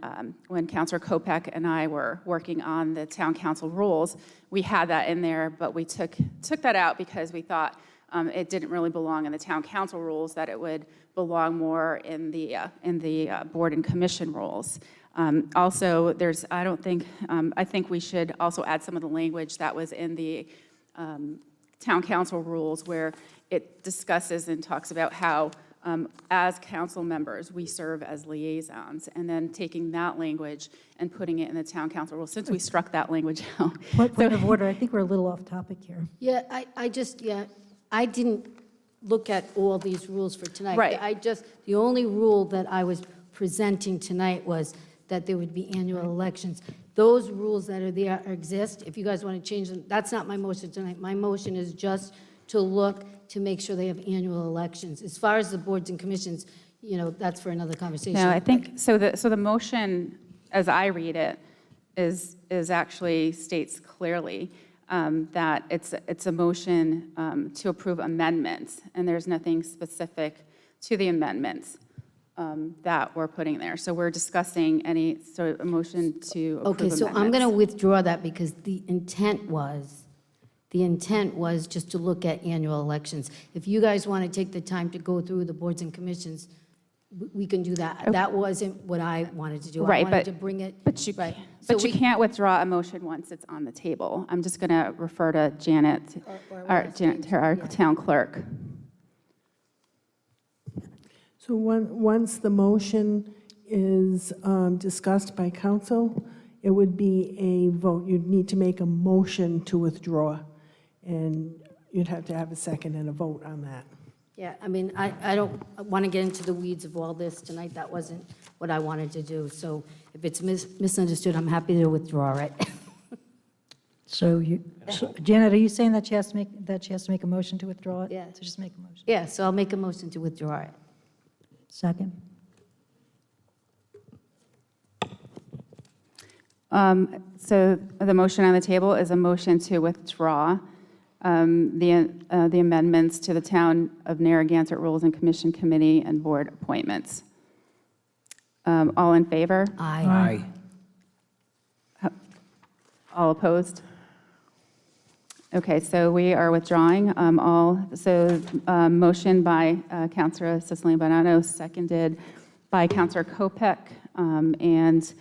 Councilor Kopech and I were working on the town council rules, we had that in there, but we took that out because we thought it didn't really belong in the town council rules, that it would belong more in the board and commission rules. Also, I think we should also add some of the language that was in the town council rules where it discusses and talks about how as council members, we serve as liaisons, and then taking that language and putting it in the town council rules, since we struck that language out. Point of order, I think we're a little off topic here. Yeah, I didn't look at all these rules for tonight. Right. The only rule that I was presenting tonight was that there would be annual elections. Those rules that are there exist. If you guys want to change them, that's not my motion tonight. My motion is just to look to make sure they have annual elections. As far as the boards and commissions, that's for another conversation. No, I think, so the motion, as I read it, is actually states clearly that it's a motion to approve amendments, and there's nothing specific to the amendments that we're putting there. So we're discussing a motion to approve Okay, so I'm going to withdraw that because the intent was just to look at annual elections. If you guys want to take the time to go through the boards and commissions, we can do that. That wasn't what I wanted to do. Right, I wanted to bring it. But you we can't withdraw a motion once it's on the table. I'm just going to refer to Janet, our town clerk. So once the motion is discussed by council, it would be a vote. You'd need to make a motion to withdraw, and you'd have to have a second and a vote on that. Yeah, I don't want to get into the weeds of all this tonight. That wasn't what I wanted to do. So if it's misunderstood, I'm happy to withdraw it. So Janet, are you saying that she has to make a motion to withdraw it? Yeah. So just make a motion. Yeah, so I'll make a motion to withdraw it. Second. So the motion on the table is a motion to withdraw the amendments to the Town of Narragansett Rules and Commission Committee and Board appointments. All in favor? Aye. All opposed? Okay, so we are withdrawing motion by Councilor Cicilline Bonanno, seconded by Councilor Kopech, and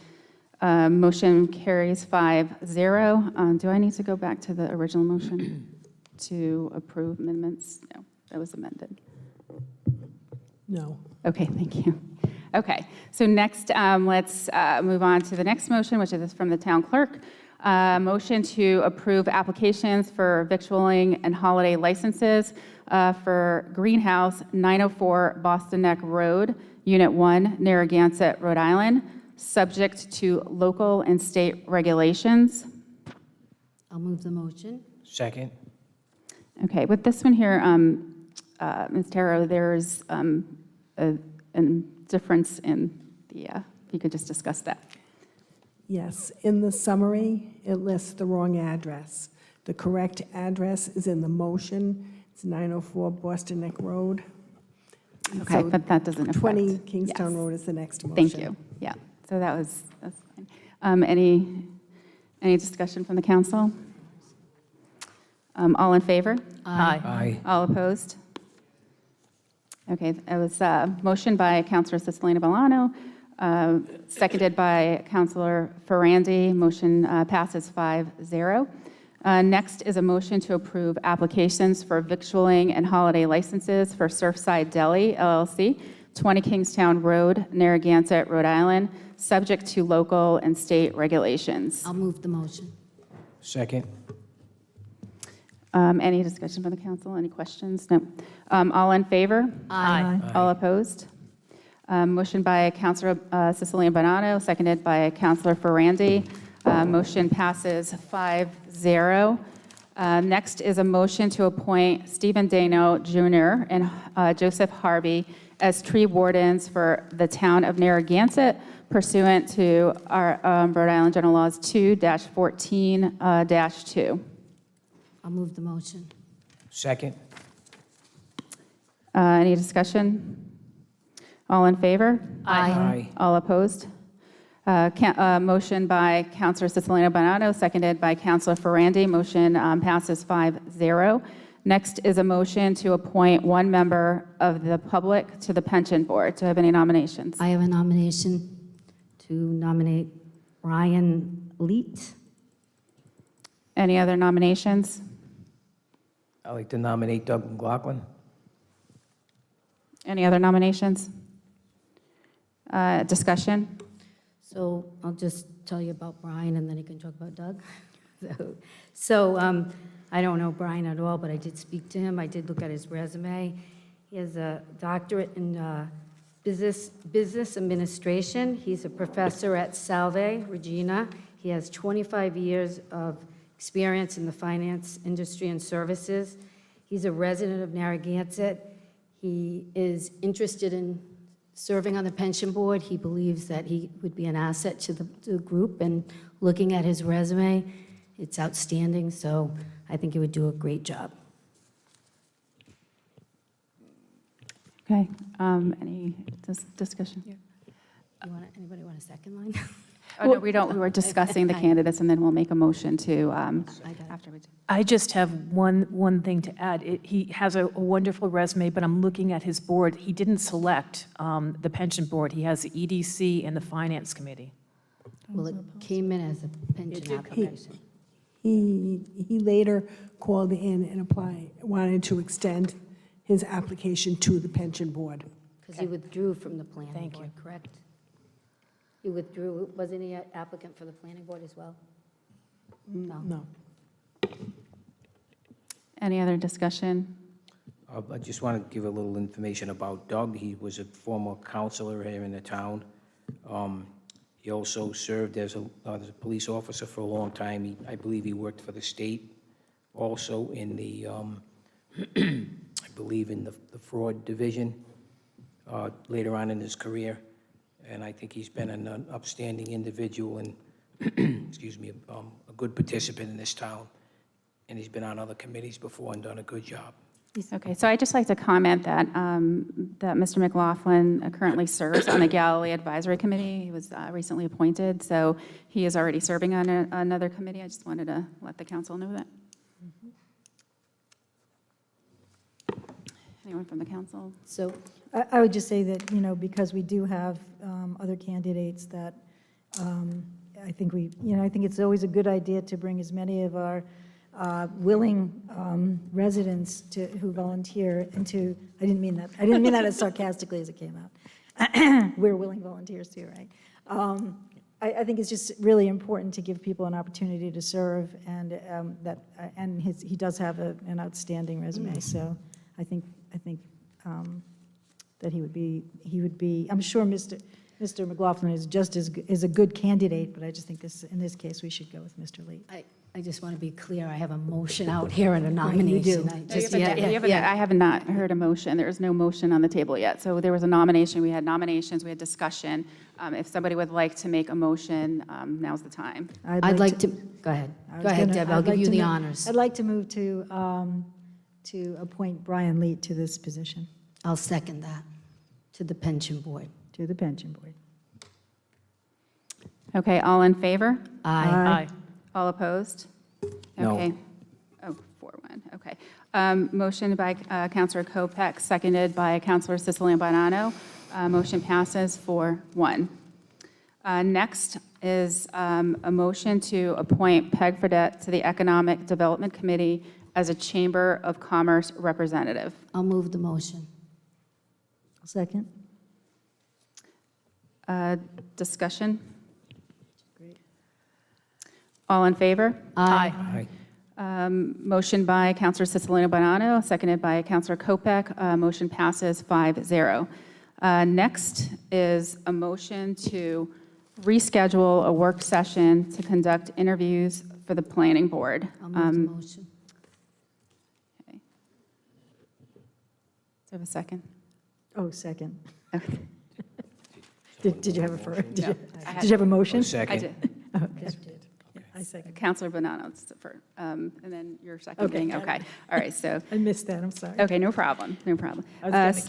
Motion carries 5-0. Do I need to go back to the original motion to approve amendments? No, that was amended. No. Okay, thank you. Okay, so next, let's move on to the next motion, which is from the town clerk. Motion to approve applications for victualling and holiday licenses for Greenhouse, 904 Boston Neck Road, Unit 1, Narragansett, Rhode Island, subject to local and state regulations. I'll move the motion. Second. Okay, with this one here, Ms. Taro, there's a difference in the, if you could just discuss that. Yes, in the summary, it lists the wrong address. The correct address is in the motion. It's 904 Boston Neck Road. Okay, So but that doesn't affect. 20 Kingstown Yes. Road is the next motion. Thank you. Yeah, so that's fine. Any discussion from the council? All in favor? Aye. Aye. All opposed? Okay, it was a motion by Councilor Cicilline Bolano, seconded by Councilor Ferrandi. Motion passes 5-0. Next is a motion to approve applications for victualling and holiday licenses for Surfside Deli LLC, 20 Kingstown Road, Narragansett, Rhode Island, subject to local and state regulations. I'll move the motion. Second. Any discussion from the council? Any questions? No. All in favor? Aye. All opposed? Motion by Councilor Cicilline Bonanno, seconded by Councilor Ferrandi. Motion passes 5-0. Next is a motion to appoint Stephen Dano Jr. and Joseph Harvey as tree wardens for the town of Narragansett pursuant to our Rhode Island General Laws 2-14-2. I'll move the motion. Second. Any discussion? All in favor? Aye. All opposed? Motion by Councilor Cicilline Bonanno, seconded by Councilor Ferrandi. Motion passes 5-0. Next is a motion to appoint one member of the public to the pension board. Do I have any nominations? I have a nomination to nominate Ryan Leet. Any other nominations? I'd like to nominate Doug McLaughlin. Any other nominations? Discussion? So I'll just tell you about Brian, and then you can talk about Doug. So I don't know Brian at all, but I did speak to him. I did look at his resume. He has a doctorate in business administration. He's a professor at Salve, Regina. He has 25 years of experience in the finance industry and services. He's a resident of Narragansett. He is interested in serving on the pension board. He believes that he would be an asset to the group, and looking at his resume, it's outstanding, so I think he would do a great job. Okay. Any discussion? Anybody want a second line? Oh, no, we don't. We were discussing the candidates, and then we'll make a motion to, after we do. I just have one thing to add. He has a wonderful resume, but I'm looking at his board. He didn't select the pension board. He has the EDC and the finance committee. Well, it came in as a pension application. He later called in and wanted to extend his application to the pension board. Because he withdrew from the planning board, correct? He withdrew, wasn't he an applicant for the planning board as well? No. Any other discussion? I just want to give a little information about Doug. He was a former counselor here in the town. He also served as a police officer for a long time. I believe he worked for the state, also in the, I believe in the fraud division later on in his career. And I think he's been an upstanding individual and, excuse me, a good participant in this town. And he's been on other committees before and done a good job. Okay, so I'd just like to comment that that Mr. McLaughlin currently serves on the Galilee Advisory Committee. He was recently appointed, so he is already serving on another committee. I just wanted to let the council know that. Anyone from the council? So I would just say that, because we do have other candidates that I think I think it's always a good idea to bring as many of our willing residents who volunteer into, I didn't mean that as sarcastically as it came out. We're willing volunteers too, right? I think it's just really important to give people an opportunity to serve, and he does have an outstanding resume, so I think that he would be, I'm sure Mr. McLaughlin is a good candidate, but I just think in this case, we should go with Mr. Lee. I just want to be clear, I have a motion out here and a nomination. I have not heard a motion. There is no motion on the table yet. So there was a nomination, we had nominations, we had discussion. If somebody would like to make a motion, now's the time. I'd like to, go ahead. Go ahead, Deb, I'll give you the honors. I'd like to move to appoint Brian Leet to this position. I'll second that, to the pension board. To the pension board. Okay, all in favor? Aye. All opposed? No. Okay. Oh, 4-1, okay. Motion by Councilor Kopech, seconded by Councilor Siciliano Bonanno. Motion passes 4-1. Next is a motion to appoint Peg Fredette to the Economic Development Committee as a Chamber of Commerce representative. I'll move the motion. Second. Discussion? All in favor? Aye. Motion by Councilor Siciliano Bonanno, seconded by Councilor Kopech. Motion passes 5-0. Next is a motion to reschedule a work session to conduct interviews for the planning board. I'll move the motion. Okay. Do I have a second? Oh, second. Okay. Did you have a first? Did you have a motion? Second. I did. Okay. I second. Councilor Bonanno, and then you're seconding. got it. Okay. All right, so, I missed that, I'm sorry. okay, no problem, no problem. I was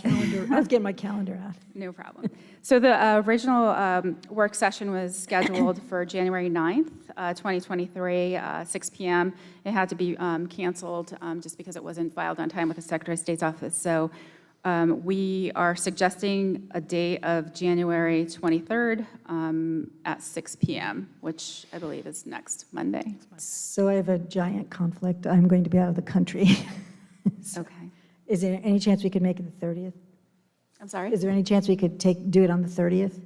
getting my calendar out. No problem. So the original work session was scheduled for January 9th, 2023, 6 p.m. It had to be canceled just because it wasn't filed on time with the Secretary of State's office. So we are suggesting a date of January 23rd at 6 p.m., which I believe is next Monday. So I have a giant conflict. I'm going to be out of the country. Okay. Is there any chance we could make it the 30th? I'm sorry? Is there any chance we could do it on the 30th?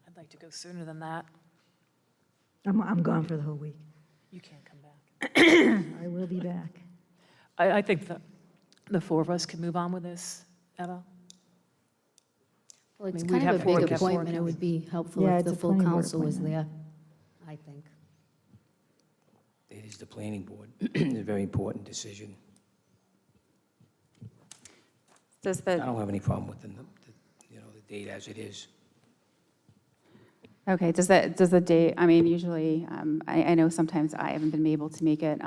I'd like to go sooner than that. I'm gone for the whole week. You can't come back. I will be back. I think the four of us can move on with this, Eva. Well, it's I mean, kind we'd of a have four big guests. appointment. It would be helpful Yeah, if it's the a full planning board council was appointment. there, I think. It is the planning board. It's a very important decision. Does I the, don't have any problem with the date as it is. okay, does the date, I mean, usually, I know sometimes I haven't been able to make it.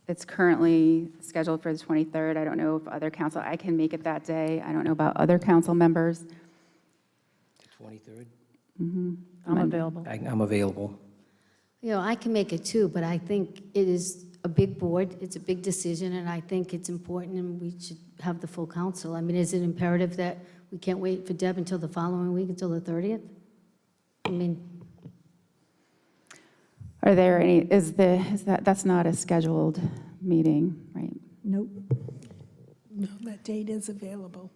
It's currently scheduled for the 23rd. I don't know if other council, I can make it that day. I don't know about other council members. The 23rd? I'm available. I'm available. You know, I can make it too, but I think it is a big board, it's a big decision, and I think it's important, and we should have the full council. I mean, is it imperative that we can't wait for Deb until the following week, until the 30th? I mean, Are there any, that's not a scheduled meeting, right? Nope. No, that date is available.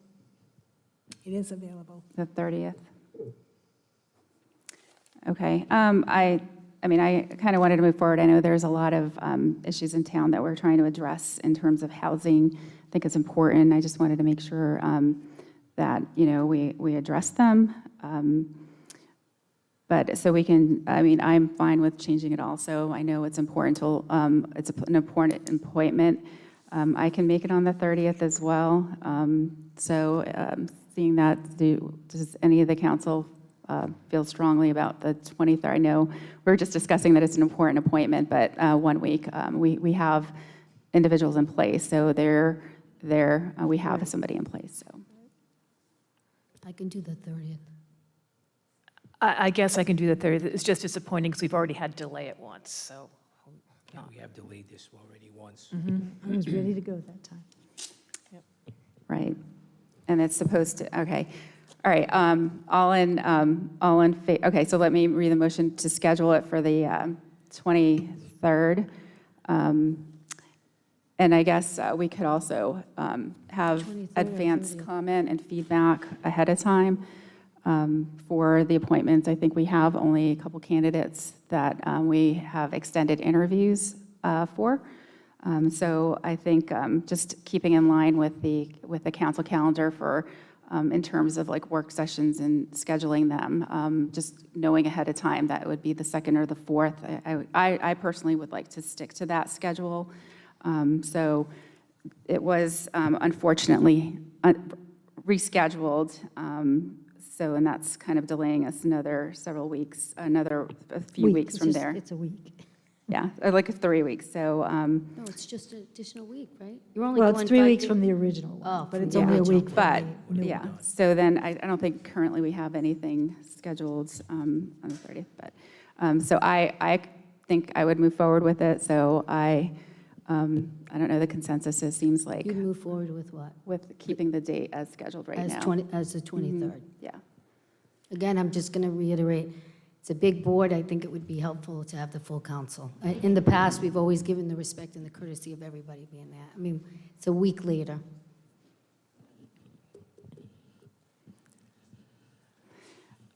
It is available. The 30th? Okay. I mean, I kind of wanted to move forward. I know there's a lot of issues in town that we're trying to address in terms of housing. I think it's important. I just wanted to make sure that, we address them. But so we can, I mean, I'm fine with changing it also. I know it's important to, it's an important appointment. I can make it on the 30th as well. Seeing that, does any of the council feel strongly about the 23rd? I know we're just discussing that it's an important appointment, but 1 week, we have individuals in place. So we have somebody in place, so. I can do the 30th. I guess I can do the 30th. It's just disappointing because we've already had to delay it once, so. Yeah, we have delayed this already once. I was ready to go that time. Right. And it's supposed to, okay. All right, okay, so let me read the motion to schedule it for the 23rd. And I guess we could also have 23rd or advance 30th? comment and feedback ahead of time for the appointments. I think we have only a couple candidates that we have extended interviews for. So I think just keeping in line with the council calendar for in terms of like work sessions and scheduling them, just knowing ahead of time that it would be the 2nd or the 4th. I personally would like to stick to that schedule. So it was unfortunately rescheduled. And that's kind of delaying us another several weeks, a few weeks from there. It's a week. Yeah, like 3 weeks. So No, it's just an additional week, right? You're only Well, going it's 3 5 weeks days. from the original one, Oh, but from it's the only a original. week. But, from the new yeah, one. so then I don't think currently we have anything scheduled on the 30th. But, so I think I would move forward with it. So I don't know, the consensus seems like You'd move forward with what? with keeping the date as scheduled right now. As the 23rd. Yeah. Again, I'm just going to reiterate, it's a big board. I think it would be helpful to have the full council. In the past, we've always given the respect and the courtesy of everybody being there. I mean, it's a week later.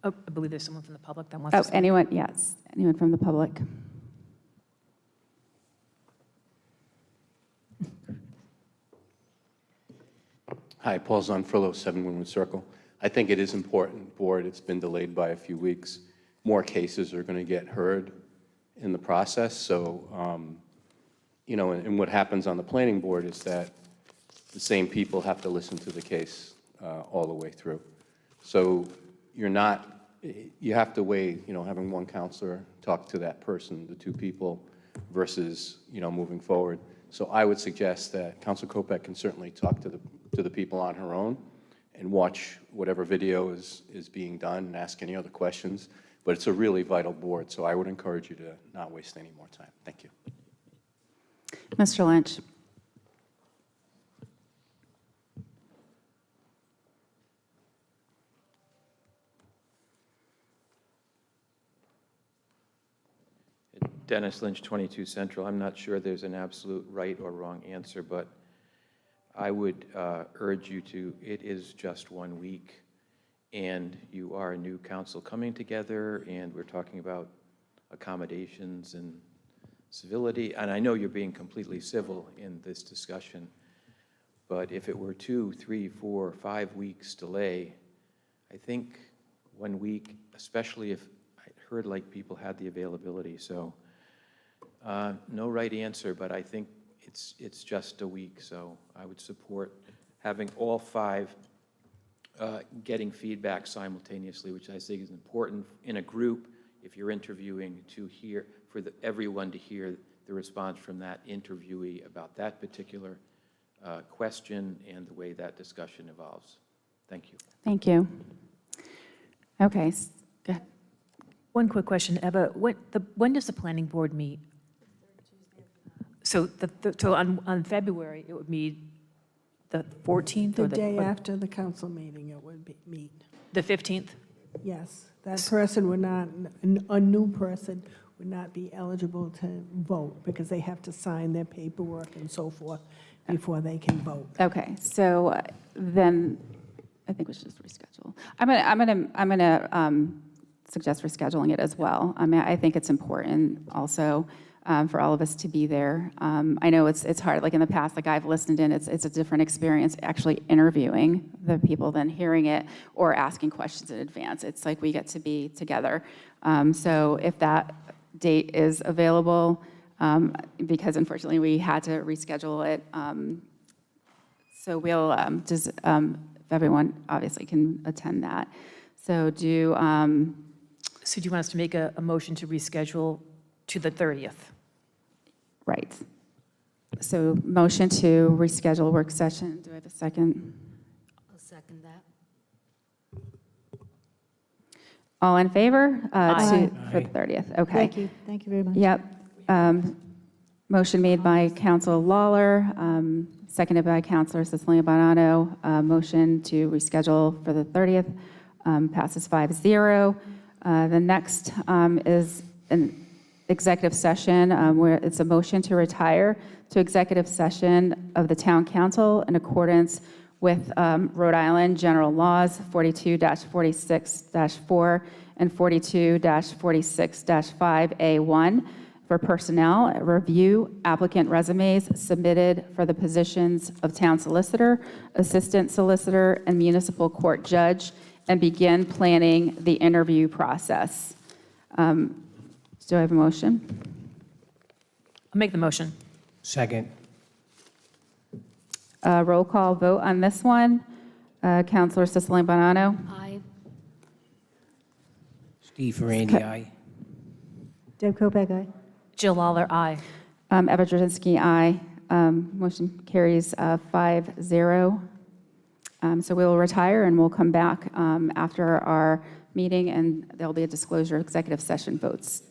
Oh, I believe there's someone from the public that wants Oh, to speak. anyone, yes, anyone from the public? Hi, Paul Zonfrillo, 7 Winwood Circle. I think it is important, board, it's been delayed by a few weeks. More cases are going to get heard in the process, so, you know, and what happens on the planning board is that the same people have to listen to the case all the way through. So you're not, you have to weigh, you know, having one counselor talk to that person, the 2 people, versus, you know, moving forward. So I would suggest that Council Kopech can certainly talk to the people on her own and watch whatever video is being done and ask any other questions. But it's a really vital board, so I would encourage you to not waste any more time. Thank you. Mr. Lynch? Dennis Lynch, 22 Central. I'm not sure there's an absolute right or wrong answer, but I would urge you to, it is just 1 week, and you are a new council coming together, and we're talking about accommodations and civility, and I know you're being completely civil in this discussion, but if it were 2, 3, 4, 5 weeks delay, I think 1 week, especially if I heard like people had the availability, so no right answer, but I think it's just a week, so I would support having all 5 getting feedback simultaneously, which I think is important in a group if you're interviewing to hear, for everyone to hear the response from that interviewee about that particular question and the way that discussion evolves. Thank you. Thank you. Okay, go ahead. One quick question, Eva. When does the planning board meet? So, so on February, it would meet the 14th? The or day after the council meeting, it would meet. The 15th? Yes, that person would not, a new person would not be eligible to vote because they have to sign their paperwork and so forth before they can vote. Okay, so then I think we should just reschedule. I'm gonna suggest rescheduling it as well. I mean, I think it's important also for all of us to be there. I know it's hard, like in the past, like I've listened in, it's a different experience actually interviewing the people than hearing it or asking questions in advance. It's like we get to be together. So if that date is available, because unfortunately we had to reschedule it, so we'll just, if everyone obviously can attend that. So do you want us to make a motion to reschedule to the 30th? Right. So motion to reschedule work session. Do I have a second? I'll second that. All in favor? Aye. For the 30th, okay. Thank you very much. Yep. Motion made by Council Lawler, seconded by Councilor Cecilia Bonanno. Motion to reschedule for the 30th passes 5-0. The next is an executive session where it's a motion to retire to executive session of the Town Council in accordance with Rhode Island General Laws 42-46-4 and 42-46-5A1 for personnel, review applicant resumes submitted for the positions of town solicitor, assistant solicitor, and municipal court judge, and begin planning the interview process. Do I have a motion? I'll make the motion. Second. Roll call vote on this one. Councilor Cecilia Bonanno. Aye. Steve Ferrandy, aye. Deb Kopak, aye. Jill Lawler, aye. Eva Drzinski, aye. Motion carries 5-0. So we will retire and we'll come back after our meeting, and there'll be a disclosure of executive session votes.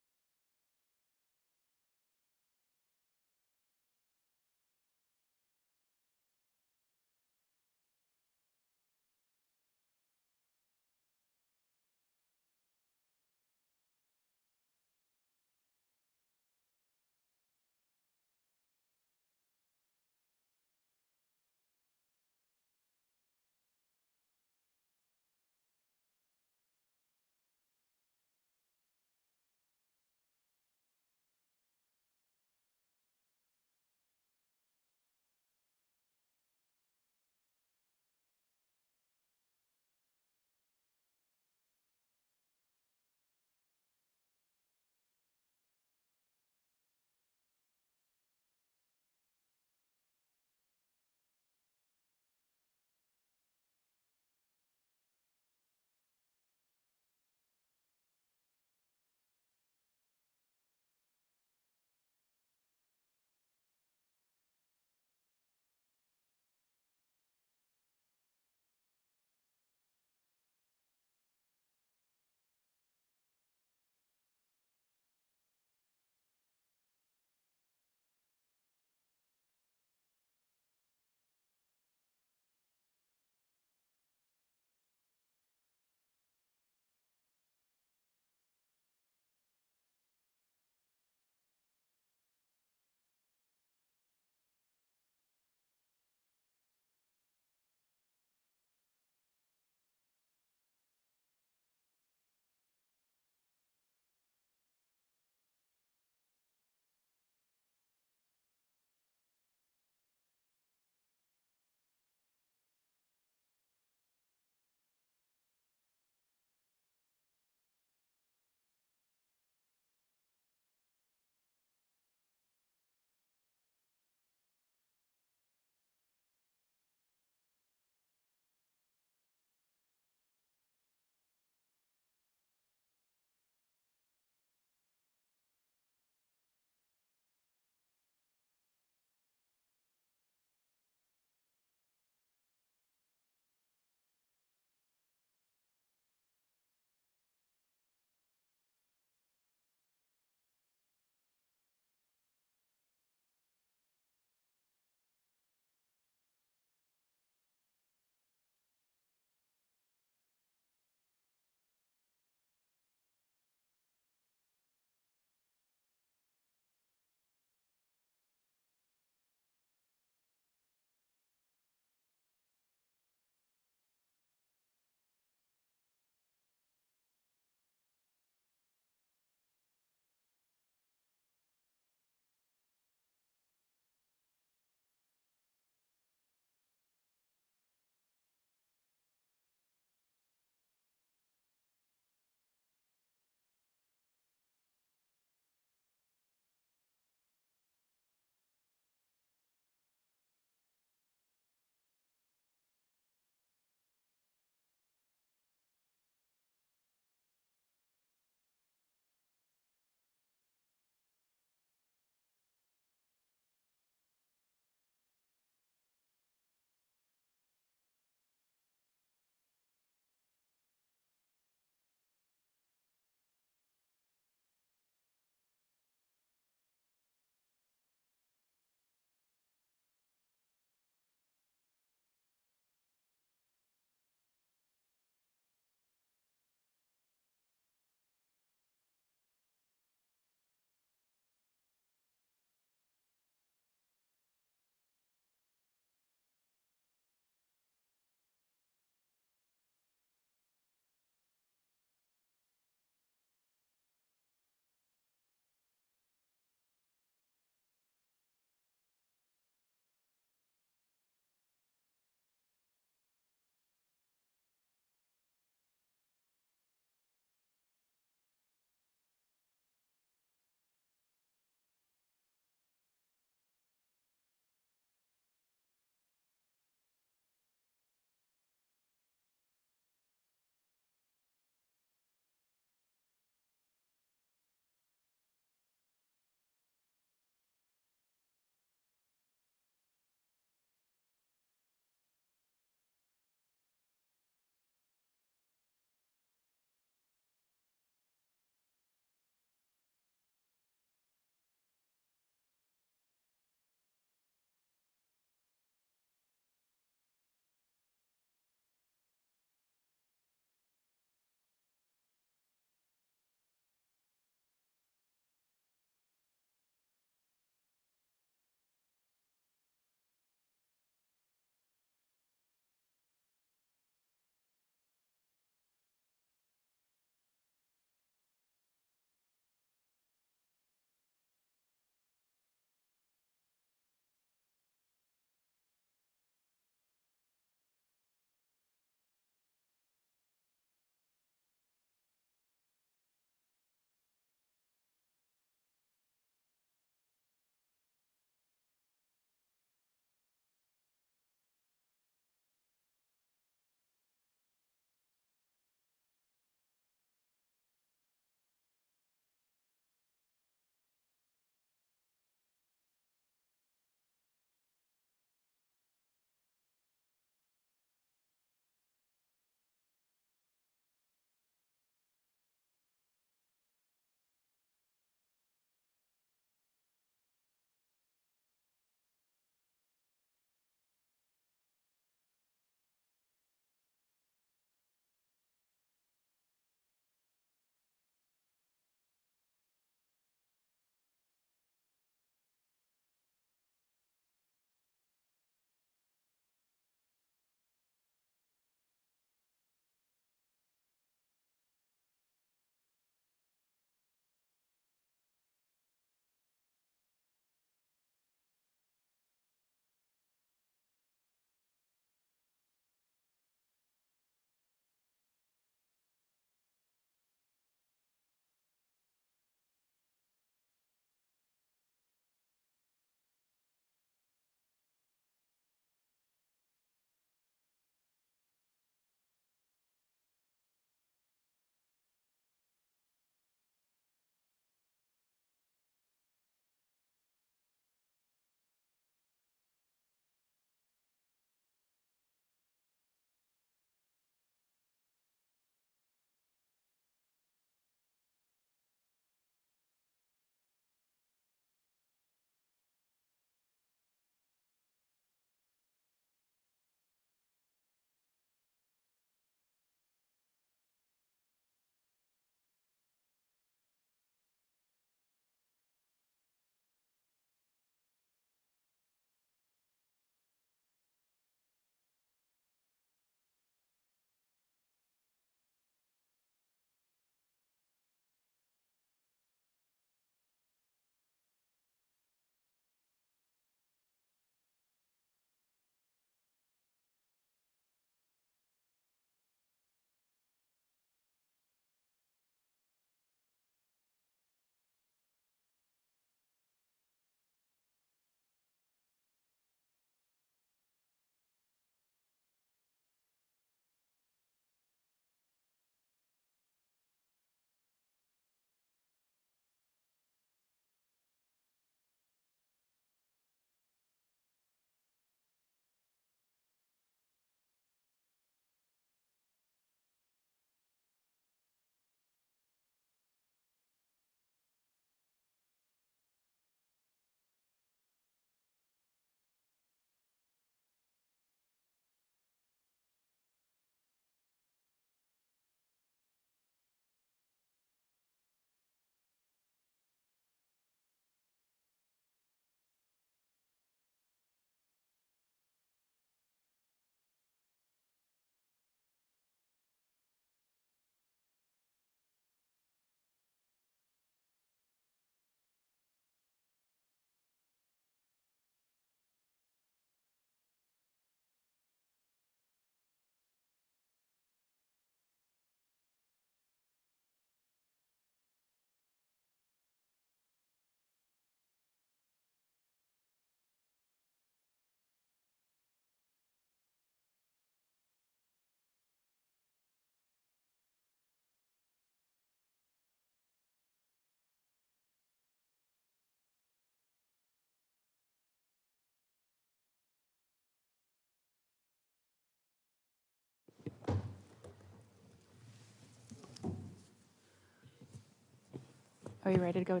Are you ready to go?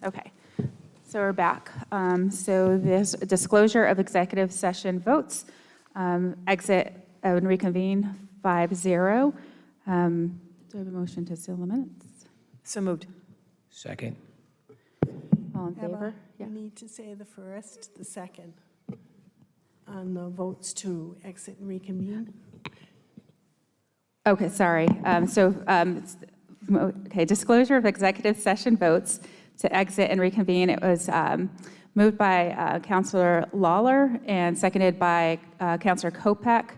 Okay. So we're back. So this disclosure of executive session votes, exit and reconvene 5-0. Do I have a motion to seal the minutes? So moved. Second. All in favor? Emma, you need to say the first, the second, on the votes to exit and reconvene. Okay, sorry. Okay, disclosure of executive session votes to exit and reconvene. It was moved by Councilor Lawler and seconded by Councilor Kopech,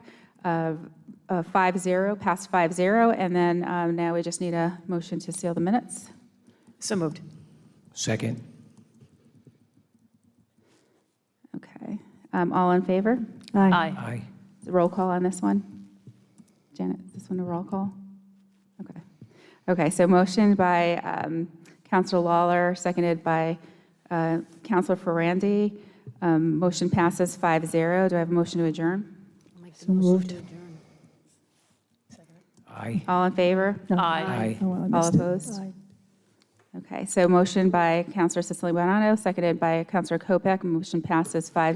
5-0, passed 5-0. And then now we just need a motion to seal the minutes. So moved. Second. Okay. All in favor? Aye. Aye. Roll call on this one? Janet, is this one a roll call? Okay. Okay, so motion by Councilor Lawler, seconded by Councilor Ferrandi. Motion passes 5-0. Do I have a motion to adjourn? So moved. Aye. All in favor? Aye. All opposed? Okay, so motion by Councilor Cicely Bonanno, seconded by Councilor Kopech. Motion passes 5-0.